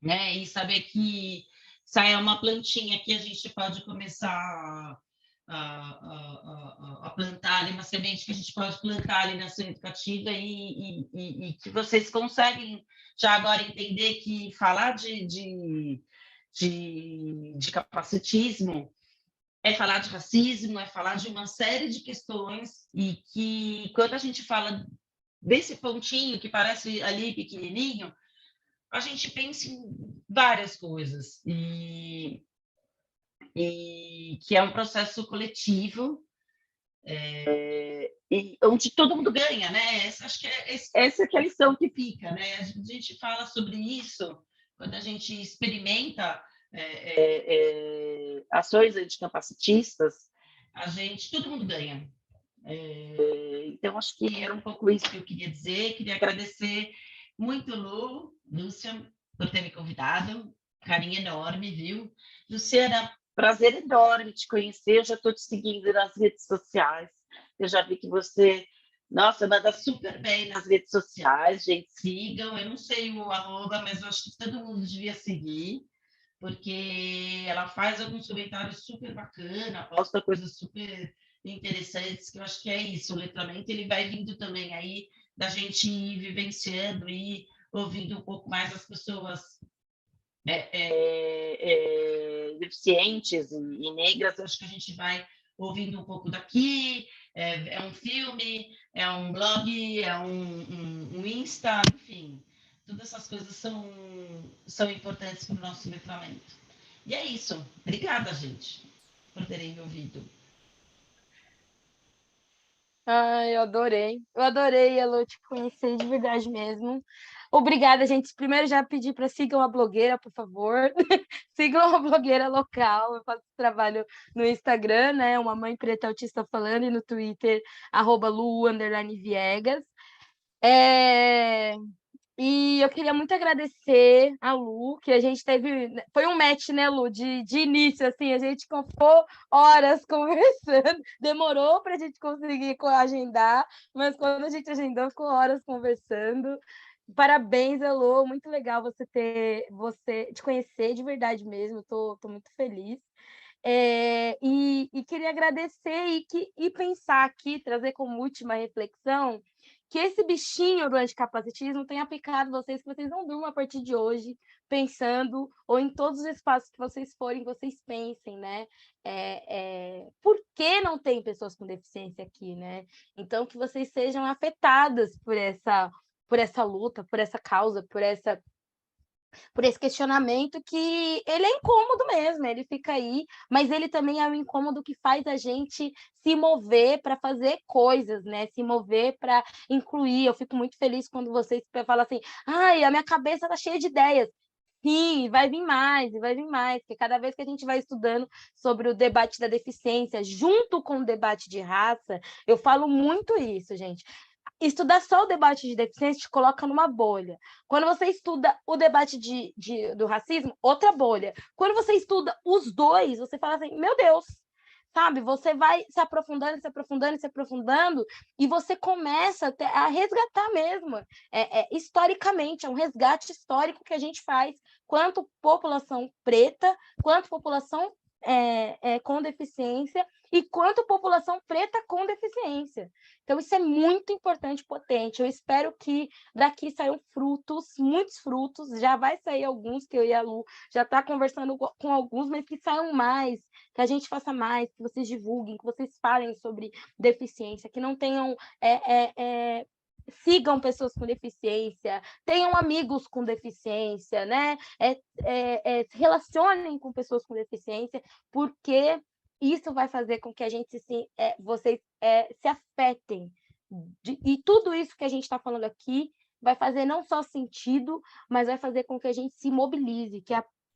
né? E saber que sai uma plantinha que a gente pode começar a plantar ali, uma semente que a gente pode plantar ali na Ação Educativa e que vocês conseguem já agora entender que falar de capacitismo é falar de racismo, é falar de uma série de questões e que quando a gente fala desse pontinho que parece ali pequenininho, a gente pensa em várias coisas e que é um processo coletivo e onde todo mundo ganha, né? Acho que essa que é a lição que fica, né? A gente fala sobre isso quando a gente experimenta ações anticapacitistas, todo mundo ganha. Então, acho que era um pouco isso que eu queria dizer. Queria agradecer muito, Lúcia, por ter me convidado. Carinho enorme, viu? Luciana, Prazer enorme te conhecer. Eu já estou te seguindo nas redes sociais. Eu já vi que você, nossa, manda super bem nas redes sociais. Gente, sigam. Eu não sei o arroba, mas eu acho que todo mundo devia seguir, porque ela faz alguns comentários super bacana, posta coisas super interessantes, que eu acho que é isso. O letramento ele vai vindo também aí da gente ir vivenciando e ouvindo um pouco mais as pessoas deficientes e negras. Eu acho que a gente vai ouvindo um pouco daqui. É um filme, é um blog, é um Insta, enfim. Todas essas coisas são importantes para o nosso letramento. E é isso. Obrigada, gente, por terem me ouvido. Ai, eu adorei. Eu adorei, Elô, te conhecer de verdade mesmo. Obrigada, gente. Primeiro já pedi para sigam a blogueira, por favor. Sigam a blogueira local. Eu faço trabalho no Instagram, né? Uma mãe preta autista falando, e no Twitter, @Lu_Viegas. E eu queria muito agradecer a Lu, que a gente teve. Foi um match, né, Lu? De início, assim, a gente ficou horas conversando. Demorou para a gente conseguir agendar, mas quando a gente agendou, ficou horas conversando. Parabéns, Elô. Muito legal você te conhecer de verdade mesmo. Tô muito feliz. E queria agradecer e pensar aqui, trazer como última reflexão, que esse bichinho do anticapacitismo tenha picado vocês, que vocês não durmam a partir de hoje pensando, ou em todos os espaços que vocês forem, vocês pensem, né? Por que não tem pessoas com deficiência aqui, né? Então, que vocês sejam afetadas por essa luta, por essa causa, por esse questionamento, que ele é incômodo mesmo, ele fica aí, mas ele também é um incômodo que faz a gente se mover para fazer coisas, né? Se mover para incluir. Eu fico muito feliz quando vocês falam assim: ai, a minha cabeça tá cheia de ideias. Sim, vai vir mais, e vai vir mais, porque cada vez que a gente vai estudando sobre o debate da deficiência, junto com o debate de raça, eu falo muito isso, gente. Estudar só o debate de deficiência te coloca numa bolha. Quando você estuda o debate do racismo, outra bolha. Quando você estuda os dois, você fala assim, meu Deus, sabe? Você vai se aprofundando, se aprofundando, se aprofundando, e você começa a resgatar mesmo. Historicamente, é um resgate histórico que a gente faz, quanto população preta, quanto população com deficiência, e quanto população preta com deficiência. Então, isso é muito importante, potente. Eu espero que daqui saiam frutos, muitos frutos. Já vai sair alguns, que eu e a Lu já está conversando com alguns, mas que saiam mais, que a gente faça mais, que vocês divulguem, que vocês falem sobre deficiência, que não tenham... sigam pessoas com deficiência, tenham amigos com deficiência, né? Se relacionem com pessoas com deficiência, porque isso vai fazer com que a gente vocês se afetem. E tudo isso que a gente está falando aqui vai fazer não só sentido, mas vai fazer com que a gente se mobilize,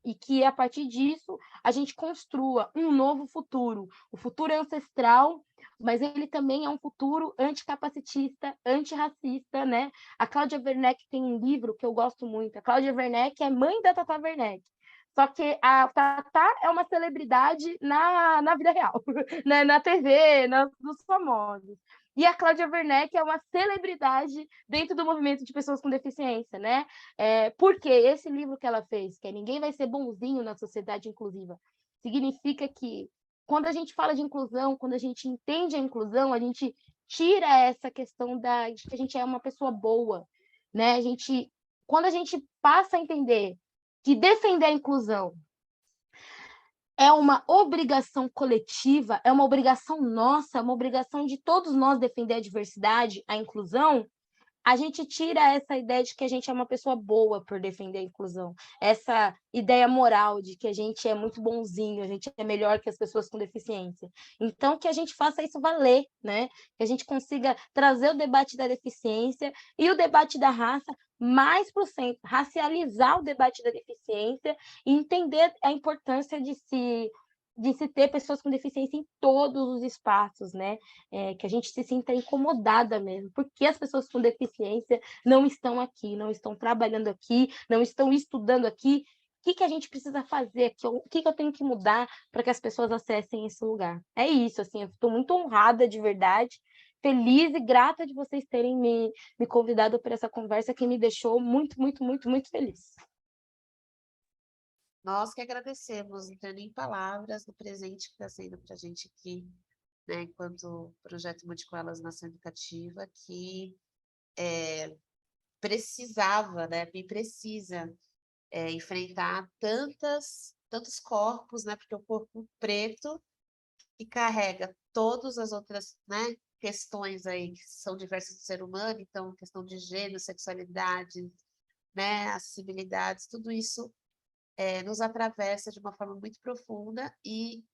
e que a partir disso a gente construa um novo futuro. O futuro é ancestral, mas ele também é um futuro anticapacitista, antirracista, né? A Cláudia Werneck tem um livro que eu gosto muito. A Cláudia Werneck é mãe da Tata Werneck. Só que a Tata é uma celebridade na vida real, né? Na TV, nos famosos. E a Cláudia Werneck é uma celebridade dentro do movimento de pessoas com deficiência, né? Porque esse livro que ela fez, que é Ninguém Vai Ser Bonzinho na Sociedade Inclusiva, significa que quando a gente fala de inclusão, quando a gente entende a inclusão, a gente tira essa questão de que a gente é uma pessoa boa, né? Quando a gente passa a entender que defender a inclusão é uma obrigação coletiva, é uma obrigação nossa, é uma obrigação de todos nós defender a diversidade, a inclusão, a gente tira essa ideia de que a gente é uma pessoa boa por defender a inclusão, essa ideia moral de que a gente é muito bonzinho, a gente é melhor que as pessoas com deficiência. Então, que a gente faça isso valer, né? Que a gente consiga trazer o debate da deficiência e o debate da raça mais para o centro, racializar o debate da deficiência e entender a importância de se ter pessoas com deficiência em todos os espaços, né? Que a gente se sinta incomodada mesmo, porque as pessoas com deficiência não estão aqui, não estão trabalhando aqui, não estão estudando aqui, que a gente precisa fazer, o que eu tenho que mudar para que as pessoas acessem esse lugar. É isso, assim, eu estou muito honrada de verdade, feliz e grata de vocês terem me convidado para essa conversa que me deixou muito, muito, muito, muito feliz. Nós que agradecemos, não tenho nem palavras do presente que está sendo para a gente aqui, né, enquanto projeto Multicoelas Nação Educativa, que precisava, né, e precisa enfrentar tantos corpos, né, porque o corpo preto que carrega todas as outras, né, questões aí que são diversas do ser humano, então questão de gênero, sexualidade, né, acessibilidades, tudo isso nos atravessa de uma forma muito profunda e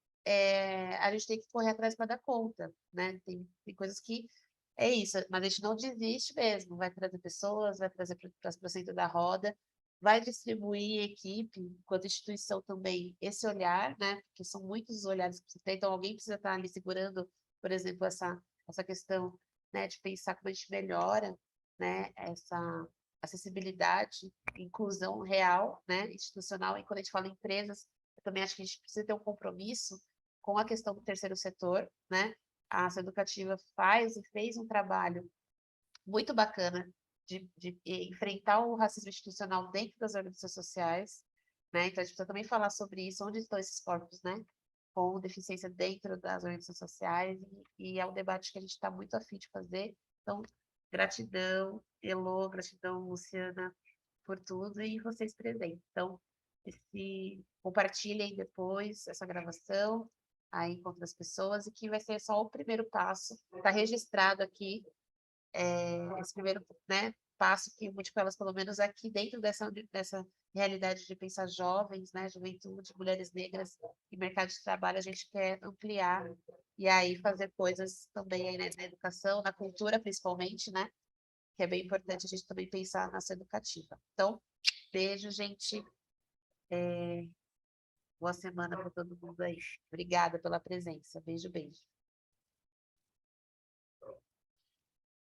a gente tem que correr atrás para dar conta, né? Tem coisas que é isso, mas a gente não desiste mesmo, vai trazer pessoas, vai trazer para o centro da roda, vai distribuir equipe, enquanto instituição também, esse olhar, né? Porque são muitos os olhares que você tem, então alguém precisa estar ali segurando, por exemplo, essa questão, né, de pensar como a gente melhora, né, essa acessibilidade, inclusão real, né, institucional, e quando a gente fala em empresas, eu também acho que a gente precisa ter um compromisso com a questão do terceiro setor, né? A Ação Educativa faz e fez um trabalho muito bacana de enfrentar o racismo institucional dentro das organizações sociais, né? Então a gente precisa também falar sobre isso, onde estão esses corpos, né? Com deficiência dentro das organizações sociais, e é um debate que a gente está muito afim de fazer. Então, gratidão, Elô, gratidão, Luciana, por tudo, e vocês presentes. Então, compartilhem depois essa gravação aí com outras pessoas, e que vai ser só o primeiro passo, está registrado aqui, esse primeiro, né, passo que Multicoelas, pelo menos aqui dentro dessa realidade de pensar jovens, né, juventude, mulheres negras e mercado de trabalho, a gente quer ampliar e aí fazer coisas também aí, né, na educação, na cultura principalmente, né, que é bem importante a gente também pensar na ação educativa. Então, beijo, gente. Boa semana para todo mundo aí. Obrigada pela presença. Beijo, beijo.